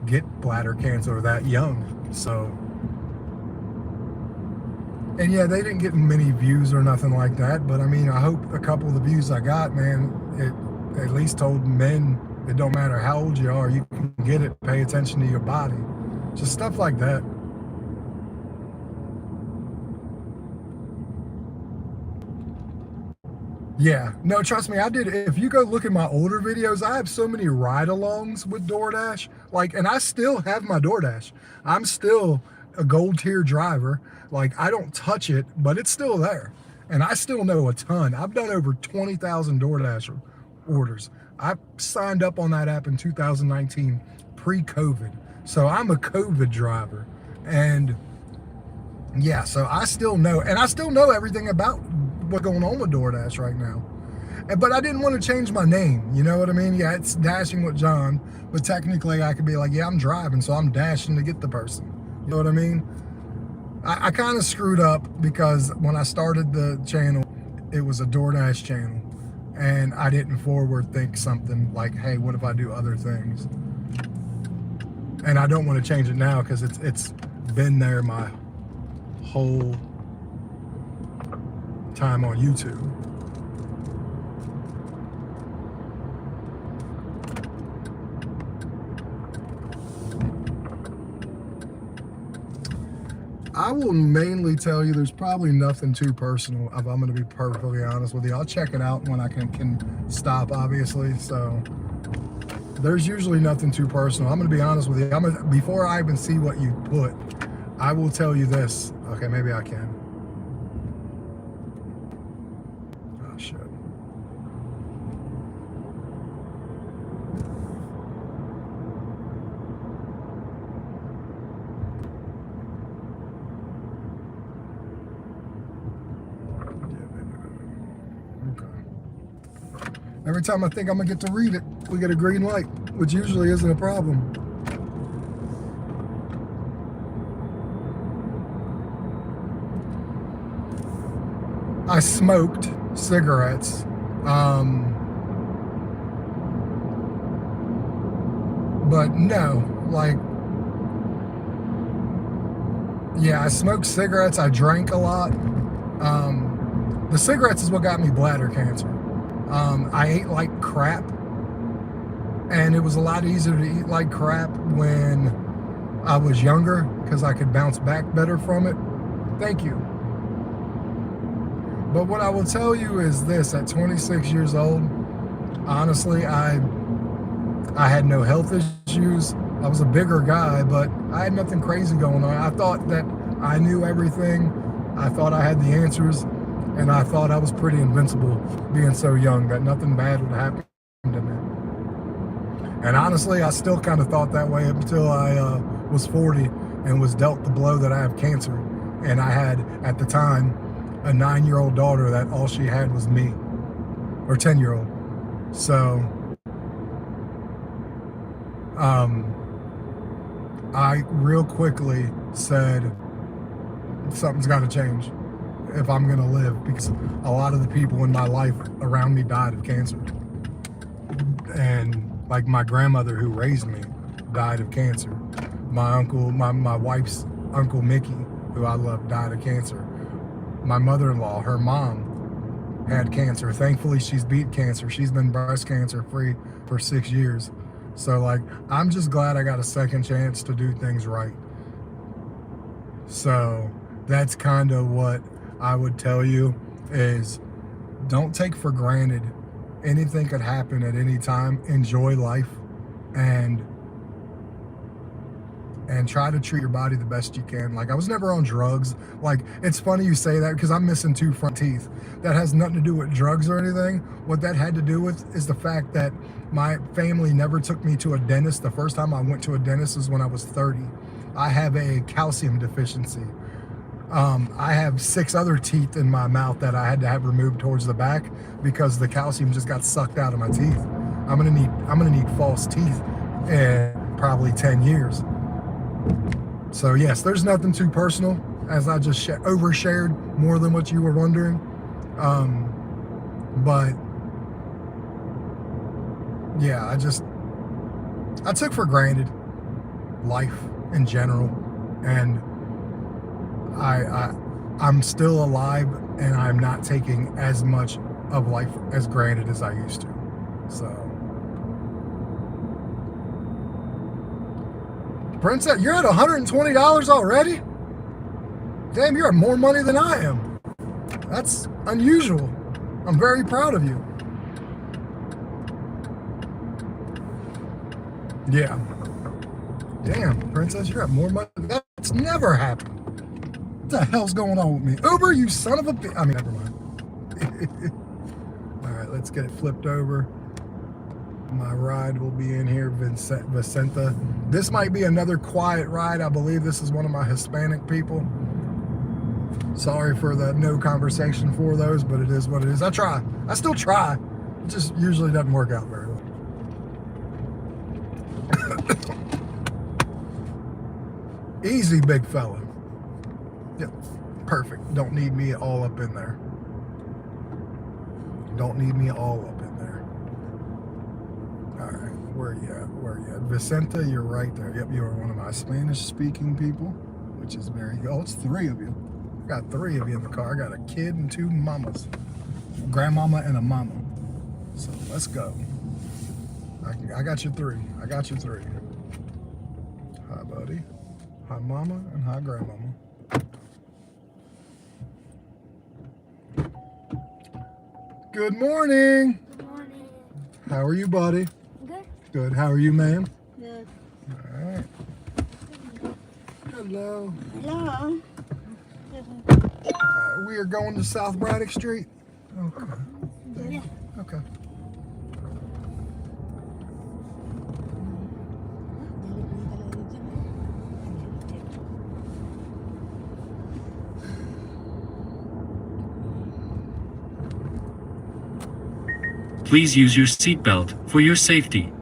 get bladder cancer that young. So, and yeah, they didn't get many views or nothing like that, but I mean, I hope a couple of the views I got, man, it at least told men it don't matter how old you are, you can get it, pay attention to your body. Just stuff like that. Yeah, no, trust me, I did. If you go look at my older videos, I have so many ride-alongs with DoorDash. Like, and I still have my DoorDash. I'm still a gold tier driver. Like, I don't touch it, but it's still there. And I still know a ton. I've done over 20,000 DoorDash orders. I signed up on that app in 2019, pre-COVID. So I'm a COVID driver. And yeah, so I still know, and I still know everything about what's going on with DoorDash right now. But I didn't want to change my name, you know what I mean? Yeah, it's Dashing with John, but technically I could be like, yeah, I'm driving, so I'm dashing to get the person. You know what I mean? I kind of screwed up because when I started the channel, it was a DoorDash channel, and I didn't forward think something like, hey, what if I do other things? And I don't want to change it now because it's been there my whole time on YouTube. I will mainly tell you there's probably nothing too personal, if I'm going to be perfectly honest with you. I'll check it out when I can stop, obviously. So there's usually nothing too personal. I'm going to be honest with you. Before I even see what you put, I will tell you this. Okay, maybe I can. Oh, shit. Every time I think I'm gonna get to read it, we get a green light, which usually isn't a problem. I smoked cigarettes. But no, like, yeah, I smoked cigarettes. I drank a lot. The cigarettes is what got me bladder cancer. I ate like crap, and it was a lot easier to eat like crap when I was younger because I could bounce back better from it. Thank you. But what I will tell you is this: at 26 years old, honestly, I had no health issues. I was a bigger guy, but I had nothing crazy going on. I thought that I knew everything. I thought I had the answers. And I thought I was pretty invincible being so young, that nothing bad would happen to me. And honestly, I still kind of thought that way up until I was 40 and was dealt the blow that I have cancer. And I had, at the time, a 9-year-old daughter that all she had was me, or 10-year-old. So I real quickly said, something's got to change if I'm gonna live, because a lot of the people in my life around me died of cancer. And like my grandmother who raised me died of cancer. My uncle, my wife's uncle Mickey, who I love, died of cancer. My mother-in-law, her mom had cancer. Thankfully, she's beat cancer. She's been breast cancer free for 6 years. So like, I'm just glad I got a second chance to do things right. So that's kind of what I would tell you, is don't take for granted. Anything could happen at any time. Enjoy life and try to treat your body the best you can. Like, I was never on drugs. Like, it's funny you say that because I'm missing 2 front teeth. That has nothing to do with drugs or anything. What that had to do with is the fact that my family never took me to a dentist. The first time I went to a dentist was when I was 30. I have a calcium deficiency. I have 6 other teeth in my mouth that I had to have removed towards the back because the calcium just got sucked out of my teeth. I'm gonna need false teeth in probably 10 years. So yes, there's nothing too personal, as I just overshared more than what you were wondering. But yeah, I took for granted life in general, and I'm still alive, and I'm not taking as much of life as granted as I used to. So, Princess, you're at $120 already? Damn, you're at more money than I am. That's unusual. I'm very proud of you. Yeah. Damn, Princess, you're at more money. That's never happened. What the hell's going on with me? Uber, you son of a bitch. I mean, never mind. All right, let's get it flipped over. My ride will be in here, Vicenta. This might be another quiet ride. I believe this is one of my Hispanic people. Sorry for the no conversation for those, but it is what it is. I try. I still try. It just usually doesn't work out very well. Easy, big fella. Yep, perfect. Don't need me all up in there. Don't need me all up in there. All right, where you at? Where you at? Vicenta, you're right there. Yep, you are one of my Spanish-speaking people, which is very good. Oh, it's 3 of you. Got 3 of you in the car. I got a kid and 2 mamas. Grandmama and a mama. So let's go. I got you 3. I got you 3. Hi, buddy. Hi, mama, and hi, grandmama. Good morning. Good morning. How are you, buddy? Good. Good. How are you, ma'am? Good. All right. Hello. Hello. We are going to South Braddock Street. Okay. Yeah. Okay. Please use your seatbelt for your safety.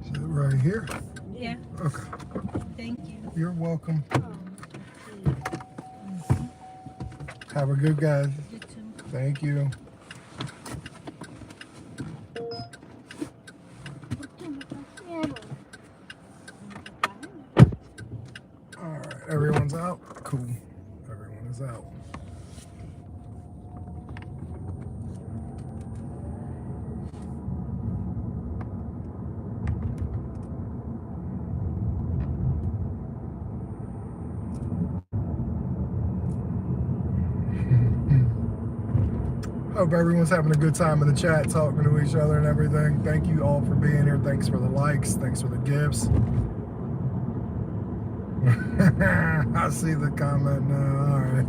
Is it right here? Yeah. Okay. Thank you. You're welcome. Have a good guy. Thank you. All right, everyone's out. Cool. Everyone is out. Hope everyone's having a good time in the chat, talking to each other and everything. Thank you all for being here. Thanks for the likes. Thanks for the gifts. I see the comment now. All right.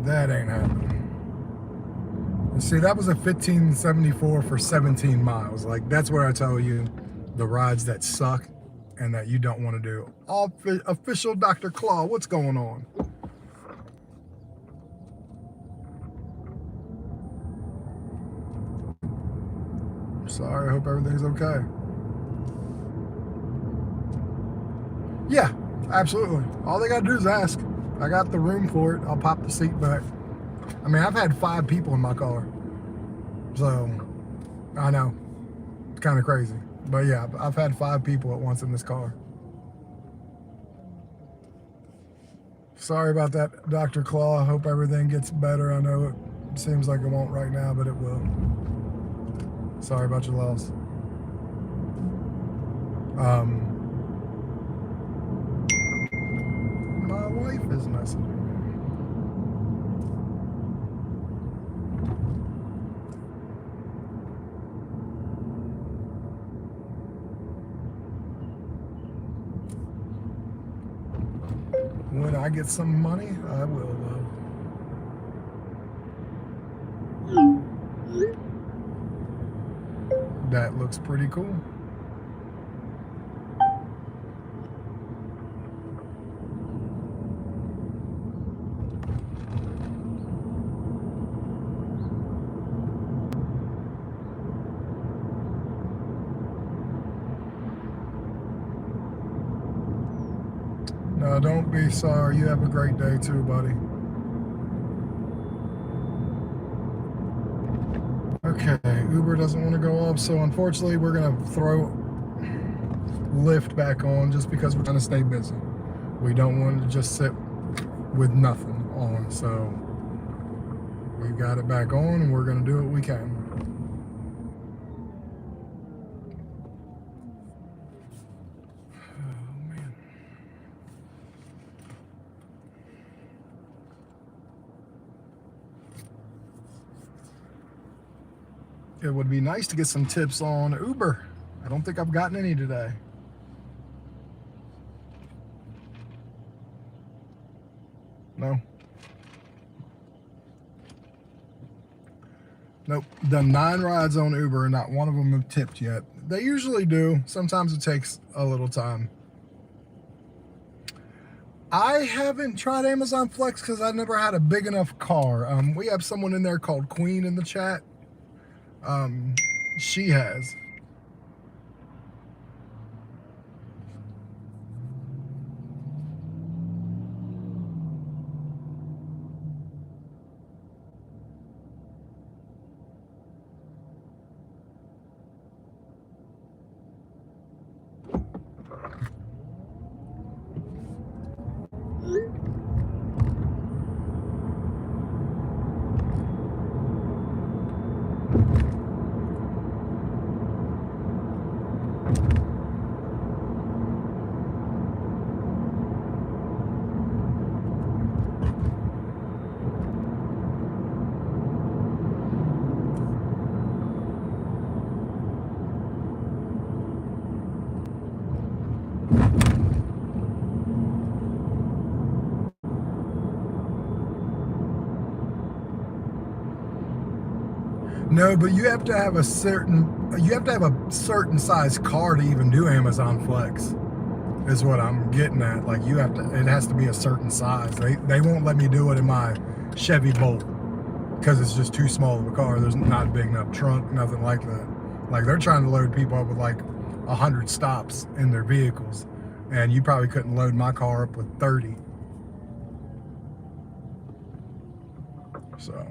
That ain't happening. See, that was a 1574 for 17 miles. Like, that's where I tell you the rides that suck and that you don't want to do. Official Dr. Claw, what's going on? I'm sorry, I hope everything's okay. Yeah, absolutely. All they gotta do is ask. I got the room for it. I'll pop the seat back. I mean, I've had 5 people in my car. So, I know. It's kind of crazy. But yeah, I've had 5 people at once in this car. Sorry about that, Dr. Claw. I hope everything gets better. I know it seems like it won't right now, but it will. Sorry about your loss. My wife is messaging me. When I get some money, I will. That looks pretty cool. No, don't be sorry. You have a great day too, buddy. Okay, Uber doesn't want to go up, so unfortunately we're going to throw Lyft back on just because we're trying to stay busy. We don't want to just sit with nothing on, so we've got it back on and we're going to do what we can. It would be nice to get some tips on Uber. I don't think I've gotten any today. No. Nope. Done 9 rides on Uber and not one of them have tipped yet. They usually do. Sometimes it takes a little time. I haven't tried Amazon Flex because I've never had a big enough car. We have someone in there called Queen in the chat. She has. No, but you have to have a certain size car to even do Amazon Flex. Is what I'm getting at. Like you have to, it has to be a certain size. They won't let me do it in my Chevy Bolt because it's just too small of a car. There's not a big enough trunk, nothing like that. Like they're trying to load people up with like 100 stops in their vehicles, and you probably couldn't load my car up with 30. So.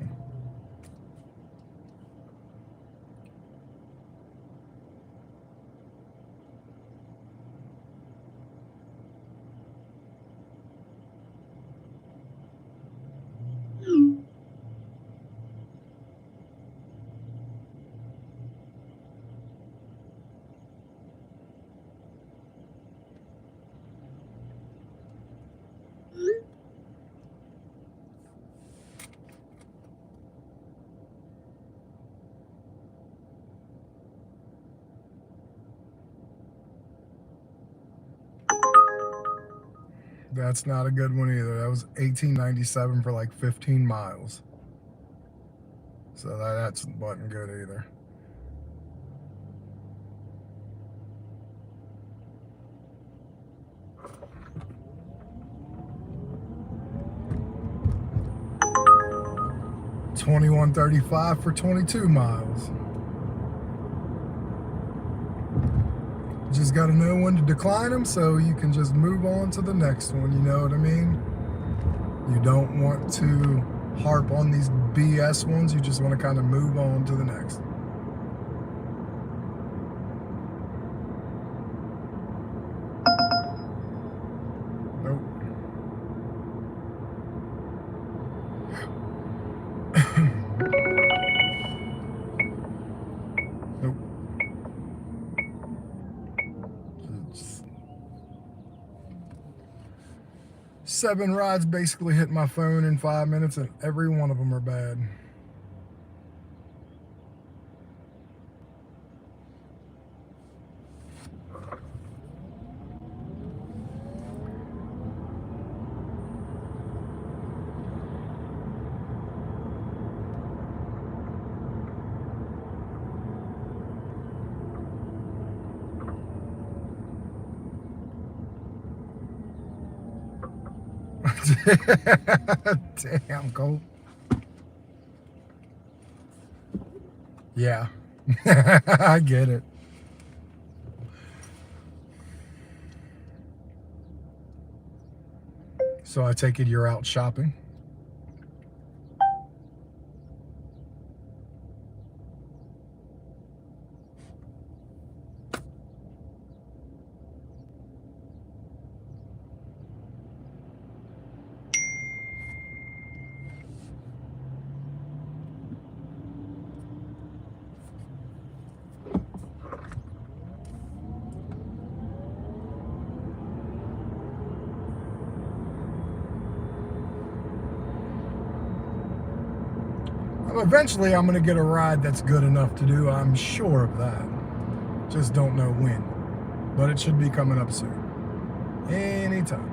That's not a good one either. That was $18.97 for like 15 miles. So that wasn't good either. $21.35 for 22 miles. Just got to know when to decline them so you can just move on to the next one. You know what I mean? You don't want to harp on these BS ones. You just want to kind of move on to the next. Nope. Nope. 7 rides basically hit my phone in 5 minutes, and every one of them are bad. Damn, Cole. Yeah. I get it. So I take it you're out shopping? Eventually, I'm going to get a ride that's good enough to do. I'm sure of that. Just don't know when. But it should be coming up soon. Anytime.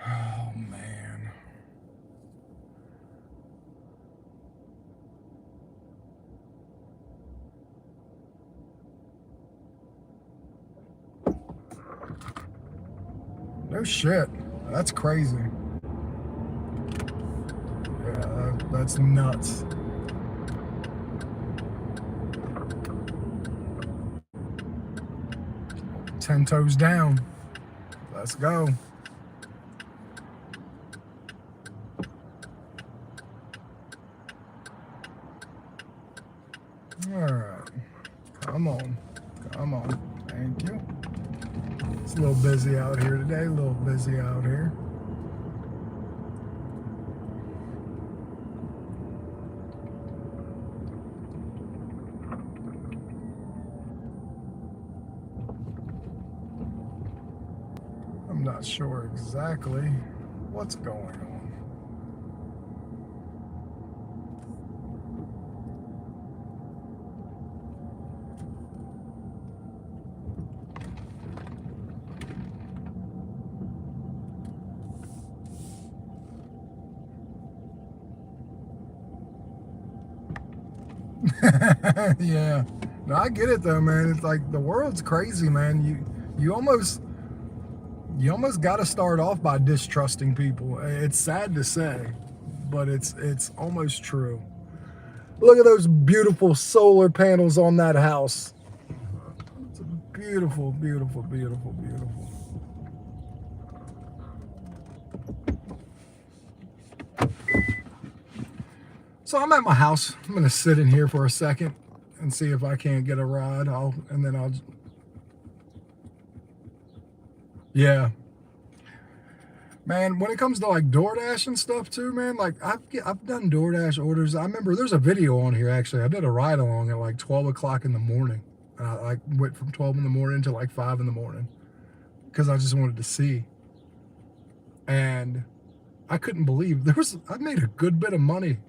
Oh, man. No shit. That's crazy. Yeah, that's nuts. Ten toes down. Let's go. All right. Come on. Come on. Thank you. It's a little busy out here today, a little busy out here. I'm not sure exactly what's going on. Yeah. No, I get it though, man. It's like the world's crazy, man. You almost got to start off by distrusting people. It's sad to say, but it's almost true. Look at those beautiful solar panels on that house. It's beautiful, beautiful, beautiful, beautiful. So I'm at my house. I'm gonna sit in here for a second and see if I can't get a ride. Yeah. Man, when it comes to like DoorDash and stuff too, man, like I've done DoorDash orders. I remember there's a video on here actually. I did a ride along at like 12 o'clock in the morning. I like went from 12 in the morning to like 5 in the morning because I just wanted to see. And I couldn't believe I made a good bit of money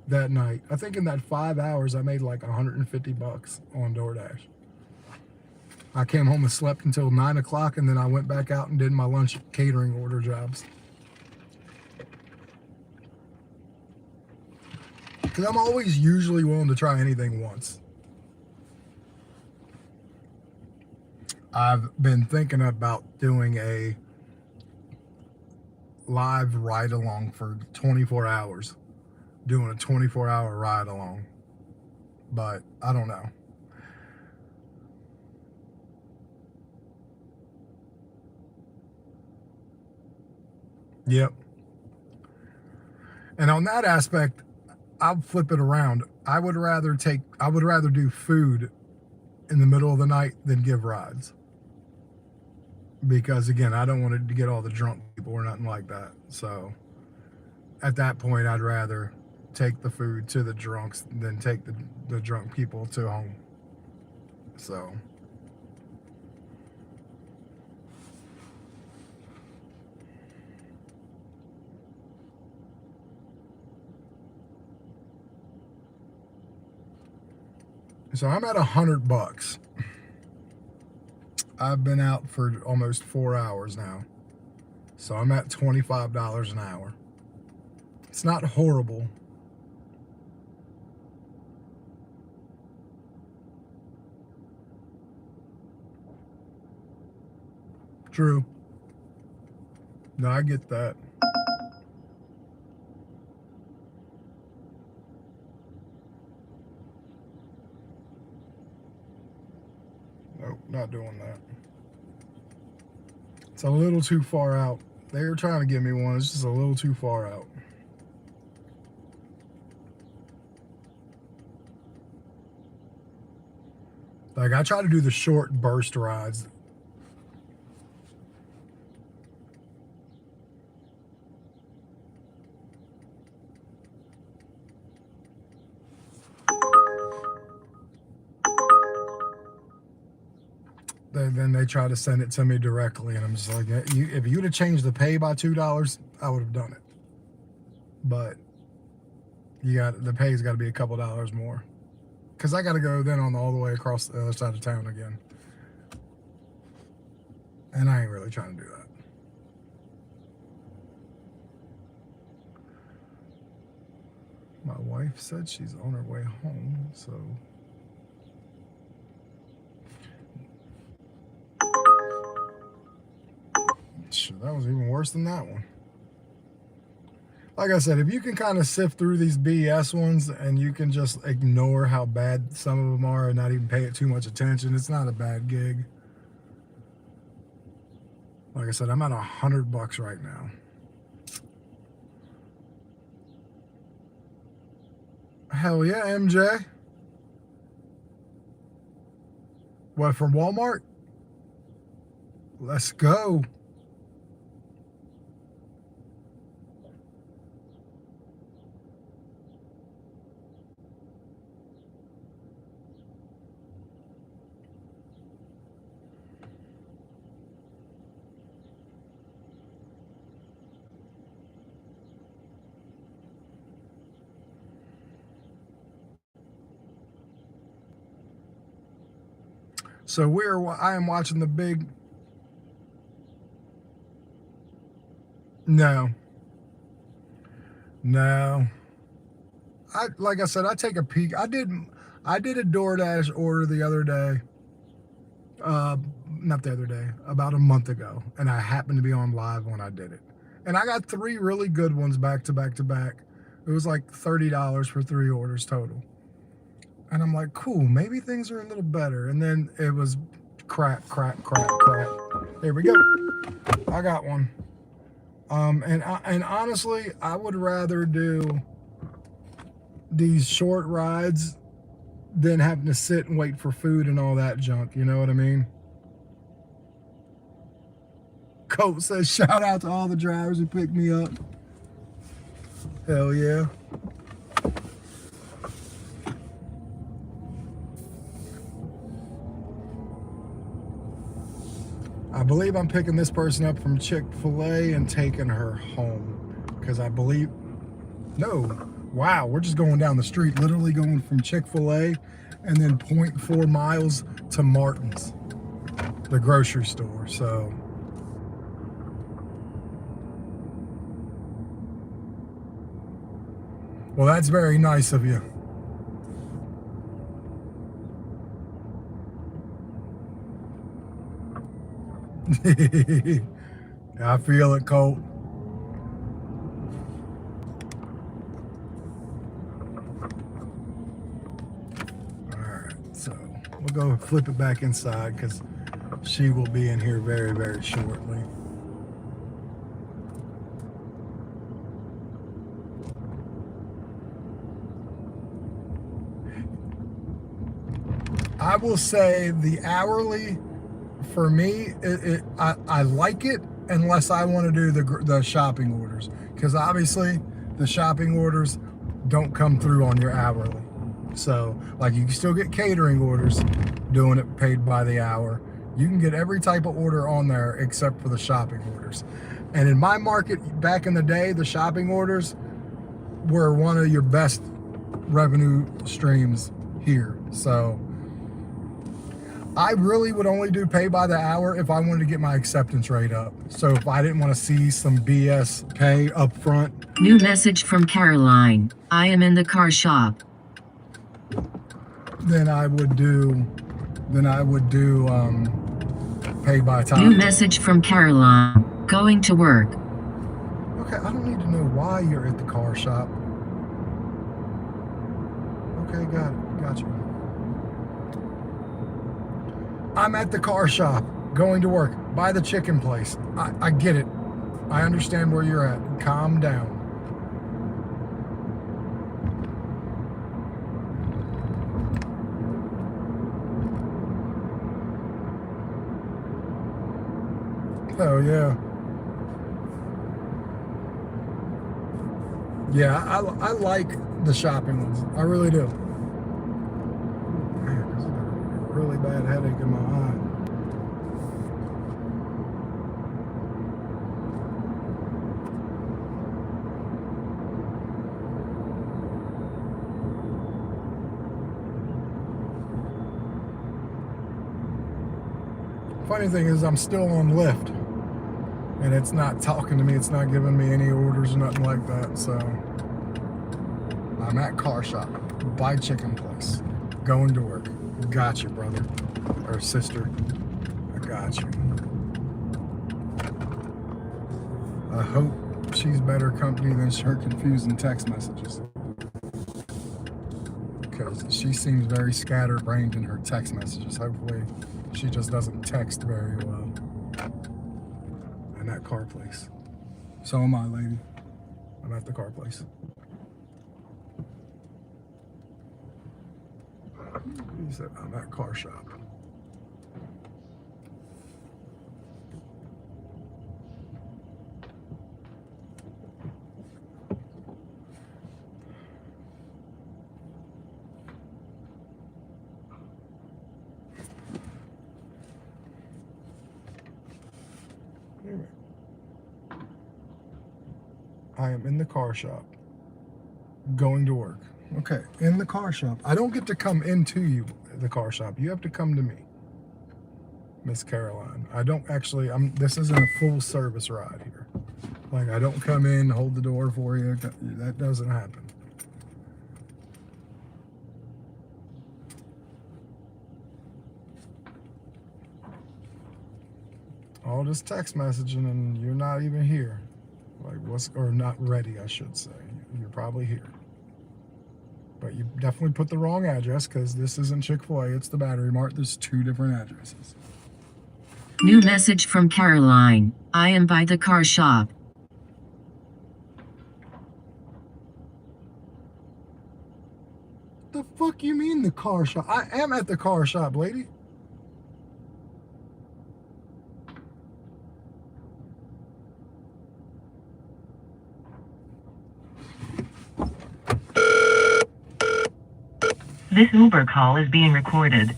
that night. I think in that 5 hours, I made like $150 on DoorDash. I came home and slept until 9 o'clock, and then I went back out and did my lunch catering order jobs. Because I'm always usually willing to try anything once. I've been thinking about doing a live ride along for 24 hours. Doing a 24-hour ride along. But I don't know. Yep. And on that aspect, I'll flip it around. I would rather do food in the middle of the night than give rides. Because again, I don't want to get all the drunk people or nothing like that. So at that point, I'd rather take the food to the drunks than take the drunk people to home. So I'm at $100. I've been out for almost 4 hours now. So I'm at $25 an hour. It's not horrible. True. No, I get that. Nope, not doing that. It's a little too far out. They were trying to give me one. It's just a little too far out. Like, I try to do the short burst rides. Then they try to send it to me directly, and I'm just like, if you'd have changed the pay by $2, I would have done it. But the pay's got to be a couple dollars more, because I got to go then all the way across the other side of town again, and I ain't really trying to do that. My wife said she's on her way home, so. Sure, that was even worse than that one. Like I said, if you can kind of sift through these BS ones and you can just ignore how bad some of them are and not even pay it too much attention, it's not a bad gig. Like I said, I'm at $100 right now. Hell yeah, MJ. What, from Walmart? Let's go. So I am watching the big. No. like I said, I take a peek. I did a DoorDash order the other day. Not the other day, about a month ago, and I happened to be on live when I did it. And I got 3 really good ones back to back to back. It was like $30 for 3 orders total. And I'm like, cool, maybe things are a little better. And then it was crap. There we go. I got one. And honestly, I would rather do these short rides than having to sit and wait for food and all that junk. You know what I mean? Colt says, shout out to all the drivers who picked me up. Hell yeah. I believe I'm picking this person up from Chick-fil-A and taking her home. Because I believe, no, wow, we're just going down the street, literally going from Chick-fil-A and then 0.4 miles to Martin's, the grocery store. So, well, that's very nice of you. I feel it, Colt. Alright, so we'll go flip it back inside because she will be in here very, very shortly. I will say the hourly, for me, I like it unless I want to do the shopping orders, because obviously the shopping orders don't come through on your hourly. So like you can still get catering orders doing it paid by the hour. You can get every type of order on there except for the shopping orders. And in my market back in the day, the shopping orders were one of your best revenue streams here. So I really would only do pay by the hour if I wanted to get my acceptance rate up. So if I didn't want to see some BS pay up front. New message from Caroline. I am in the car shop. Then I would do pay by time. New message from Caroline. Going to work. Okay, I don't need to know why you're at the car shop. Okay, got it. Got you. I'm at the car shop, going to work, by the chicken place. I get it. I understand where you're at. Calm down. Oh, yeah. Yeah, I like the shopping ones. I really do. Man, this is a really bad headache in my eye. Funny thing is, I'm still on Lyft, and it's not talking to me. It's not giving me any orders or nothing like that. So I'm at car shop, by chicken place, going to work. Got you, brother or sister. I got you. I hope she's better company than her confusing text messages, because she seems very scatterbrained in her text messages. Hopefully she just doesn't text very well. In that car place. So am I, lady. I'm at the car place. He said, I'm at car shop. I am in the car shop, going to work. Okay, in the car shop. I don't get to come into you, the car shop. You have to come to me, Miss Caroline. I don't actually, this isn't a full service ride here. Like, I don't come in, hold the door for you. That doesn't happen. all this text messaging and you're not even here. Like or not ready, I should say. You're probably here. But you definitely put the wrong address because this isn't Chick-fil-A, it's the Battery Mart. There's 2 different addresses. New message from Caroline. I am by the car shop. The fuck you mean the car shop? I am at the car shop, lady. This Uber call is being recorded.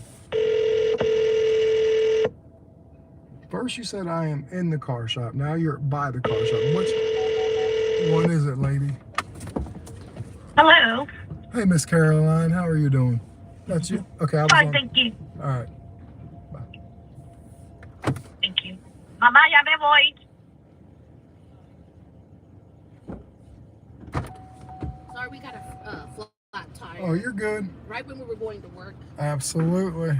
First you said I am in the car shop. Now you're by the car shop. Which one is it, lady? Hello. Hey, Miss Caroline. How are you doing? That's you? Okay, I was Fine, on. thank you. All right. Thank you. Mamá, ya me voy. Sorry, we got a flat tire. Oh, you're good. Right when we were going to work. Absolutely.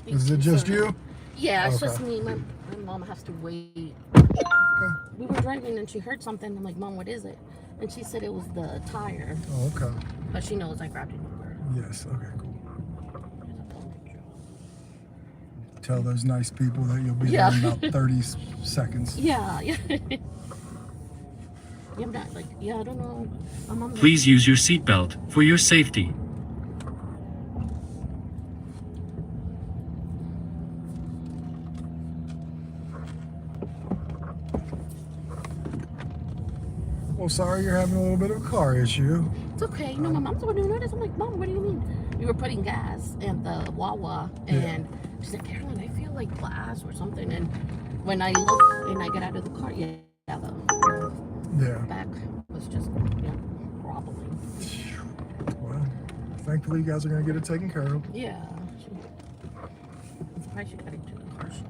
Is it just you? Yeah, it's Okay. just me. My mom has to wait. Okay. We were driving and she heard something. I'm like, Mom, what is it? And she said it was the tire. Oh, okay. But she knows I grabbed it Uber. Yes. Okay, cool. Tell those nice people that you'll be Yeah. there in about 30 seconds. Yeah, yeah. Yeah, I'm not like, yeah, I don't know. My mom Please use your seatbelt for your safety. Well, sorry you're having a little bit of a car issue. It's okay. No, my mom's the one who noticed. I'm like, Mom, what do you mean? We were putting gas in the Wawa, and she's like, Caroline, I feel like glass or something. And when I look and I get out of the car, the back was just wobbling. Well, thankfully you guys are going to get it taken care of. Yeah. I'm surprised she got into the car shop.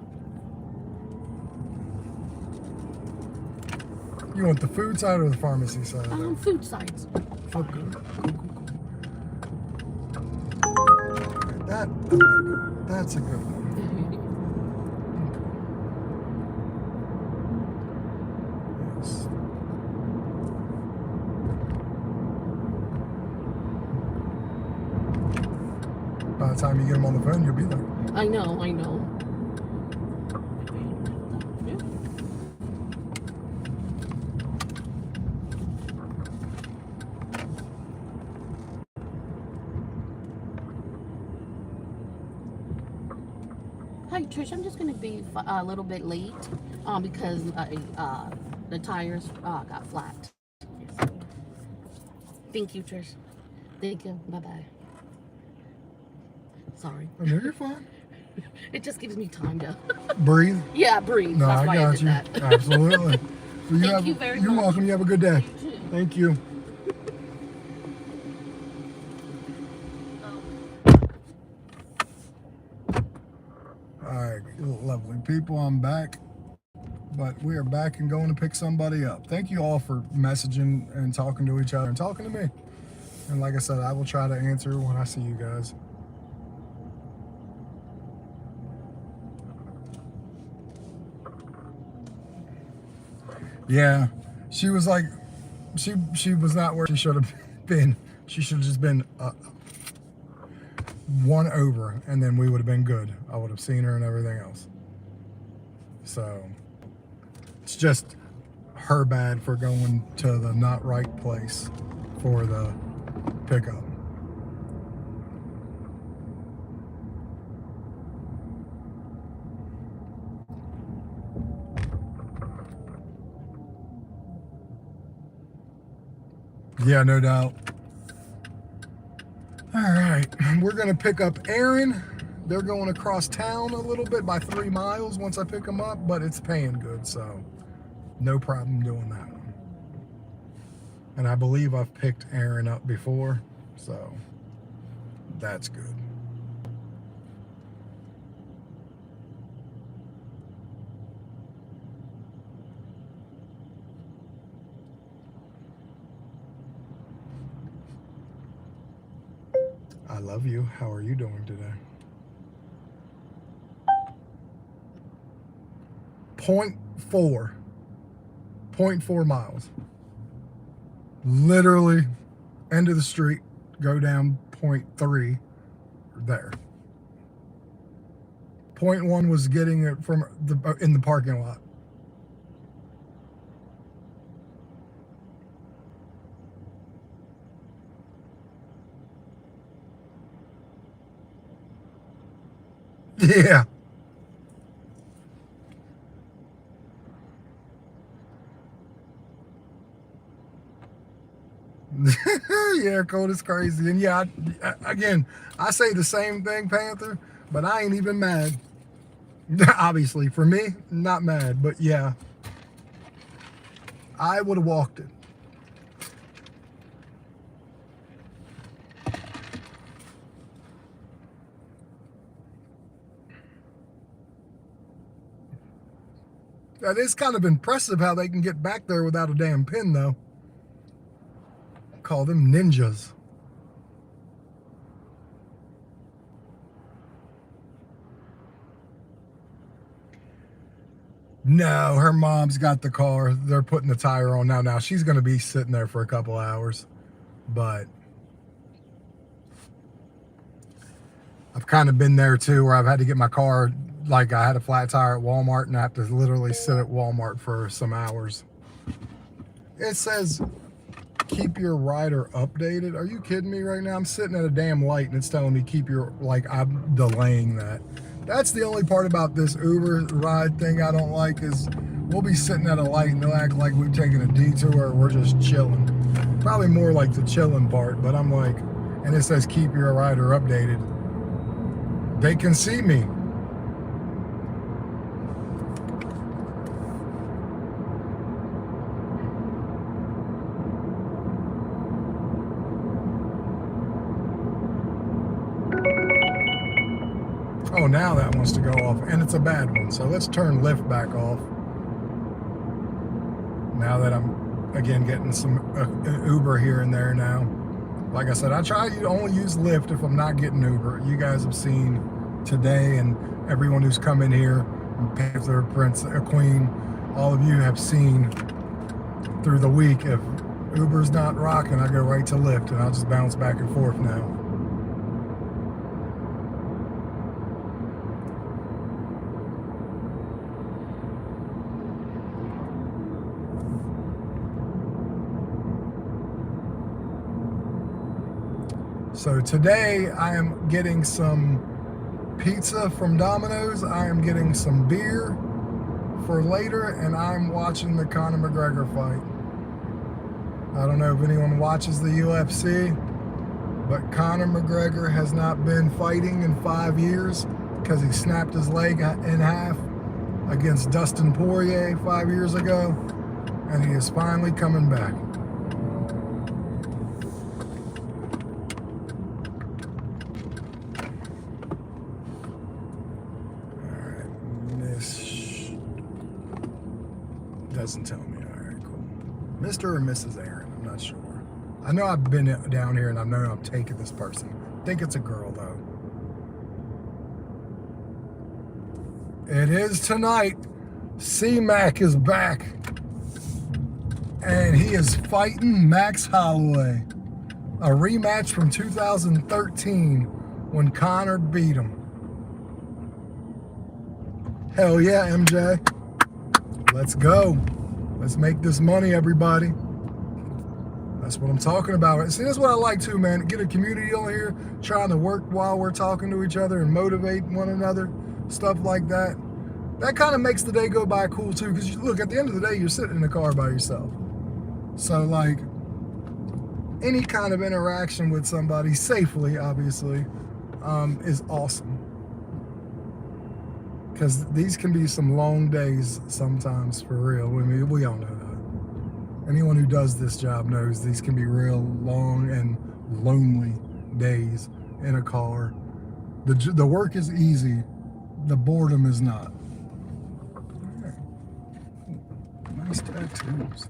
You want the food side or the pharmacy side? Food sides. Okay. Cool. That, I like. That's a good one. Yes. By the time you get them on the phone, you'll be there. I know. Hi Trish, I'm just gonna be a little bit late because the tires got flat. Thank you, Trish. Thank you. Bye bye. Sorry. Oh, no, you're fine. It just gives me time to Breathe. Yeah, breathe. No, That's I why got did you. that. Absolutely. Well, Thank you very You're much. welcome. You have a good day. Thank you. All right, lovely people, I'm back. But we are back and going to pick somebody up. Thank you all for messaging and talking to each other and talking to me. And like I said, I will try to answer when I see you guys. Yeah, she was like, she was not where she should have been. She should have just been one over, and then we would have been good. I would have seen her and everything else. So it's just her bad for going to the not right place for the pickup. Yeah, no doubt. All right, we're gonna pick up Aaron. They're going across town a little bit by 3 miles once I pick them up, but it's paying good, so no problem doing that one. And I believe I've picked Aaron up before, so that's good. I love you. How are you doing today? 0.4 miles. Literally, end of the street, go down 0.3 there. 0.1 was getting it from in the parking lot. Yeah. Yeah, cold is crazy. And yeah, again, I say the same thing, Panther, but I ain't even mad. Obviously, for me, not mad, but yeah, I would have walked it. That is kind of impressive how they can get back there without a damn pin, though. Call them ninjas. No, her mom's got the car. They're putting the tire on now. Now she's going to be sitting there for a couple hours, but I've kind of been there too, where I've had to get my car. Like I had a flat tire at Walmart, and I have to literally sit at Walmart for some hours. It says, keep your rider updated. Are you kidding me right now? I'm sitting at a damn light and it's telling me keep your, like I'm delaying that. That's the only part about this Uber ride thing I don't like is we'll be sitting at a light and they'll act like we've taken a detour or we're just chilling. Probably more like the chilling part, but I'm like, and it says keep your rider updated. They can see me. Oh, now that wants to go off, and it's a bad one. So let's turn Lyft back off. Now that I'm, again, getting some Uber here and there now. Like I said, I try to only use Lyft if I'm not getting Uber. You guys have seen today, and everyone who's come in here, Panther, Prince, Queen, all of you have seen through the week. If Uber's not rocking, I go right to Lyft, and I'll just bounce back and forth now. So today I am getting some pizza from Domino's. I am getting some beer for later, and I'm watching the Conor McGregor fight. I don't know if anyone watches the UFC, but Conor McGregor has not been fighting in 5 years because he snapped his leg in half against Dustin Poirier 5 years ago, and he is finally coming back. Doesn't tell me. All right, cool. Mr. or Mrs. Aaron, I'm not sure. I know I've been down here and I know I'm taking this person. I think it's a girl though. It is tonight. C-Mac is back. And he is fighting Max Holloway. A rematch from 2013 when Conor beat him. Hell yeah, MJ. Let's go. Let's make this money, everybody. That's what I'm talking about. See, that's what I like too, man. Get a community on here, trying to work while we're talking to each other and motivate one another, stuff like that. That kind of makes the day go by cool too, because look, at the end of the day, you're sitting in the car by yourself. So like, any kind of interaction with somebody, safely, obviously, is awesome. Because these can be some long days sometimes, for real. I mean, we all know that. Anyone who does this job knows these can be real long and lonely days in a car. The work is easy. The boredom is not. Right. Nice tattoos.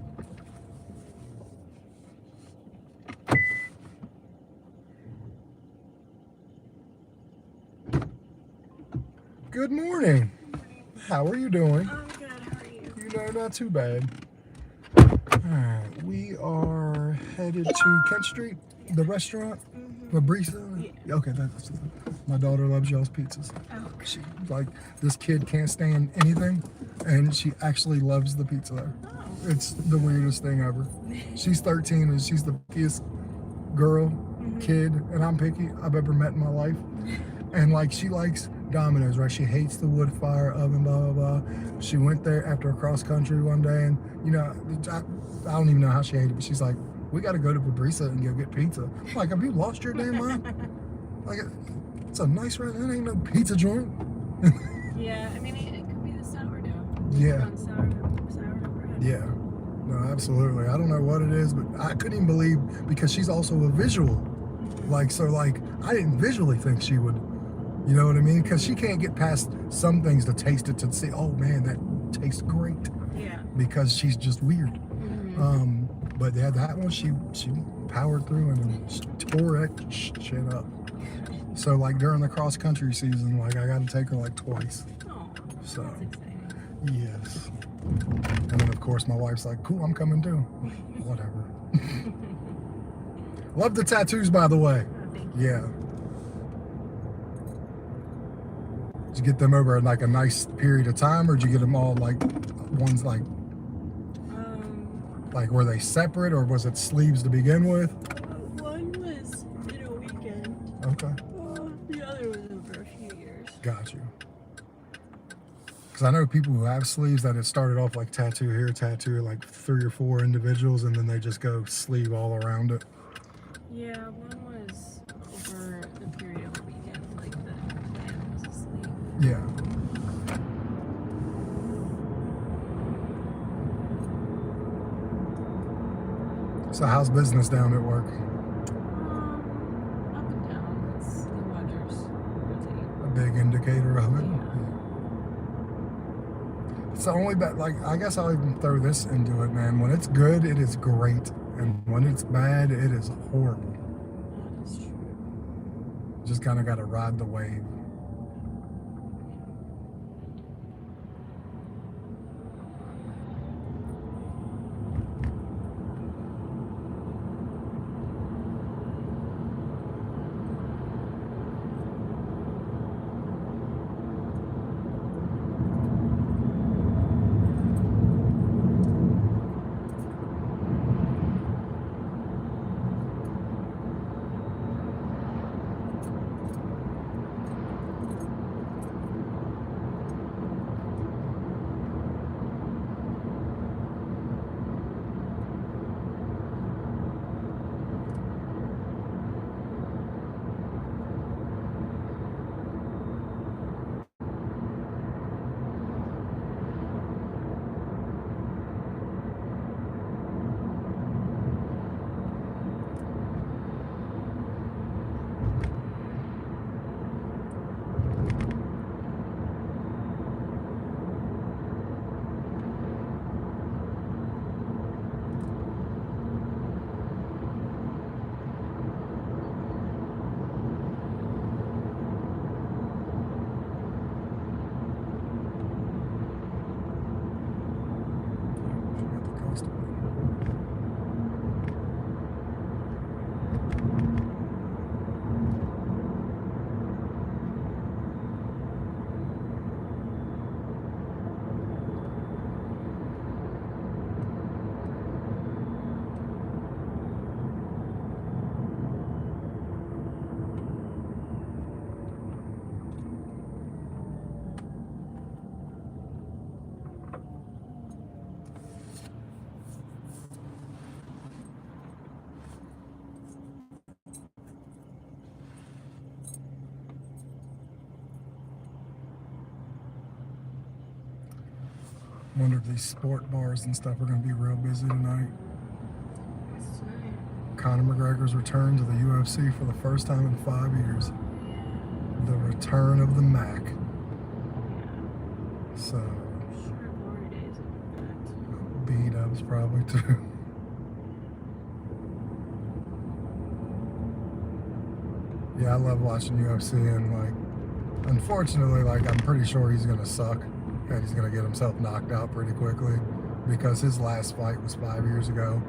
Good morning. How are you doing? I'm good. No, not too bad. Alright, we are headed to Kent Street, the restaurant, Fabrica. Yeah. Okay, that's my daughter loves y'all's pizzas. Oh, She like this kid can't stand anything, and she actually loves the pizza there. Oh. It's the weirdest thing ever. She's 13 and she's the pickiest girl, kid, and I'm picky I've ever met in my life. And like she likes Domino's, right? She hates the wood fire oven, blah blah blah. She went there after a cross country one day, and you know, I don't even know how she hated it, but she's like, "We got to go to Fabrica and go get pizza." I'm like, have you lost your damn mind? Like, it's a nice restaurant. It ain't no pizza joint. Yeah, I mean, it could be the sourdough. Yeah. On sourdough bread. Yeah. No, absolutely. I don't know what it is, but I couldn't even believe, because she's also a visual. Like, so like, I didn't visually think she would, you know what I mean? Because she can't get past some things to taste it, to say, oh man, that tastes great. Yeah. Because she's just weird. But yeah, that one, she powered through and tore that shit up. So like during the cross country season, like I got to take her like twice. Oh, So that's exciting. yes. And then of course my wife's like, cool, I'm coming too. Whatever. Love the tattoos, by the way. Oh, thank you. Yeah. Did you get them over in like a nice period of time, or did you get them all like ones like were they separate, or was it sleeves to begin with? One was in a weekend. Okay. The other was over a few years. Got you. Because I know people who have sleeves that it started off like tattoo here, tattoo, like 3 or 4 individuals, and then they just go sleeve all around it. Yeah, one was over the period of a weekend, like the plan was asleep. Yeah. So how's business down at work? Up and down. It's the weather's rotate. A big indicator of it. Yeah. It's the only bad, like, I guess I'll even throw this into it, man. When it's good, it is great. And when it's bad, it is horrible. That is true. Just kind of got to ride the wave. Wonder if these sport bars and stuff are going to be real busy tonight. Conor McGregor's return to the UFC for the first time in 5 years. The return of the Mac. So, B-dubs probably too. Yeah, I love watching UFC, and like, unfortunately, like, I'm pretty sure he's going to suck. and he's going to get himself knocked out pretty quickly because his last fight was 5 years ago,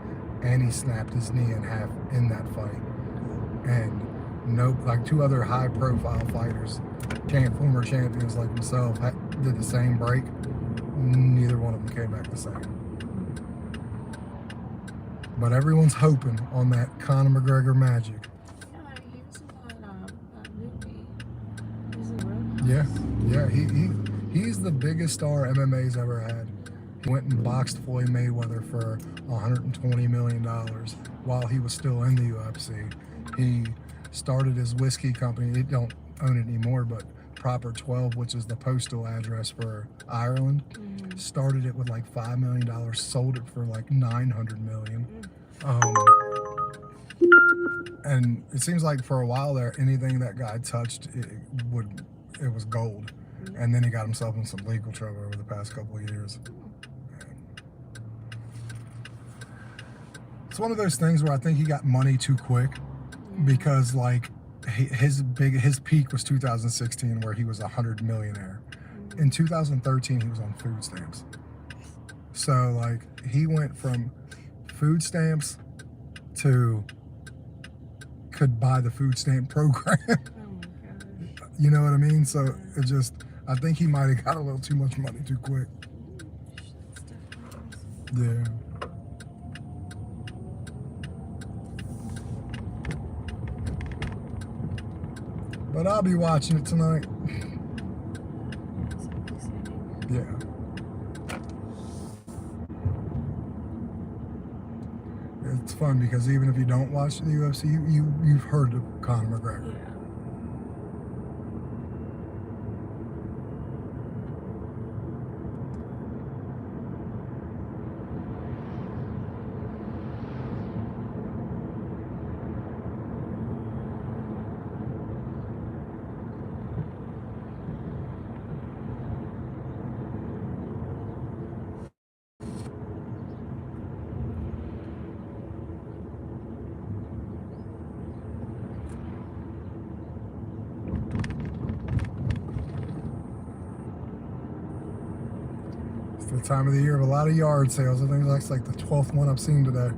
and he snapped his knee in half in that fight. And like 2 other high-profile fighters, former champions like himself, did the same break. Neither one of them came back the same. But everyone's hoping on that Conor McGregor magic. Yeah, he was in that movie. He was in Roadhouse. Yeah, he's the biggest star MMA's ever had. He went and boxed Floyd Mayweather for $120 million while he was still in the UFC. He started his whiskey company. They don't own it anymore, but Proper 12, which is the postal address for Ireland, started it with like $5 million, sold it for like $900 million. And it seems like for a while there, anything that guy touched, it was gold. And then he got himself in some legal trouble over the past couple of years. It's one of those things where I think he got money too quick, because like his peak was 2016, where he was a 100 millionaire. In 2013, he was on food stamps. So like he went from food stamps to could buy the food stamp program. You know what I mean? So it just, I think he might have got a little too much money too quick. Yeah. But I'll be watching it tonight. Yeah. It's fun because even if you don't watch the UFC, you've heard of Conor McGregor. The time of the year of a lot of yard sales. I think that's like the 12th one I've seen today.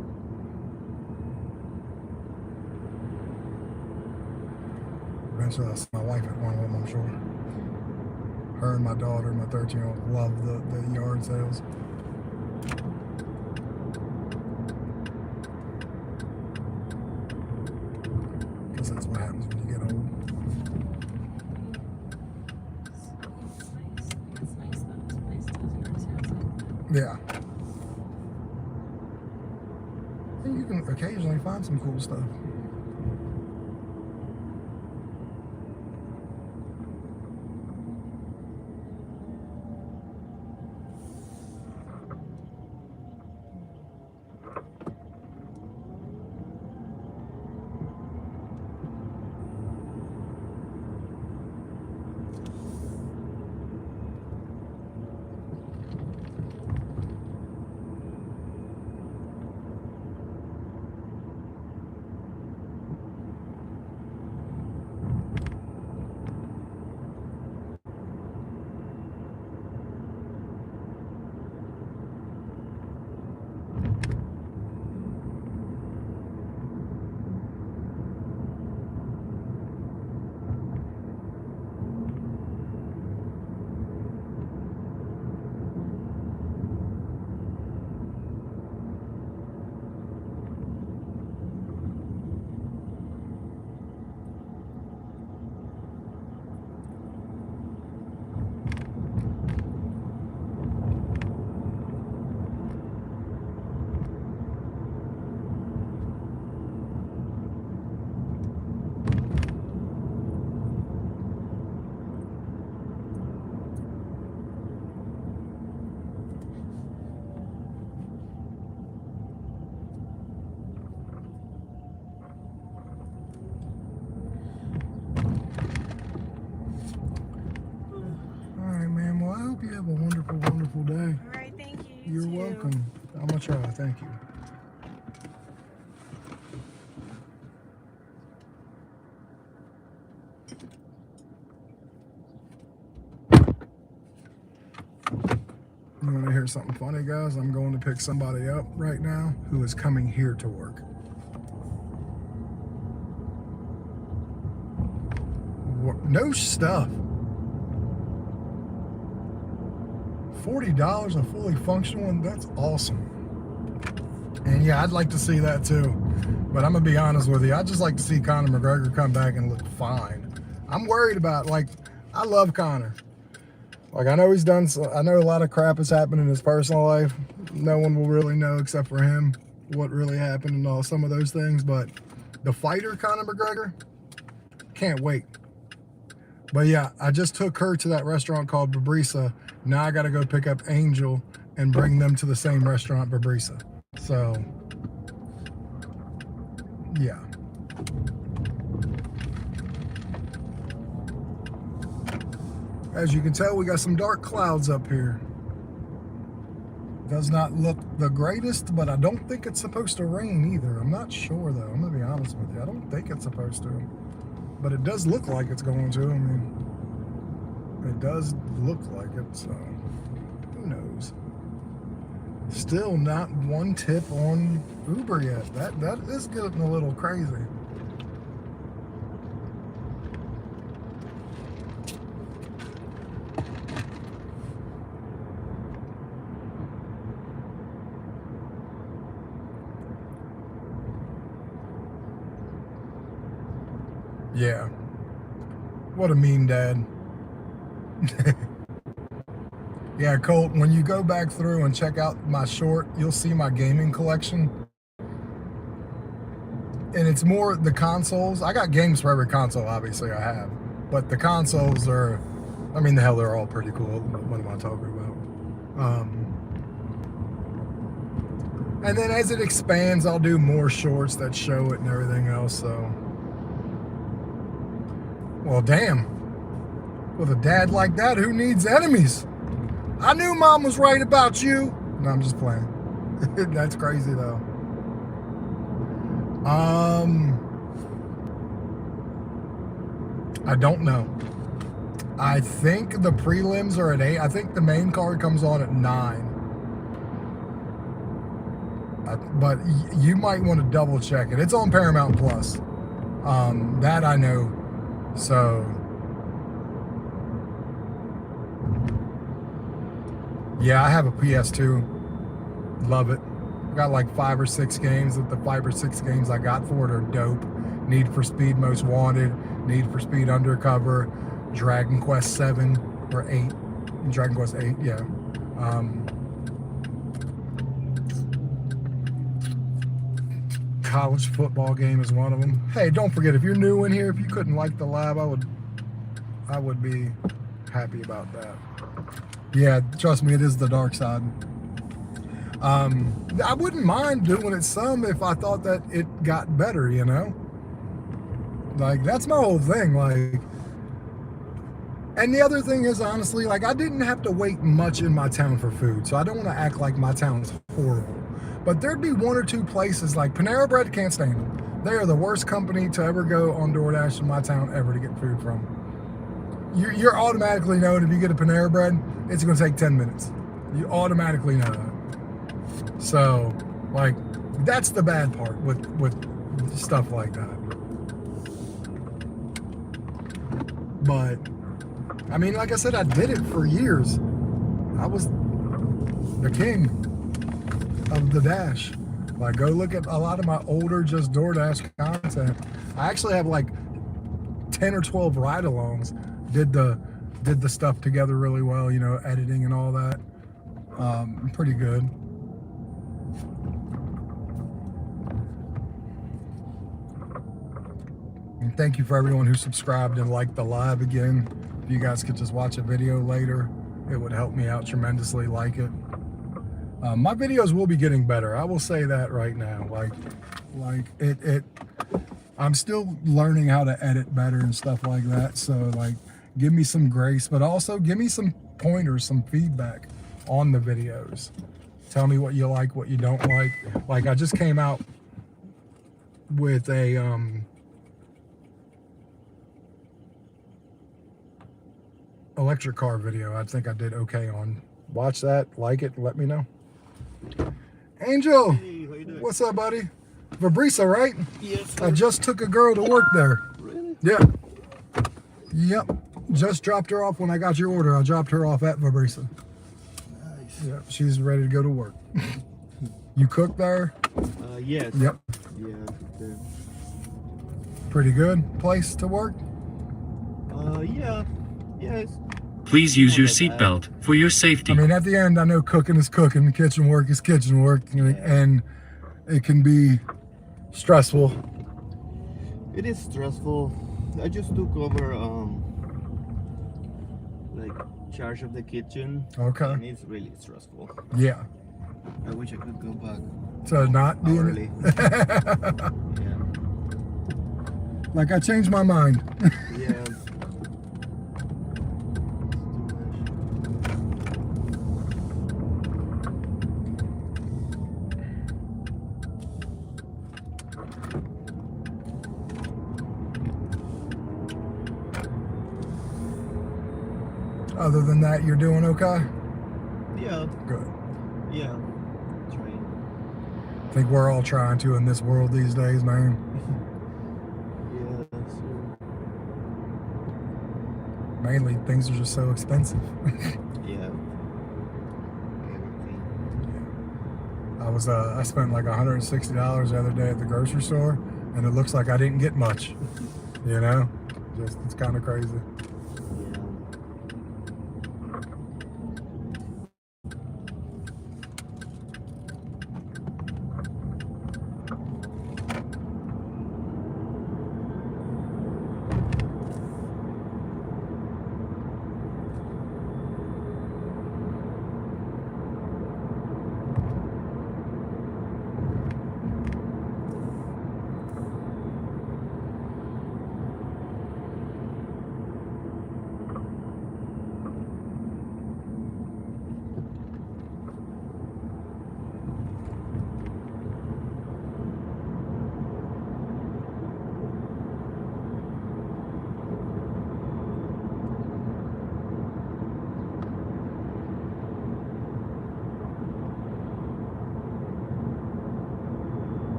Eventually I'll see my wife at one of them, I'm sure. Her and my daughter, my 13-year-old, love the yard sales. Because that's what happens when you get old. Yeah. I think you can occasionally find some cool stuff. You have a wonderful, wonderful day. All right, thank you. You're welcome. I'm gonna try. Thank you. You want to hear something funny, guys? I'm going to pick somebody up right now who is coming here to work. No stuff. $40 a fully functional one, that's awesome. And yeah, I'd like to see that too. But I'm gonna be honest with you, I'd just like to see Conor McGregor come back and look fine. I'm worried about, like, I love Conor. Like, I know he's done, I know a lot of crap has happened in his personal life. No one will really know except for him what really happened and all some of those things. But the fighter, Conor McGregor, can't wait. But yeah, I just took her to that restaurant called Babrisa. Now I gotta go pick up Angel and bring them to the same restaurant, Babrisa. So, yeah. As you can tell, we got some dark clouds up here. Does not look the greatest, but I don't think it's supposed to rain either. I'm not sure though, I'm gonna be honest with you. I don't think it's supposed to. But it does look like it's going to. I mean, it does look like it, so who knows? Still not one tip on Uber yet. That is getting a little crazy. Yeah. What a mean dad. Yeah, Colt, when you go back through and check out my short, you'll see my gaming collection. And it's more the consoles. I got games for every console, obviously I have. But the consoles are, I mean, the hell, they're all pretty cool. What am I talking about? And then as it expands, I'll do more shorts that show it and everything else, so. Well, damn. With a dad like that, who needs enemies? I knew mom was right about you. No, I'm just playing. That's crazy, though. I don't know. I think the prelims are at 8. I think the main card comes on at 9. But you might want to double check it. It's on Paramount Plus. That I know. So, yeah, I have a PS2. Love it. Got like 5 or 6 games. The 5 or 6 games I got for it are dope. Need for Speed Most Wanted, Need for Speed Undercover, Dragon Quest 7 or 8. Dragon Quest 8, yeah. College football game is one of them. Hey, don't forget, if you're new in here, if you couldn't like the live, I would be happy about that. Yeah, trust me, it is the dark side. I wouldn't mind doing it some if I thought that it got better, you know? Like, that's my whole thing, like. And the other thing is, honestly, like, I didn't have to wait much in my town for food, so I don't want to act like my town's horrible. But there'd be 1 or 2 places, like Panera Bread, can't stand them. They are the worst company to ever go on DoorDash in my town ever to get food from. You're automatically knowing if you get a Panera Bread, it's going to take 10 minutes. You automatically know that. So, like, that's the bad part with stuff like that. But, I mean, like I said, I did it for years. I was the king of the Dash. Like, go look at a lot of my older just DoorDash content. I actually have like 10 or 12 ride-alongs. Did the stuff together really well, you know, editing and all that. Pretty good. And thank you for everyone who subscribed and liked the live again. If you guys could just watch a video later, it would help me out tremendously. Like it. My videos will be getting better. I will say that right now. Like it. I'm still learning how to edit better and stuff like that. So like, give me some grace, but also give me some pointers, some feedback on the videos. Tell me what you like, what you don't like. Like, I just came out with a electric car video. I think I did okay on watch that, like it, and let me know. Angel, Hey, how you doing? what's up, buddy? Fabrica, right? Yes. I just took a girl to work there. Really? Yeah. Yep. Just dropped her off when I got your order. I dropped her off at Fabrica. Nice. Yeah, she's ready to go to work. You cook there? Yes. Yep. Yeah. the- Pretty good place to work? Yeah. Yes. Please use your Not that bad. seatbelt for your safety. I mean, at the end, I know cooking is cooking, kitchen work is kitchen work, and it can be stressful. It is stressful. I just took over like charge of the kitchen. Okay. And it's really stressful. Yeah. I wish I could go back So not being hourly. Yeah. like I changed my mind. Yeah. Other than that, you're doing okay? Yeah. Good. Yeah. Trying. I think we're all trying to in this world these days, man. Yeah. So, Mainly, things are just so expensive. yeah. Everything. I spent like $160 the other day at the grocery store, and it looks like I didn't get much. You know, just it's kind of crazy. Yeah.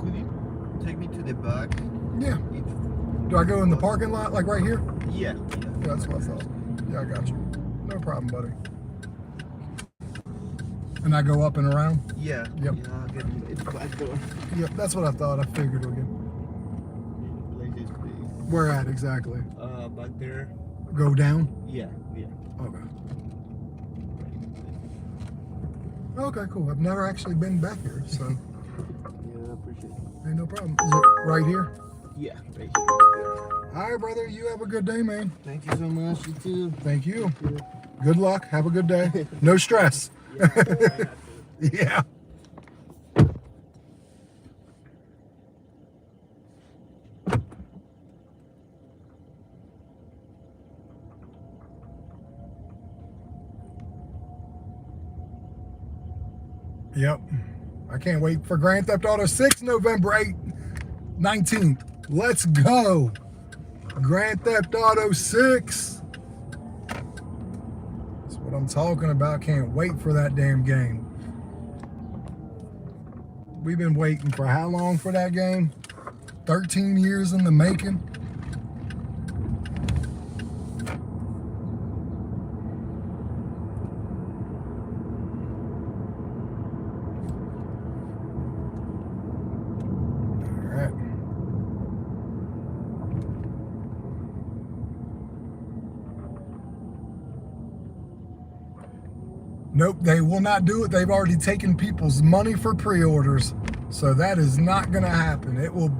Could you take me to the back? Yeah. Do I go in the parking lot, like right here? Yeah. Yeah, that's what I thought. Yeah, I got you. No problem, buddy. And I go up and around? Yeah. Yep. Yeah, I'll get in the back door. Yep, that's what I thought. I figured again. Like this big. Where at exactly? Back there. Go down? Yeah. Yeah. Okay. Okay, cool. I've never actually been back here, so Yeah, I appreciate it. ain't no problem. Is it right here? Yeah. Right here. All right, brother. You have a good day, man. Thank you so much. You too. Thank you. Good luck. Have a good day. No stress. Yeah. Yep. I can't wait for Grand Theft Auto 6, November 8th, 19th. Let's go. Grand Theft Auto 6. That's what I'm talking about. Can't wait for that damn game. We've been waiting for how long for that game? 13 years in the making. Nope, they will not do it. They've already taken people's money for pre-orders. So that is not going to happen. It will...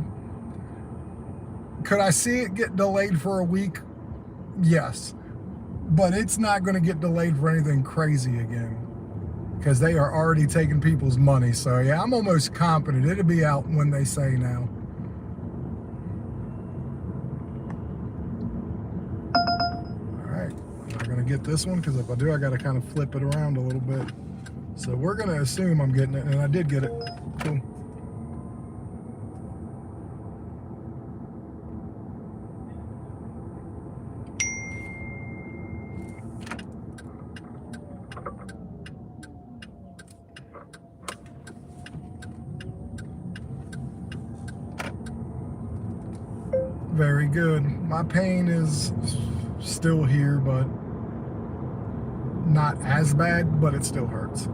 Could I see it get delayed for a week? Yes. But it's not going to get delayed for anything crazy again. Because they are already taking people's money. So yeah, I'm almost confident it'll be out when they say now. Get this one, because if I do, I got to kind of flip it around a little bit. So we're going to assume I'm getting it, and I did get it. Cool. Very good. My pain is still here, but not as bad, but it still hurts.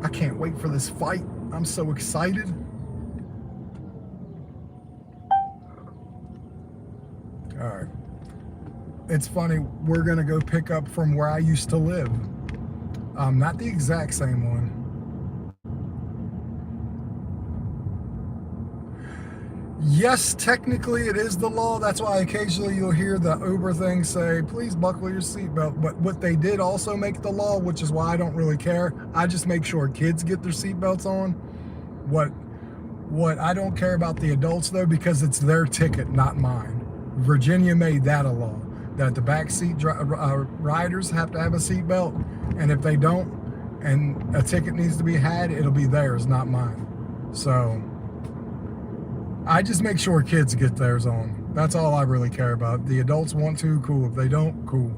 I can't wait for this fight. I'm so excited. All right. It's funny, we're gonna go pick up from where I used to live. Not the exact same one. Yes, technically it is the law. That's why occasionally you'll hear the Uber thing say, please buckle your seatbelt. But what they did also make the law, which is why I don't really care. I just make sure kids get their seatbelts on. What I don't care about the adults though, because it's their ticket, not mine. Virginia made that a law, that the backseat riders have to have a seatbelt. And if they don't, and a ticket needs to be had, it'll be theirs, not mine. So I just make sure kids get theirs on. That's all I really care about. The adults want to, cool. If they don't, cool.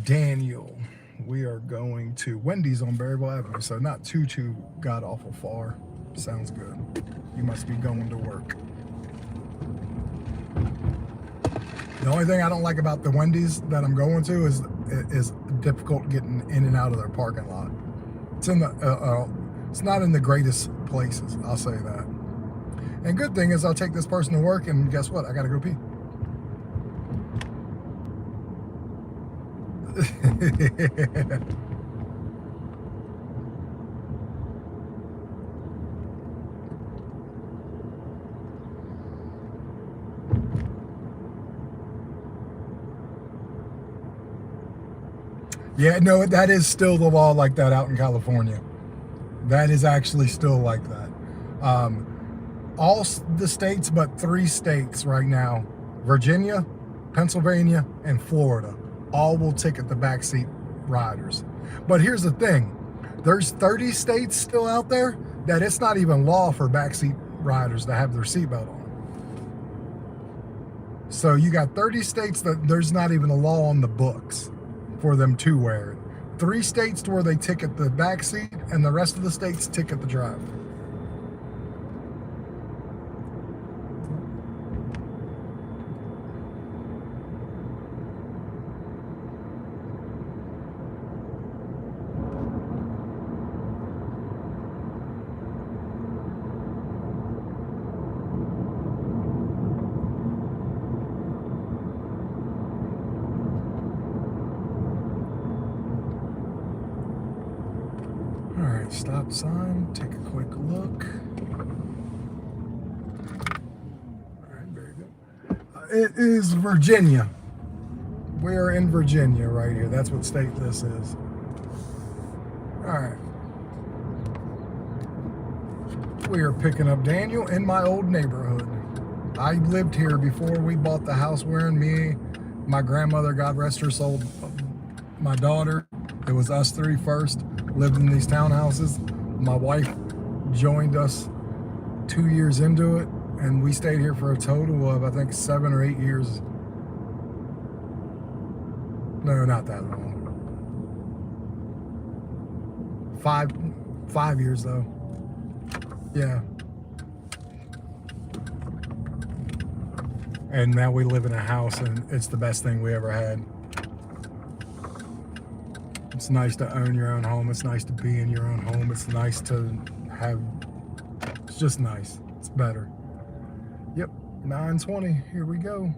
Daniel, we are going to Wendy's on Berryville Avenue, so not too god-awful far. Sounds good. You must be going to work. The only thing I don't like about the Wendy's that I'm going to is difficult getting in and out of their parking lot. It's in the it's not in the greatest places, I'll say that. And good thing is I'll take this person to work, and guess what? I gotta go pee. Yeah, no, that is still the law like that out in California. That is actually still like that. All the states but 3 states right now, Virginia, Pennsylvania, and Florida, all will ticket the backseat riders. But here's the thing. There's 30 states still out there that it's not even law for backseat riders to have their seatbelt on. So you got 30 states that there's not even a law on the books for them to wear it. 3 states to where they ticket the back seat, and the rest of the states ticket the driver. Stop sign, take a quick look. it is Virginia. We're in Virginia right here. That's what state this is. All right. We are picking up Daniel in my old neighborhood. I lived here before we bought the house we're in. Me, my grandmother, God rest her soul, my daughter. It was us three first. Lived in these townhouses. My wife joined us 2 years into it, and we stayed here for a total of, I think, 7 or 8 years. No, not that long. 5 years though. Yeah. And now we live in a house, and it's the best thing we ever had. It's nice to own your own home. It's nice to be in your own home. It's nice to have, it's just nice. It's better. Yep, 9:20, here we go.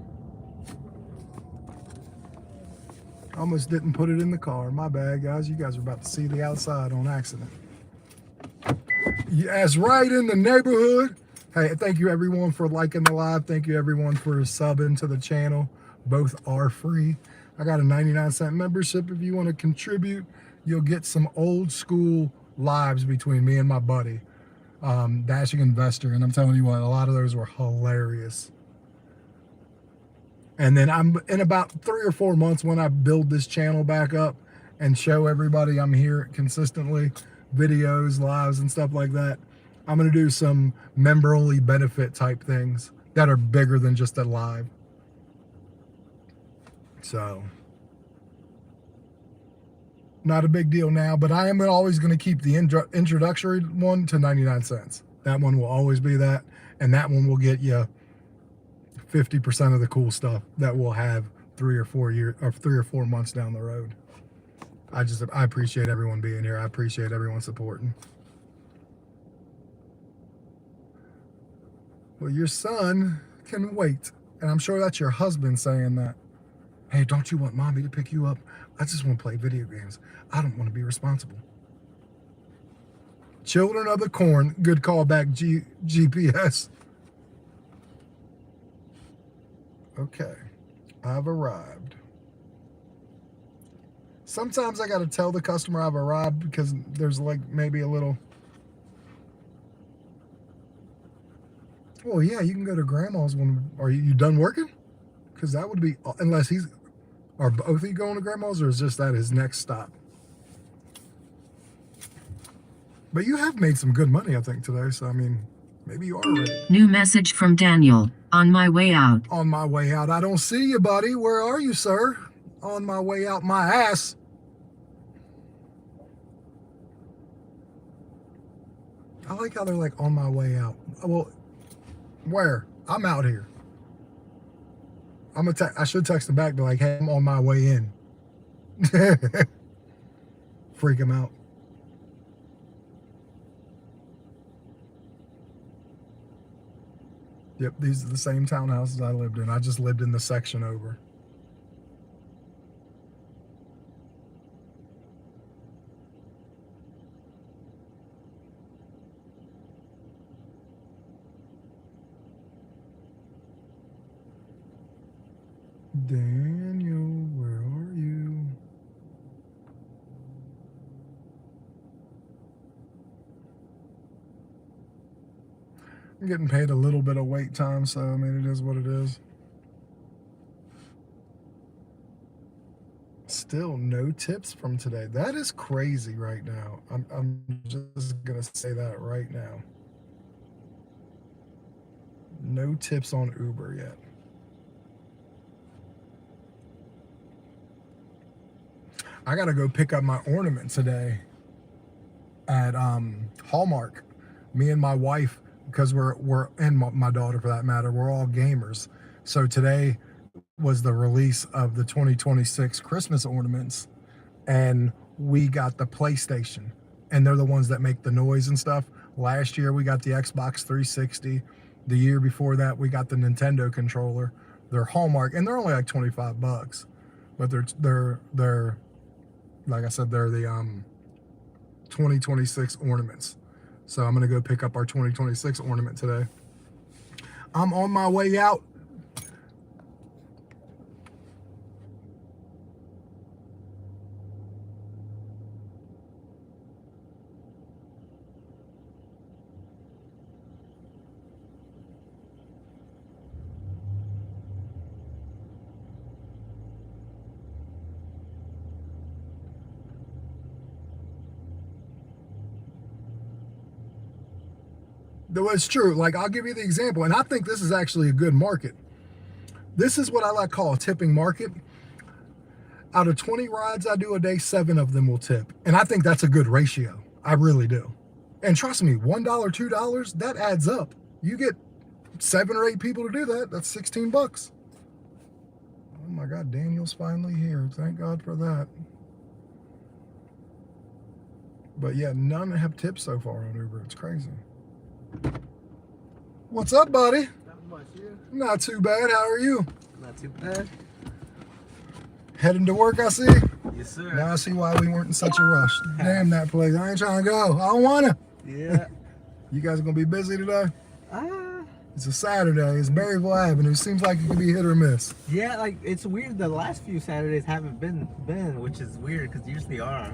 Almost didn't put it in the car. My bad, guys. You guys are about to see the outside on accident. Yes, right in the neighborhood. Hey, thank you everyone for liking the live. Thank you everyone for subbing to the channel. Both are free. I got a 99-cent membership. If you want to contribute, you'll get some old school lives between me and my buddy, Dashing Investor. And I'm telling you what, a lot of those were hilarious. And then I'm in about 3 or 4 months, when I build this channel back up and show everybody I'm here consistently, videos, lives, and stuff like that, I'm going to do some member-only benefit type things that are bigger than just a live. So, not a big deal now, but I am always going to keep the introductory one to 99 cents. That one will always be that, and that one will get you 50% of the cool stuff that we'll have 3 or 4 months down the road. I appreciate everyone being here. I appreciate everyone supporting. Well, your son can wait. And I'm sure that's your husband saying that. Hey, don't you want mommy to pick you up? I just want to play video games. I don't want to be responsible. Children of the Corn. Good callback, GPS. Okay, I've arrived. Sometimes I got to tell the customer I've arrived because there's like maybe a little, well, yeah, you can go to grandma's when, are you done working? Because that would be, unless are both of you going to grandma's, or is just that his next stop? But you have made some good money, I think, today. So, I mean, maybe you are ready. New message from Daniel. On my way out. On my way out. I don't see you, buddy. Where are you, sir? On my way out my ass. I like how they're like, on my way out. Well, where? I'm out here. I should text them back, be like, hey, I'm on my way in. Freak him out. Yep, these are the same townhouses I lived in. I just lived in the section over. Daniel, where are you? I'm getting paid a little bit of wait time, so I mean, it is what it is. Still no tips from today. That is crazy right now. I'm just gonna say that right now. No tips on Uber yet. I gotta go pick up my ornament today at Hallmark. Me and my wife, because and my daughter for that matter, we're all gamers. So today was the release of the 2026 Christmas ornaments, and we got the PlayStation, and they're the ones that make the noise and stuff. Last year we got the Xbox 360. The year before that we got the Nintendo controller. They're Hallmark, and they're only like $25, but they're like I said, they're the 2026 ornaments. So I'm gonna go pick up our 2026 ornament today. I'm on my way out. Though it's true. Like, I'll give you the example, and I think this is actually a good market. This is what I like to call a tipping market. Out of 20 rides I do a day, 7 of them will tip. And I think that's a good ratio. I really do. And trust me, $1, $2, that adds up. You get 7 or 8 people to do that, that's 16 bucks. Oh my God, Daniel's finally here. Thank God for that. But yeah, none have tipped so far on Uber. It's crazy. What's up, buddy? Not much, you? Not too bad. How are you? Not too bad. Heading to work, I see. Yes, sir. Now I see why we weren't in such a rush. Damn that place. I ain't trying to go. I don't want to. Yeah. You guys are going to be busy today? It's a Saturday. It's Berryville Avenue. Seems like it could be hit or miss. Yeah, like, it's weird. The last few Saturdays haven't been, which is weird because usually are.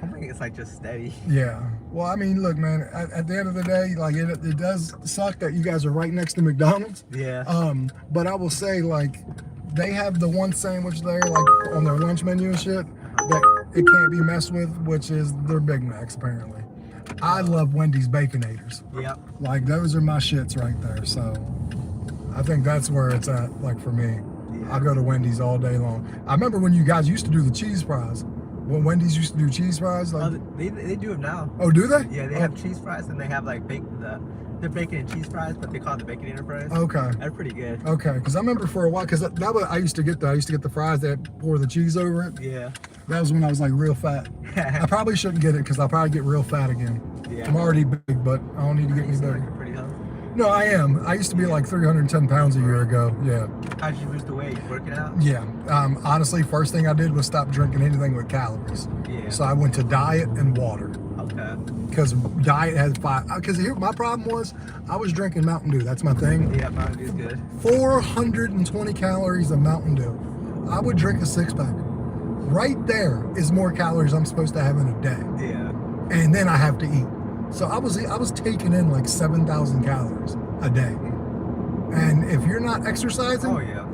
I think it's like just steady. Yeah. Well, I mean, look, man, at the end of the day, like, it does suck that you guys are right next to McDonald's. Yeah. But I will say, like, they have the one sandwich there, like, on their lunch menu and shit, that it can't be messed with, which is their Big Macs, apparently. I love Wendy's Baconators. Yep. Like, those are my shits right there. So I think that's where it's at, like, for me. Yeah. I go to Wendy's all day long. I remember when you guys used to do the cheese fries. When Wendy's used to do cheese fries. Like, they do it now. Oh, do they? Yeah, they have cheese fries and they have like they're bacon and cheese fries, but they call it the Baconator fries. Okay. They're pretty good. Okay, because I remember for a while, because that was, I used to get the fries that pour the cheese over it. Yeah. That was when I was like real fat. I probably shouldn't get it because I'll probably get real fat again. Yeah. I'm already big, but I don't need to get any bigger. You're pretty healthy. No, I am. I used to be like 310 pounds a year ago. Yeah. How'd you lose the weight? Working out? Yeah. Honestly, first thing I did was stop drinking anything with calories. Yeah. So I went to diet and water. Okay. Because diet has 5. Because here, my problem was I was drinking Mountain Dew. That's my thing. Yeah, Mountain Dew's good. 420 calories of Mountain Dew. I would drink a 6-pack. Right there is more calories I'm supposed to have in a day. Yeah. And then I have to eat. So I was taking in like 7,000 calories a day. And if you're not exercising, Oh yeah.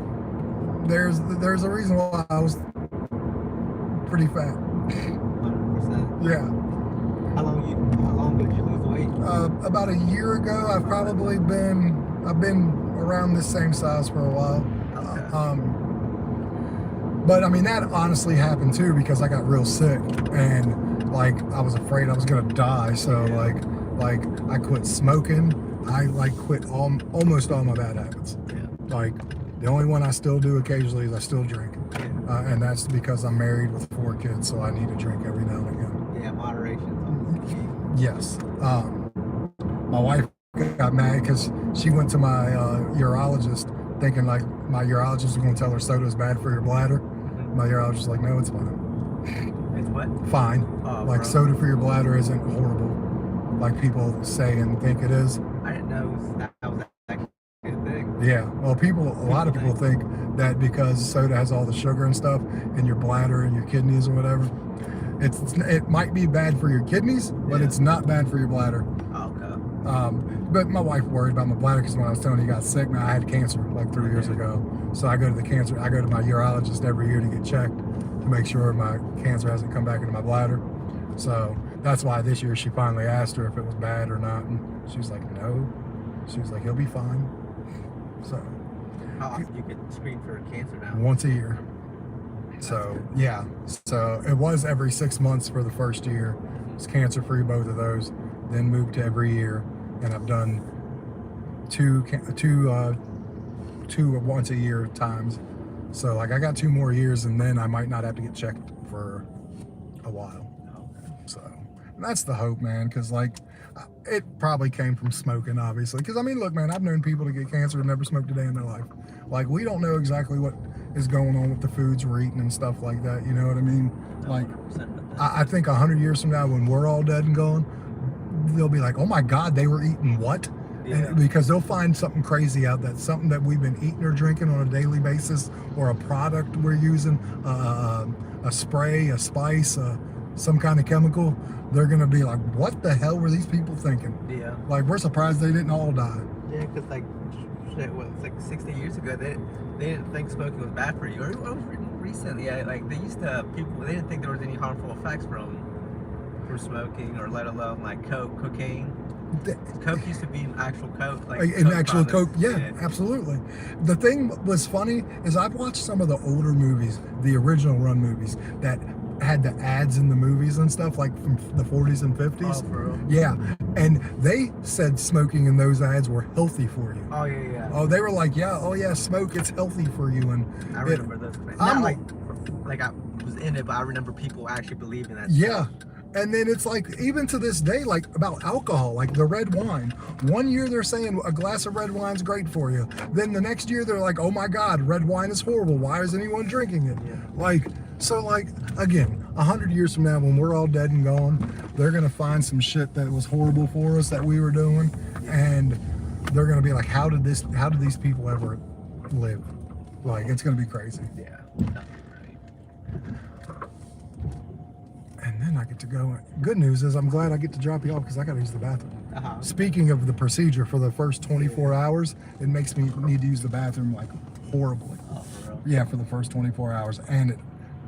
there's a reason why I was pretty fat. 100%. Yeah. How long did you lose the weight? About a year ago, I've been around this same size for a while. Okay. But I mean, that honestly happened too because I got real sick and like I was afraid I was gonna die. So like I quit smoking. I like quit almost all my bad habits. Yeah. Like the only one I still do occasionally is I still drink, Yeah. and that's because I'm married with 4 kids, so I need to drink every now and again. Yeah, moderation. Yes. My wife got mad because she went to my urologist thinking like my urologist was going to tell her soda is bad for your bladder. My urologist was like, no, it's fine. It's what? Fine. Oh, Like bro. soda for your bladder isn't horrible like people say and think it is. I didn't know that was actually a good thing. Yeah. Well, a lot of people think that because soda has all the sugar and stuff in your bladder and your kidneys or whatever, it might be bad for your kidneys, but it's not bad for your bladder. Oh, okay. But my wife worried about my bladder because when I was telling you I got sick, now I had cancer like 3 years ago. So I go to my urologist every year to get checked to make sure my cancer hasn't come back into my bladder. So that's why this year she finally asked her if it was bad or not. And she was like, no. She was like, he'll be fine. So How often you get screened for cancer now? once a year. So yeah, so it was every 6 months for the first year. It's cancer free, both of those. Then moved to every year, and I've done two once a year times. So like I got 2 more years, and then I might not have to get checked for a while. So and that's the hope, man, because like it probably came from smoking, obviously. Because I mean, look, man, I've known people to get cancer and never smoked a day in their life. Like we don't know exactly what is going on with the foods we're eating and stuff like that. You know what I mean? Like I think 100 years from now, when we're all dead and gone, they'll be like, oh my God, they were eating what? Yeah. And because they'll find something crazy out that something that we've been eating or drinking on a daily basis, or a product we're using, a spray, a spice, some kind of chemical. They're gonna be like, what the hell were these people thinking? Yeah. Like we're surprised they didn't all die. Yeah, because like, shit, what, it's like 60 years ago, they didn't think smoking was bad for you. Or recently, like they used to, they didn't think there was any harmful effects from smoking, or let alone like cocaine. Coke used to be an actual Coke, like an actual Coke. products. Yeah, absolutely. The thing was funny is I've watched some of the older movies, the original run movies that had the ads in the movies and stuff, like from the 40s and 50s. Oh, for real? Yeah, and they said smoking in those ads were healthy for you. Oh yeah. Oh, they were like, yeah, oh yeah, smoke, it's healthy for you. And I remember those. I'm Not like I was in it, but I remember people actually believing that. yeah. stuff. And then it's like, even to this day, like about alcohol, like the red wine. One year they're saying a glass of red wine's great for you. Then the next year they're like, oh my God, red wine is horrible. Why is anyone drinking it? Yeah. Like, so like, again, 100 years from now, when we're all dead and gone, they're going to find some shit that was horrible for us that we were doing. And they're going to be like, how did these people ever live? Like, it's going to be crazy. Yeah. And then I get to go. Good news is I'm glad I get to drop you off because I got to use the bathroom. Uh-huh. Speaking of the procedure for the first 24 hours, it makes me need to use the bathroom like horribly. Oh, for real? Yeah, for the first 24 hours, and it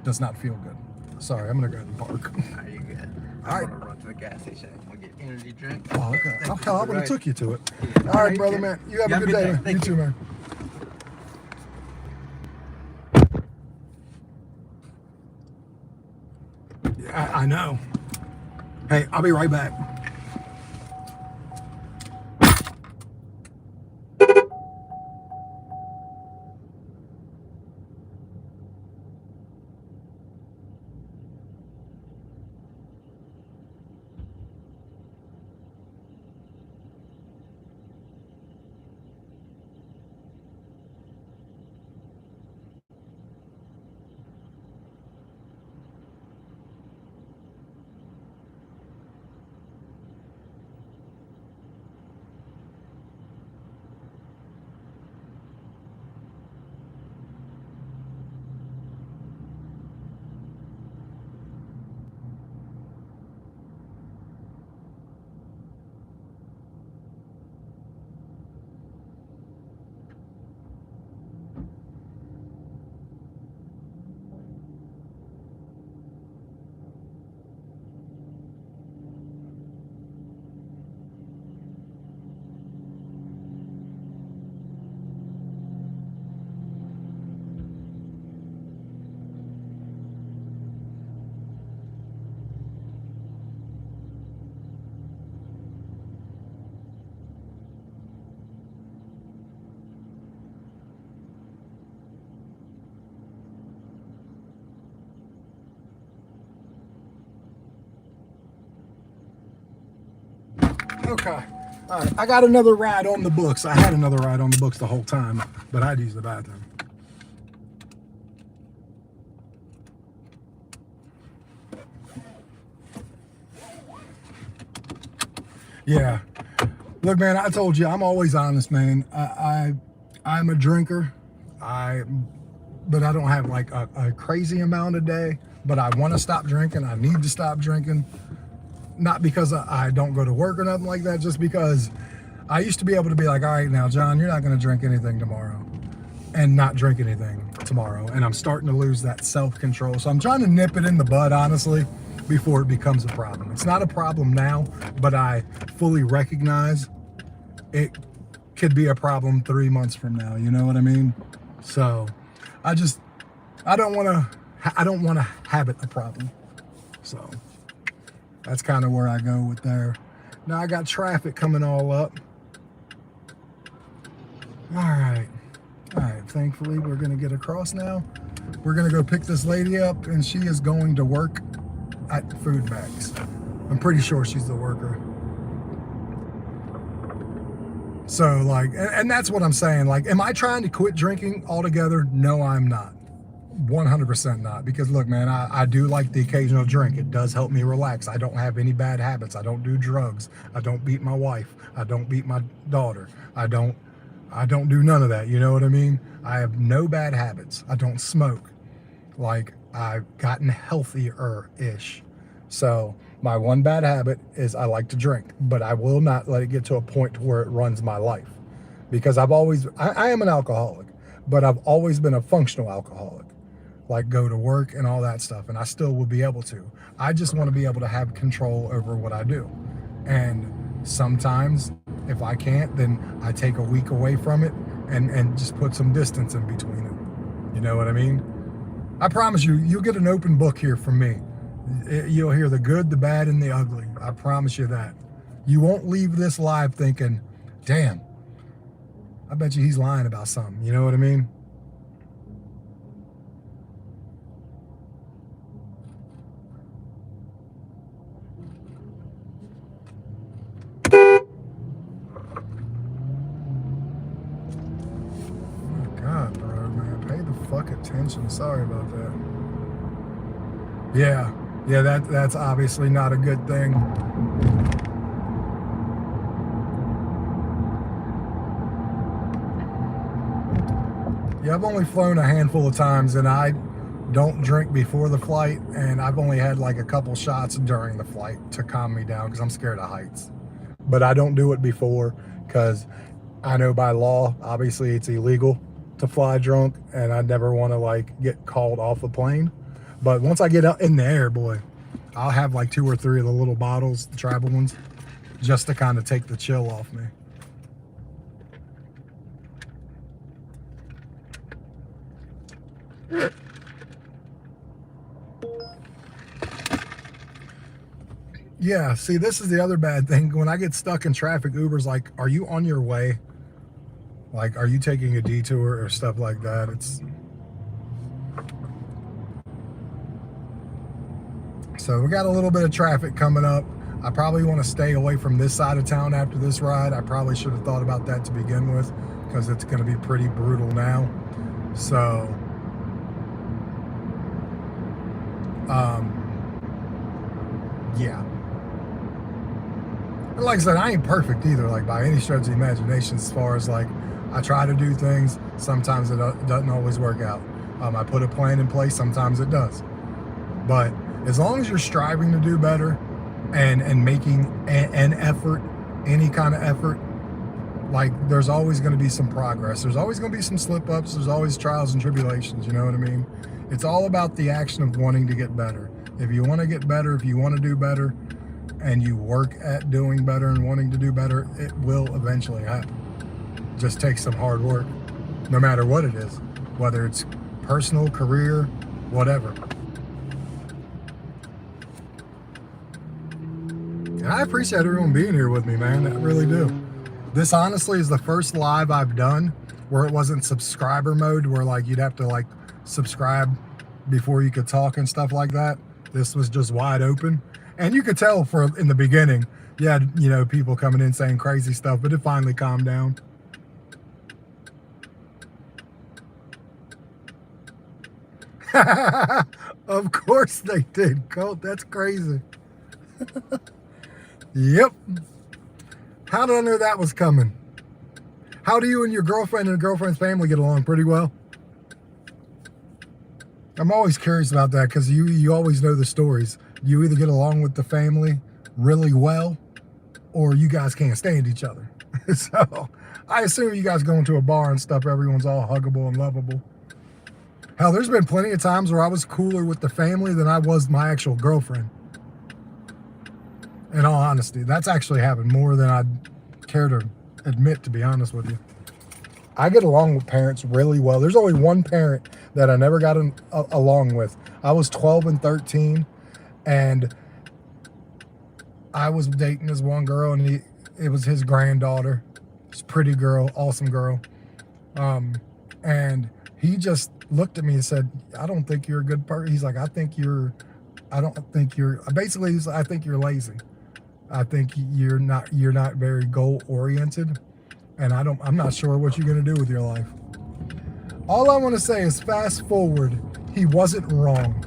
does not feel good. Sorry, I'm gonna go ahead and park. Are you good? All I'm right. gonna run to the gas station. I'm gonna get energy drink. Oh, okay. Thank you Oh, for hell, I the would have ride. took you to it. Yeah. All right, brother, kid. man. You have a good day. You Thank too, man. I know. Hey, I'll be right back. Okay. All right. I got another ride on the books. I had another ride on the books the whole time, but I'd use the bathroom. Yeah. Look, man, I told you, I'm always honest, man. I'm a drinker. But I don't have like a crazy amount a day, but I want to stop drinking. I need to stop drinking. Not because I don't go to work or nothing like that, just because I used to be able to be like, all right, now, John, you're not going to drink anything tomorrow, and not drink anything tomorrow. And I'm starting to lose that self-control. So I'm trying to nip it in the bud, honestly, before it becomes a problem. It's not a problem now, but I fully recognize it could be a problem 3 months from now. You know what I mean? So I don't want to habit a problem. So that's kind of where I go with there. Now I got traffic coming all up. All right. Thankfully, we're going to get across now. We're going to go pick this lady up, and she is going to work at Food Bags. I'm pretty sure she's the worker. So, like, and that's what I'm saying. Like, am I trying to quit drinking altogether? No, I'm not. 100% not. Because, look, man, I do like the occasional drink. It does help me relax. I don't have any bad habits. I don't do drugs. I don't beat my wife. I don't beat my daughter. I don't do none of that. You know what I mean? I have no bad habits. I don't smoke. Like, I've gotten healthier-ish. So my one bad habit is I like to drink, but I will not let it get to a point where it runs my life. Because I am an alcoholic, but I've always been a functional alcoholic. Like, go to work and all that stuff, and I still will be able to. I just want to be able to have control over what I do. And Sometimes, if I can't, then I take a week away from it and just put some distance in between it. You know what I mean? I promise you, you'll get an open book here from me. You'll hear the good, the bad, and the ugly. I promise you that. You won't leave this live thinking, damn, I bet you he's lying about something. You know what I mean? Attention. Sorry about that. Yeah, that's obviously not a good thing. Yeah, I've only flown a handful of times, and I don't drink before the flight, and I've only had like a couple shots during the flight to calm me down because I'm scared of heights. But I don't do it before because I know by law, obviously it's illegal to fly drunk, and I never want to like get called off a plane. But once I get up in the air, boy, I'll have like 2 or 3 of the little bottles, the travel ones, just to kind of take the chill off me. Yeah, see, this is the other bad thing. When I get stuck in traffic, Uber's like, are you on your way? Like, are you taking a detour or stuff like that? So we got a little bit of traffic coming up. I probably want to stay away from this side of town after this ride. I probably should have thought about that to begin with because it's going to be pretty brutal now. So, yeah. And like I said, I ain't perfect either, like by any stretch of the imagination, as far as like, I try to do things. Sometimes it doesn't always work out. I put a plan in place. Sometimes it does. But as long as you're striving to do better and making an effort, any kind of effort, like there's always going to be some progress. There's always going to be some slip ups. There's always trials and tribulations. You know what I mean? It's all about the action of wanting to get better. If you want to get better, if you want to do better, and you work at doing better and wanting to do better, it will eventually happen. Just takes some hard work, no matter what it is, whether it's personal, career, whatever. And I appreciate everyone being here with me, man. I really do. This honestly is the first live I've done where it wasn't subscriber mode, where like you'd have to like subscribe before you could talk and stuff like that. This was just wide open. And you could tell in the beginning, you had, you know, people coming in saying crazy stuff, but it finally calmed down. Of course they did, Colt. That's crazy. Yep. How did I know that was coming? How do you and your girlfriend and girlfriend's family get along? Pretty well? I'm always curious about that because you always know the stories. You either get along with the family really well or you guys can't stand each other. So I assume you guys go into a bar and stuff, everyone's all huggable and lovable. Hell, there's been plenty of times where I was cooler with the family than I was my actual girlfriend. In all honesty, that's actually happened more than I'd care to admit, to be honest with you. I get along with parents really well. There's only one parent that I never got along with. I was 12 and 13, and I was dating this one girl, and it was his granddaughter. She's a pretty girl, awesome girl. And he just looked at me and said, I don't think you're a good person. He's like, I think you're lazy. I think you're not very goal oriented. And I'm not sure what you're going to do with your life. All I want to say is fast forward, he wasn't wrong.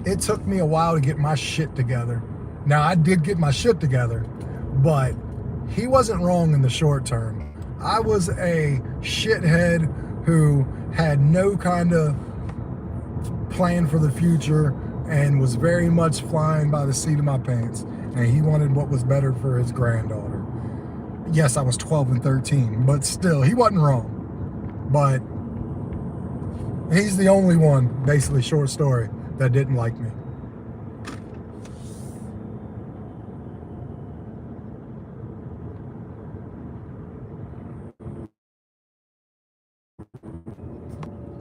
It took me a while to get my shit together. Now, I did get my shit together, but he wasn't wrong in the short term. I was a shithead who had no kind of plan for the future and was very much flying by the seat of my pants. And he wanted what was better for his granddaughter. Yes, I was 12 and 13, but still, he wasn't wrong. But he's the only one, basically, short story, that didn't like me.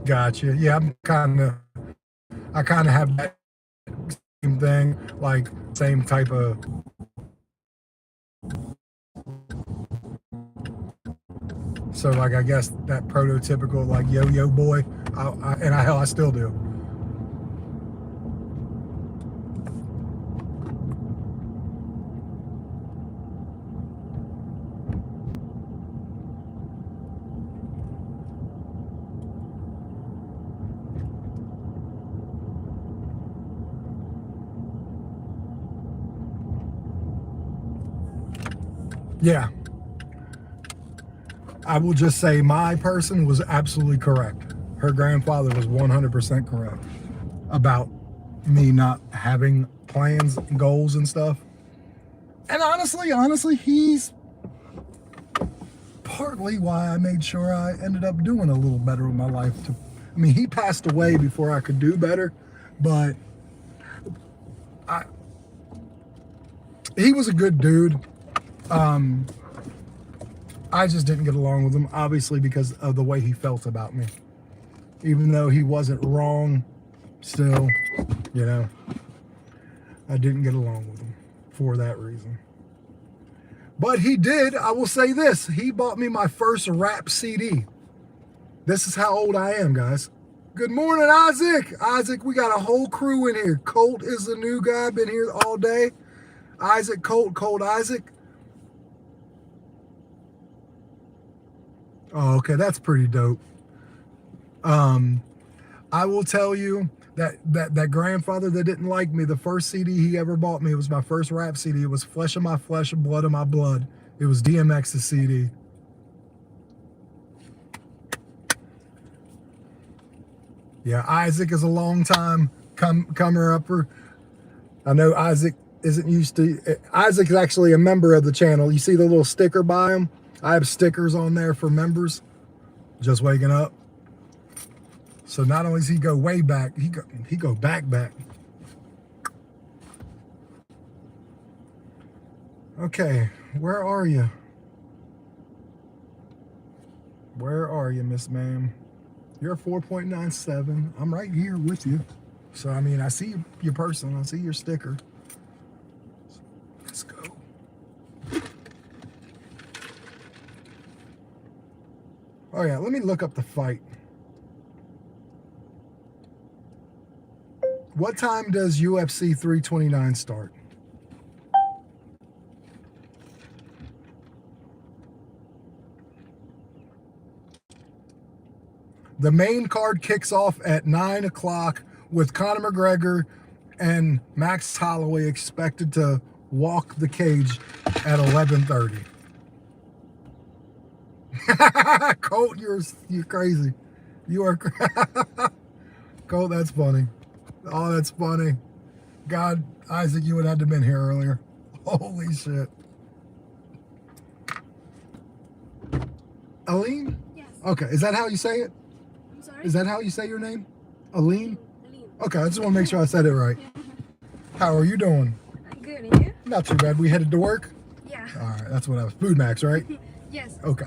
Gotcha. Yeah, I kind of have that same thing, like same type of. So like I guess that prototypical like yo-yo boy, I still do. Yeah. I will just say my person was absolutely correct. Her grandfather was 100% correct about me not having plans and goals and stuff. And honestly, he's partly why I made sure I ended up doing a little better with my life. I mean, he passed away before I could do better, but he was a good dude. I just didn't get along with him, obviously, because of the way he felt about me. Even though he wasn't wrong, still, you know, I didn't get along with him for that reason. But he did, I will say this, he bought me my first rap CD. This is how old I am, guys. Good morning, Isaac. Isaac, we got a whole crew in here. Colt is the new guy, been here all day. Isaac, Colt, Isaac. Oh, okay, that's pretty dope. I will tell you that grandfather that didn't like me, the first CD he ever bought me, it was my first rap CD. It was Flesh of My Flesh and Blood of My Blood. It was DMX's CD. Yeah, Isaac is a long time comer-upper. I know Isaac isn't used to... Isaac is actually a member of the channel. You see the little sticker by him? I have stickers on there for members. Just waking up. So not only does he go way back, he go back. Okay, where are you? Where are you, Miss Ma'am? You're 4.97. I'm right here with you. So, I mean, I see your person. I see your sticker. Let's go. Oh, yeah, let me look up the fight. What time does UFC 329 start? The main card kicks off at 9 o'clock with Conor McGregor and Max Holloway expected to walk the cage at 11:30. Colt, you're crazy. You are Colt, that's funny. Oh, that's funny. God, Isaac, you would have to have been here earlier. Holy shit. Aline? Yes. Okay, is that how you say it? I'm sorry? Is that how you say your name? Aline? Aline. Okay, I just want to make sure I said it right. How are you doing? I'm good, and you? Not too bad. We headed to work? Yeah. All right, that's what I was. Food Max, right? Yes. Okay.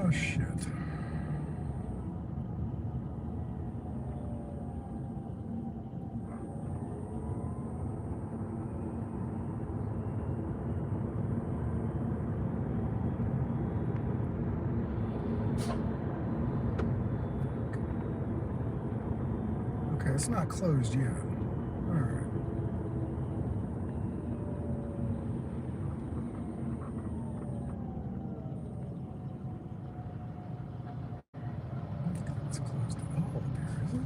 Oh shit. Okay, it's not closed yet. All right. It's closed at all up here, is it?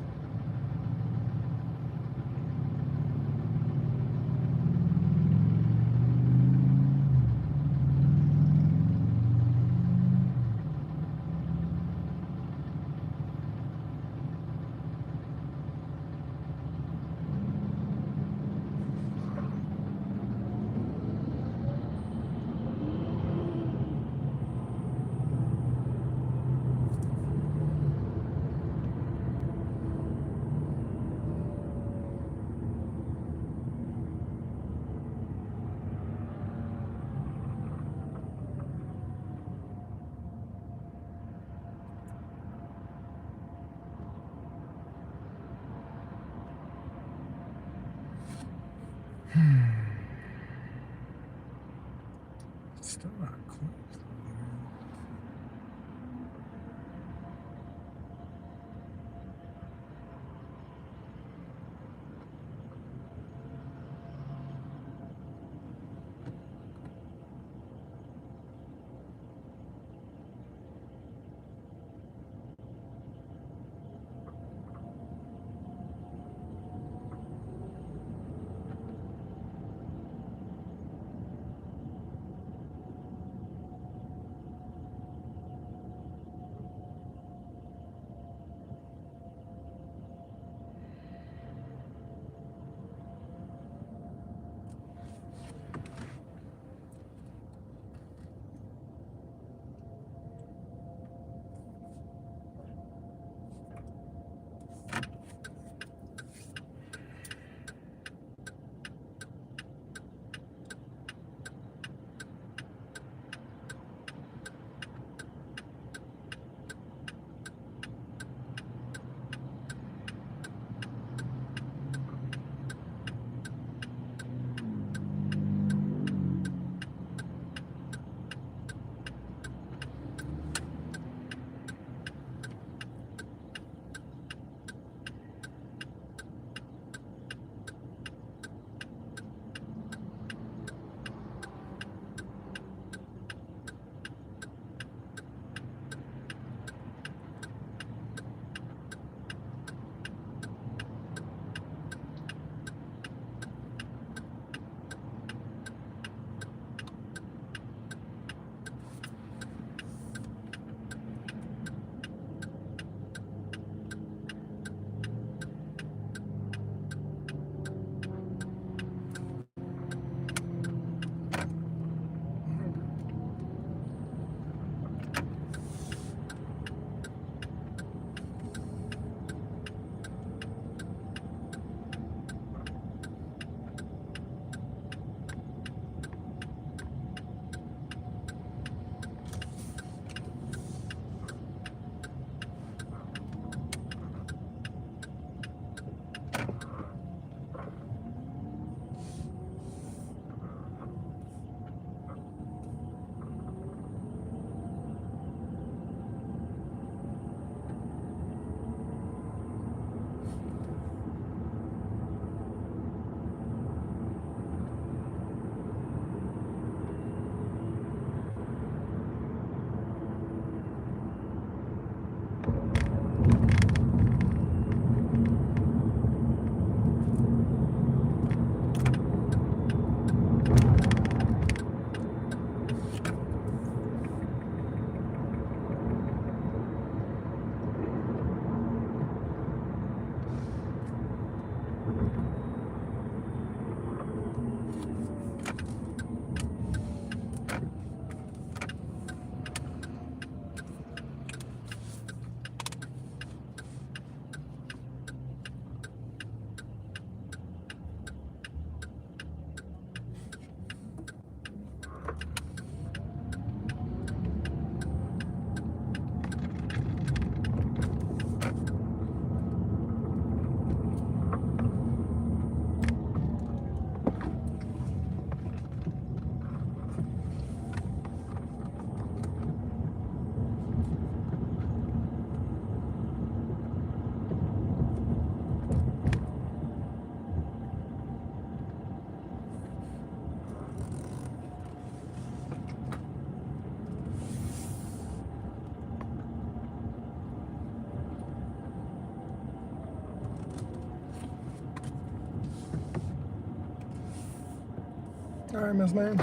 All right, Miss Man.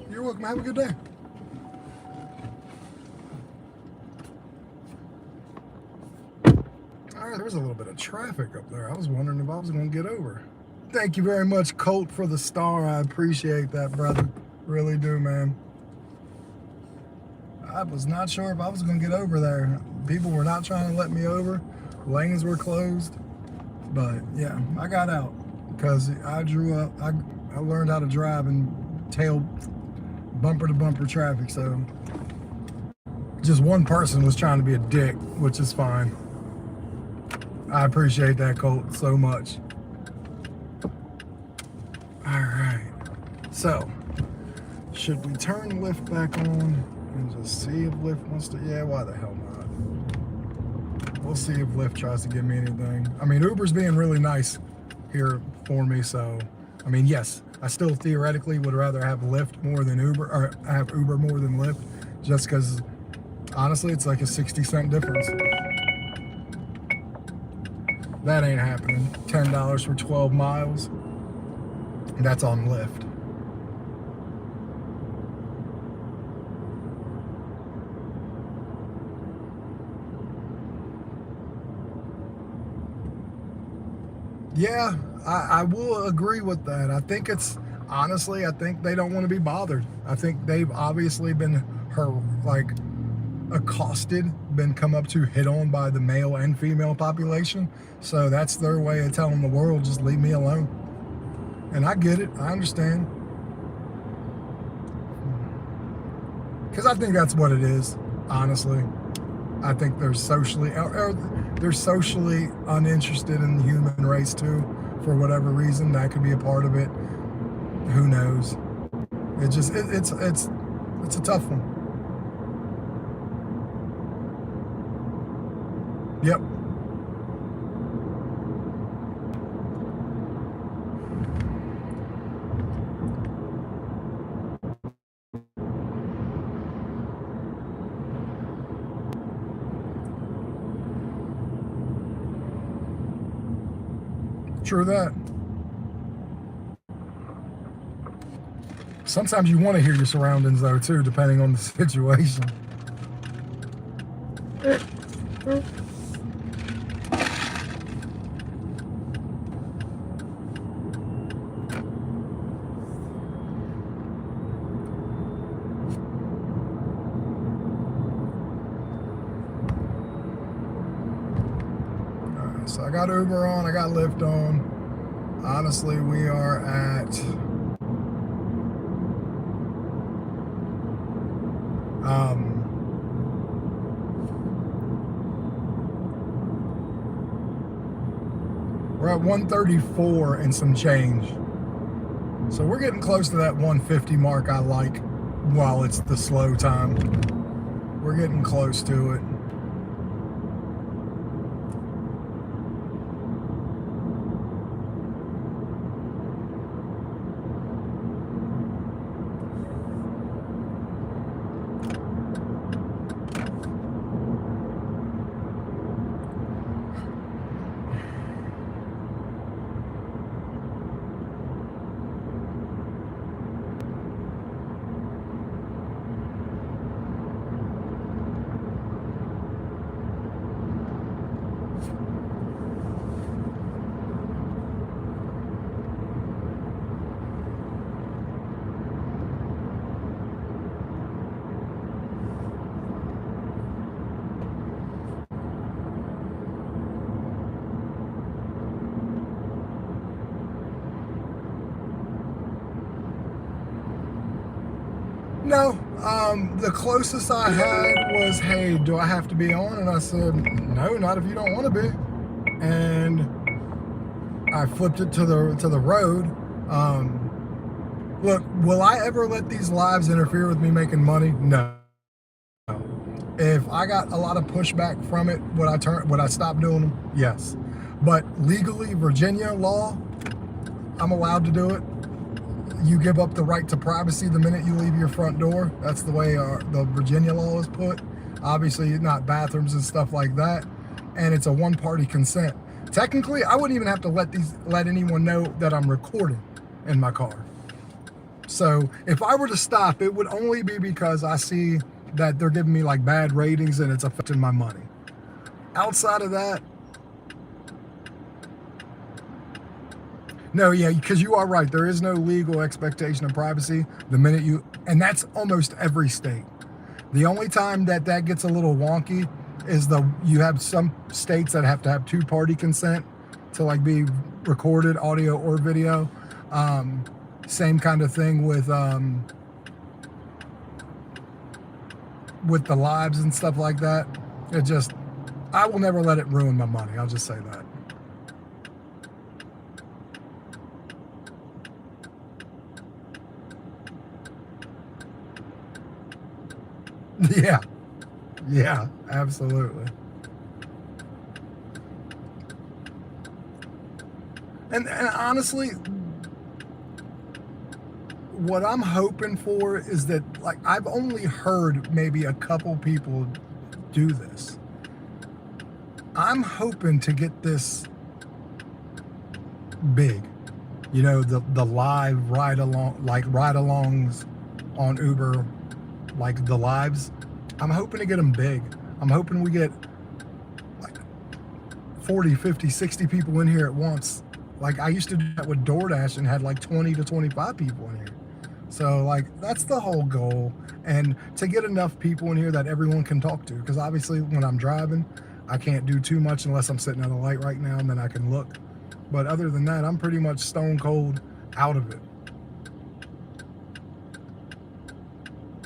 You're welcome. Have a good day. All right, there was a little bit of traffic up there. I was wondering if I was going to get over. Thank you very much, Colt, for the star. I appreciate that, brother. Really do, man. I was not sure if I was going to get over there. People were not trying to let me over. Lanes were closed. But, yeah, I got out because I drew up. I learned how to drive in tail bumper-to-bumper traffic, so just one person was trying to be a dick, which is fine. I appreciate that, Colt, so much. All right, so should we turn Lyft back on and just see if Lyft wants to? Yeah, why the hell not? We'll see if Lyft tries to give me anything. I mean, Uber's being really nice here for me, so I mean, yes, I still theoretically would rather have Lyft more than Uber, or have Uber more than Lyft, just because honestly, it's like a 60-cent difference. That ain't happening. $10 for 12 miles. That's on Lyft. Yeah, I will agree with that. I think it's, honestly, I think they don't want to be bothered. I think they've obviously been accosted, been come up to, hit on by the male and female population. So that's their way of telling the world, just leave me alone. And I get it, I understand. Because I think that's what it is, honestly. I think they're socially uninterested in the human race too, for whatever reason. That could be a part of it. Who knows? It's a tough one. Yep. True that. Sometimes you want to hear your surroundings though too, depending on the situation. So I got Uber on, I got Lyft on. Honestly, we are at we're at 134 and some change. So we're getting close to that 150 mark I like while it's the slow time. We're getting close to it. No, the closest I had was, hey, do I have to be on? And I said, no, not if you don't want to be. And I flipped it to the road. Look, will I ever let these lives interfere with me making money? No. If I got a lot of pushback from it, would I stop doing them? Yes. But legally, Virginia law, I'm allowed to do it. You give up the right to privacy the minute you leave your front door. That's the way the Virginia law is put. Obviously, not bathrooms and stuff like that. And it's a one-party consent. Technically, I wouldn't even have to let anyone know that I'm recording in my car. So if I were to stop, it would only be because I see that they're giving me like bad ratings and it's affecting my money. Outside of that, no, yeah, because you are right. There is no legal expectation of privacy the minute you, and that's almost every state. The only time that gets a little wonky is you have some states that have to have two-party consent to like be recorded, audio or video. Same kind of thing with the lives and stuff like that. It just, I will never let it ruin my money. I'll just say that. Yeah, absolutely. And honestly, what I'm hoping for is that, like, I've only heard maybe a couple people do this. I'm hoping to get this big. You know, the live ride-alongs on Uber, like the lives. I'm hoping to get them big. I'm hoping we get like 40, 50, 60 people in here at once. Like I used to do that with DoorDash and had like 20 to 25 people in here. So like that's the whole goal, and to get enough people in here that everyone can talk to, because obviously when I'm driving I can't do too much unless I'm sitting at a light right now and then I can look, but other than that I'm pretty much stone cold out of it.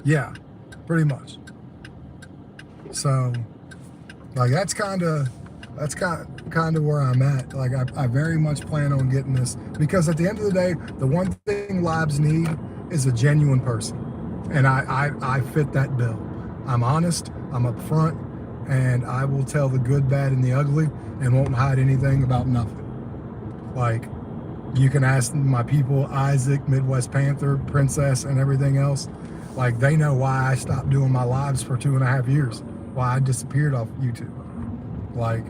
Yeah, pretty much. So like that's kind of where I'm at. Like I very much plan on getting this, because at the end of the day the one thing lives need is a genuine person, and I fit that bill. I'm honest, I'm upfront, and I will tell the good, bad, and the ugly, and won't hide anything about nothing. Like, you can ask my people, Isaac, Midwest Panther, Princess, and everything else. Like, they know why I stopped doing my lives for 2.5 years, why I disappeared off YouTube. Like,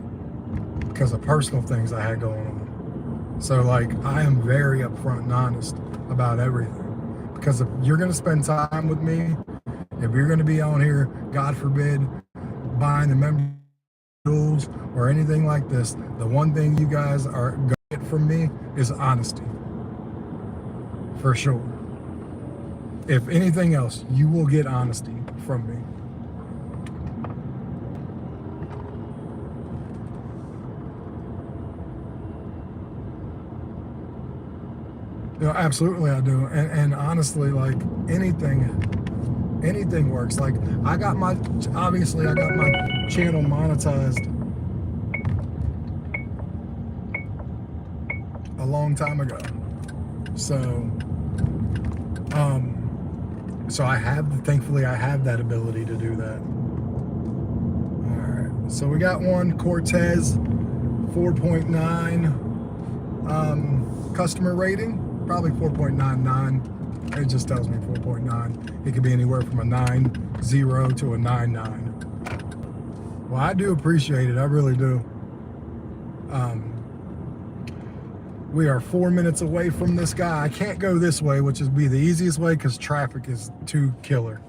because of personal things I had going on. So, like, I am very upfront and honest about everything. Because if you're going to spend time with me, if you're going to be on here, God forbid, buying the member tools or anything like this, the one thing you guys are going to get from me is honesty. For sure. If anything else, you will get honesty from me. You know, absolutely I do. And honestly, like anything works. Like I got my channel monetized a long time ago. So thankfully I have that ability to do that. All right. So we got one Cortez 4.9 customer rating. Probably 4.99. It just tells me 4.9. It could be anywhere from a 9.0 to a 9.9. Well, I do appreciate it. I really do. We are 4 minutes away from this guy. I can't go this way, which would be the easiest way because traffic is too killer.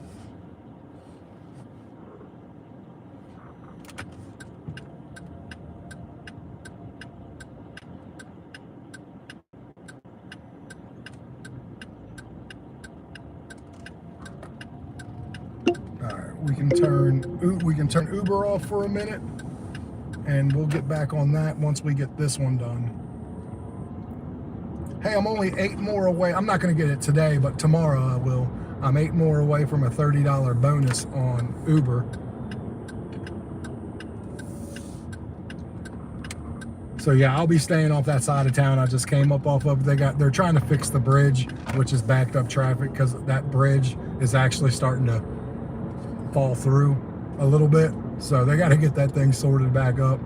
We can turn Uber off for a minute, and we'll get back on that once we get this one done. Hey, I'm only 8 more away. I'm not going to get it today, but tomorrow I will. I'm 8 more away from a $30 bonus on Uber. So yeah, I'll be staying off that side of town I just came up off of. They're trying to fix the bridge, which is backed up traffic, because that bridge is actually starting to fall through a little bit. So they got to get that thing sorted back up.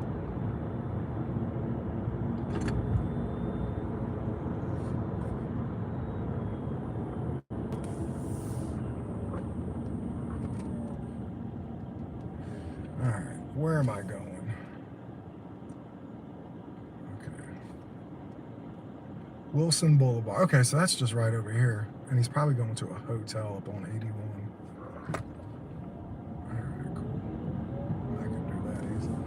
All right, where am I going? Okay. Wilson Boulevard. Okay, so that's just right over here. And he's probably going to a hotel up on 81. Alright, cool. I can do that easily.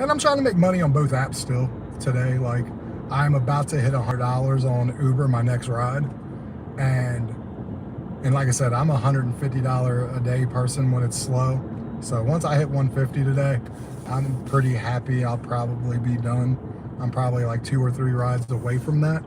And I'm trying to make money on both apps still today. Like, I'm about to hit $100 on Uber, my next ride. And like I said, I'm a $150 a day person when it's slow. So once I hit 150 today, I'm pretty happy. I'll probably be done. I'm probably like 2 or 3 rides away from that.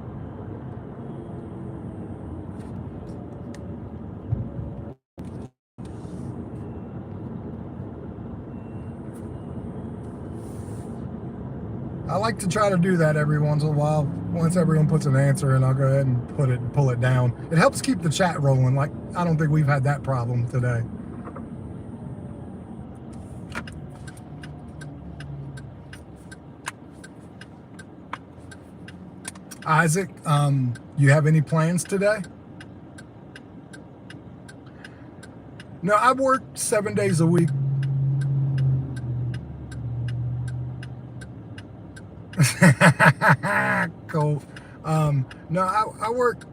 I like to try to do that every once in a while. Once everyone puts an answer in, I'll go ahead and pull it down. It helps keep the chat rolling. Like, I don't think we've had that problem today. Isaac, you have any plans today? No, I work 7 days a week. Cool. No, I work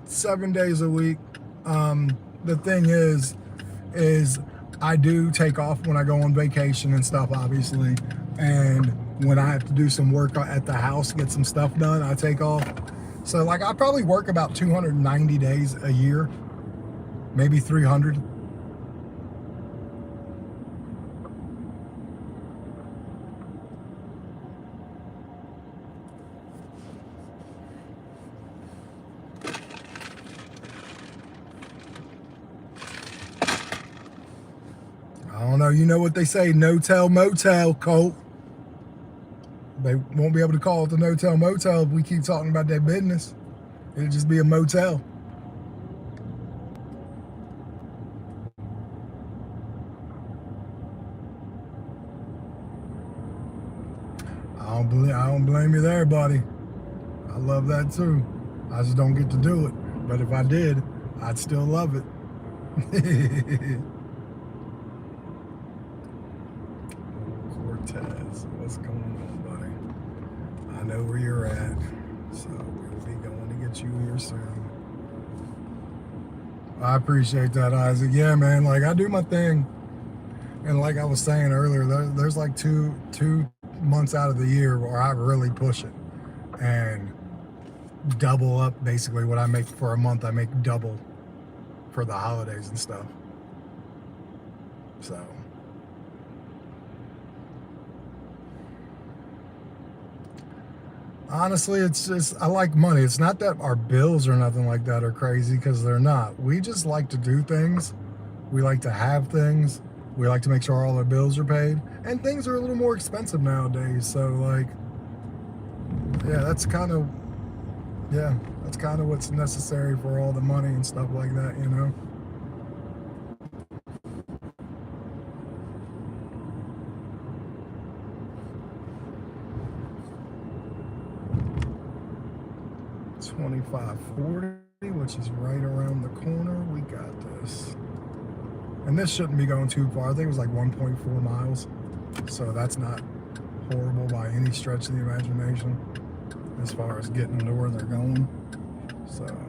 7 days a week. The thing is I do take off when I go on vacation and stuff, obviously. And when I have to do some work at the house, get some stuff done, I take off. So like, I probably work about 290 days a year, maybe 300. I don't know, you know what they say, no tell motel, Colt. They won't be able to call it the no-tell motel if we keep talking about their business. It'll just be a motel. I don't blame you there, buddy. I love that too. I just don't get to do it. But if I did, I'd still love it. Cortez, what's going on, buddy? I know where you're at, so we'll be going to get you here soon. I appreciate that, Isaac. Yeah, man, like, I do my thing. And like I was saying earlier, there's like two months out of the year where I really push it and double up basically what I make for a month. I make double for the holidays and stuff. So honestly, it's just, I like money. It's not that our bills or nothing like that are crazy, because they're not. We just like to do things. We like to have things. We like to make sure all our bills are paid. And things are a little more expensive nowadays. So like, yeah, that's kind of what's necessary for all the money and stuff like that, you know? $25.40, which is right around the corner. We got this. And this shouldn't be going too far. I think it was like 1.4 miles. So that's not horrible by any stretch of the imagination as far as getting to where they're going. So alright,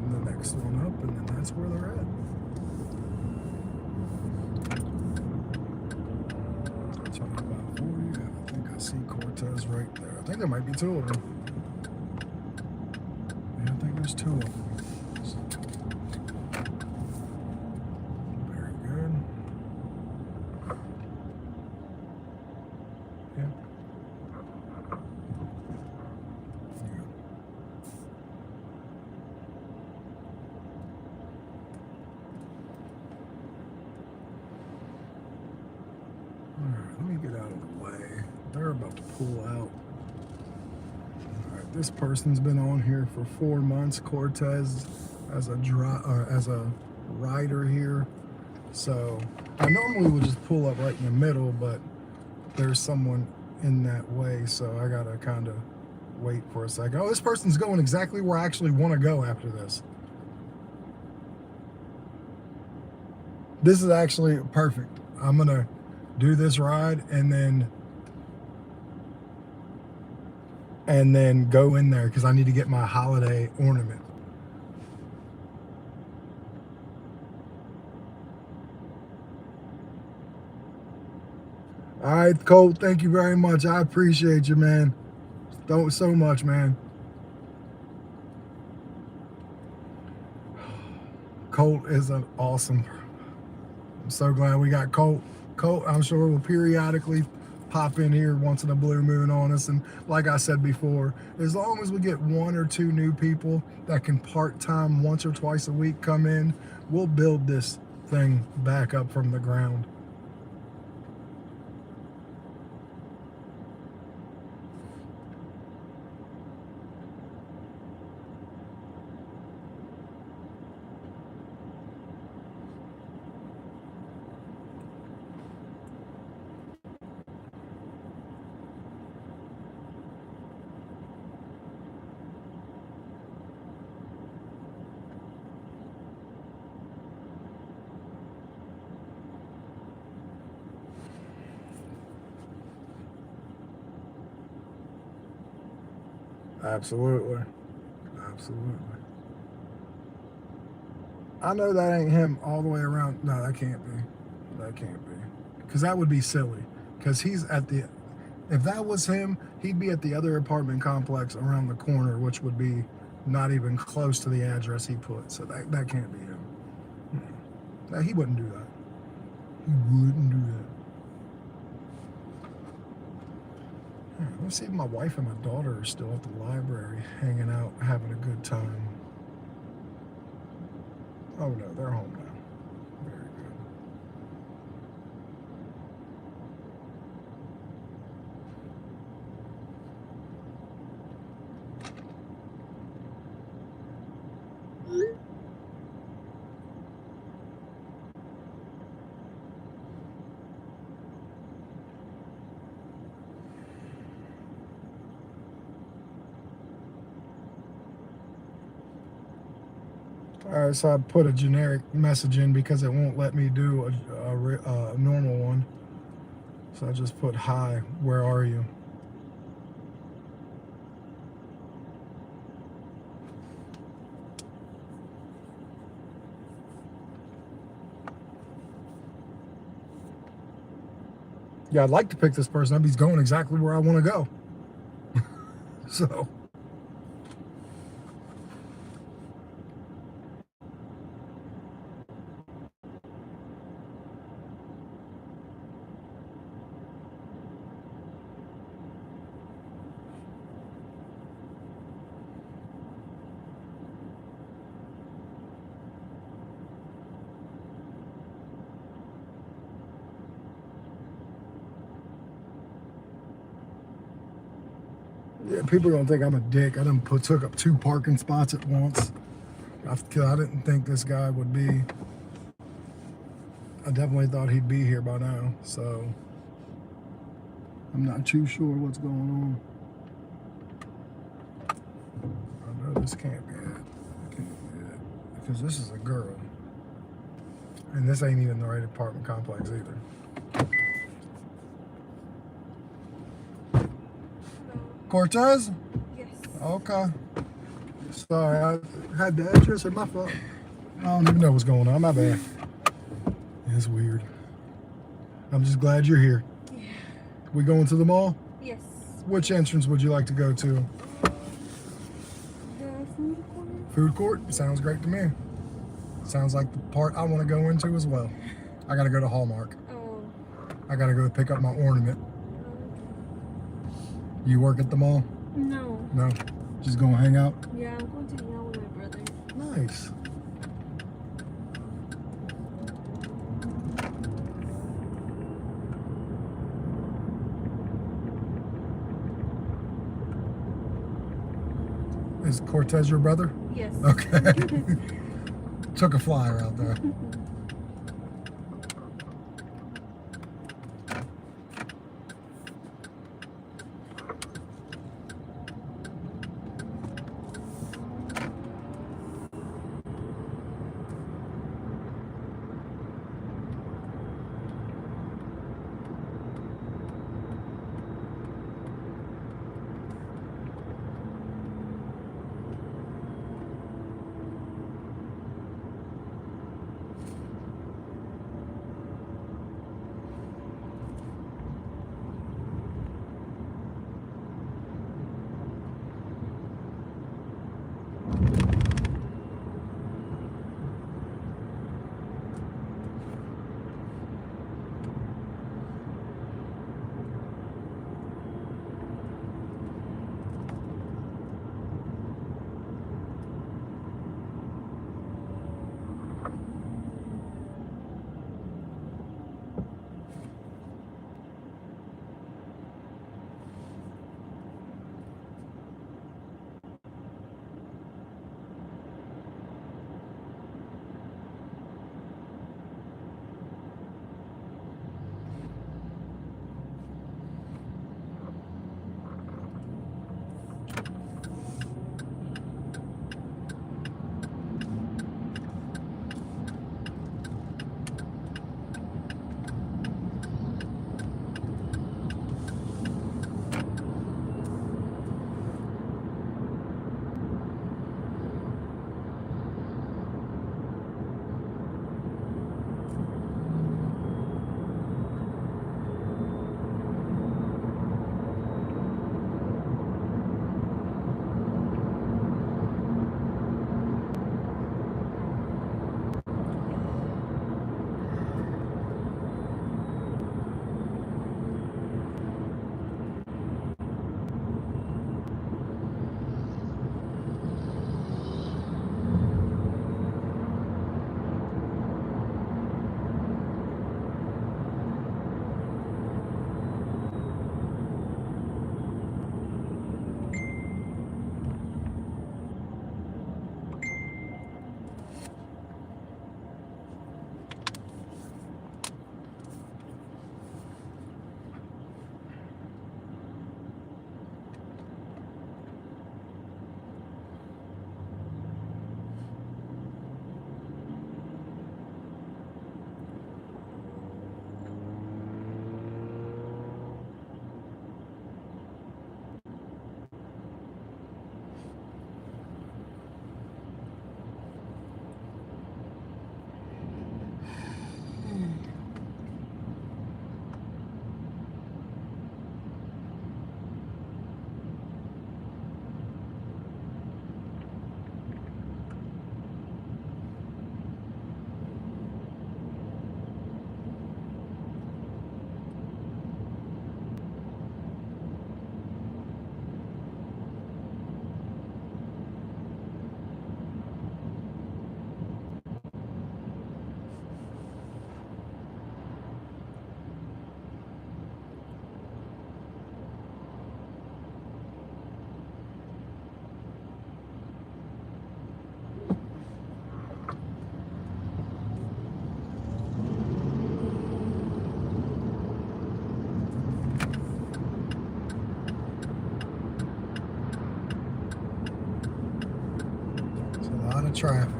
and the next one up, and then that's where they're at. 25.40. I think I see Cortez right there. I think there might be 2 of them. Yeah, I think there's 2 of them. Very good. Yeah. Alright, let me get out of the way. They're about to pull out. Alright, this person's been on here for 4 months. Cortez as a rider here. So I normally would just pull up right in the middle, but there's someone in that way, so I gotta kind of wait for a second. Oh, this person's going exactly where I actually want to go after this. This is actually perfect. I'm going to do this ride and then go in there because I need to get my holiday ornament. All right, Colt, thank you very much. I appreciate you, man. So much, man. Colt is an awesome. I'm so glad we got Colt. Colt, I'm sure will periodically pop in here once in a blue moon on us. And like I said before, as long as we get 1 or 2 new people that can part-time once or twice a week come in, we'll build this thing back up from the ground. Absolutely. Absolutely. I know that ain't him all the way around. No, that can't be. That can't be. Because that would be silly. Because he's at the... If that was him, he'd be at the other apartment complex around the corner, which would be not even close to the address he put. So that can't be him. No, he wouldn't do that. He wouldn't do that. Let me see if my wife and my daughter are still at the library, hanging out, having a good time. Oh no, they're home now. Very good. All right, so I put a generic message in because it won't let me do a normal one. So I just put, hi, where are you? Yeah, I'd like to pick this person up. He's going exactly where I want to go. So... Yeah, people are gonna think I'm a dick. I done took up 2 parking spots at once. I didn't think this guy would be. I definitely thought he'd be here by now, so I'm not too sure what's going on. I know this can't be it. It can't be it. Because this is a girl. And this ain't even the right apartment complex either. Cortez? Yes. Okay. Sorry, I had the address in my phone. I don't even know what's going on. My bad. It's weird. I'm just glad you're here. Yeah. We going to the mall? Yes. Which entrance would you like to go to? The food court? Food court? Sounds great to me. Sounds like the part I want to go into as well. I got to go to Hallmark. Oh. I got to go pick up my ornament. You work at the mall? No. No. Just going to hang out? Yeah, I'm going to hang out with my brother. Nice. Is Cortez your brother? Yes. Okay. Took a flyer out there. traffic.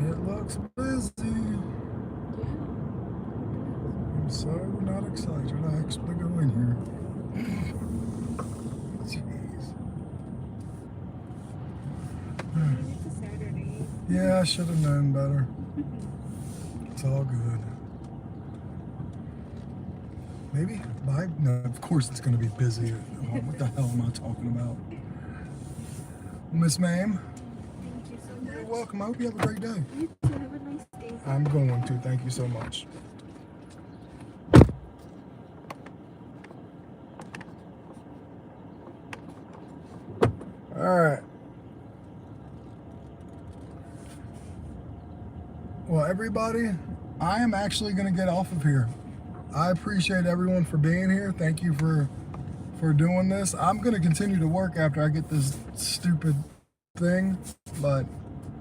It looks busy. I'm so not excited to actually go in here. Jeez. It's a Saturday. Yeah, I should have known better. It's all good. Maybe no, of course it's going to be busy. What the hell am I talking about? Miss Ma'am, Thank you so you're much. welcome. I hope you have a great day. You too. Have a nice day. I'm going to. Thank you so much. All right. Well, everybody, I am actually going to get off of here. I appreciate everyone for being here. Thank you for doing this. I'm going to continue to work after I get this stupid thing, but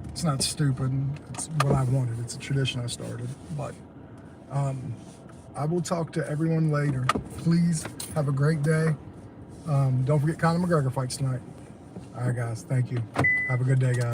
it's not stupid. It's what I wanted. It's a tradition I started. But I will talk to everyone later. Please have a great day. Don't forget Conor McGregor fights tonight. All right, guys. Thank you. Have a good day, guys.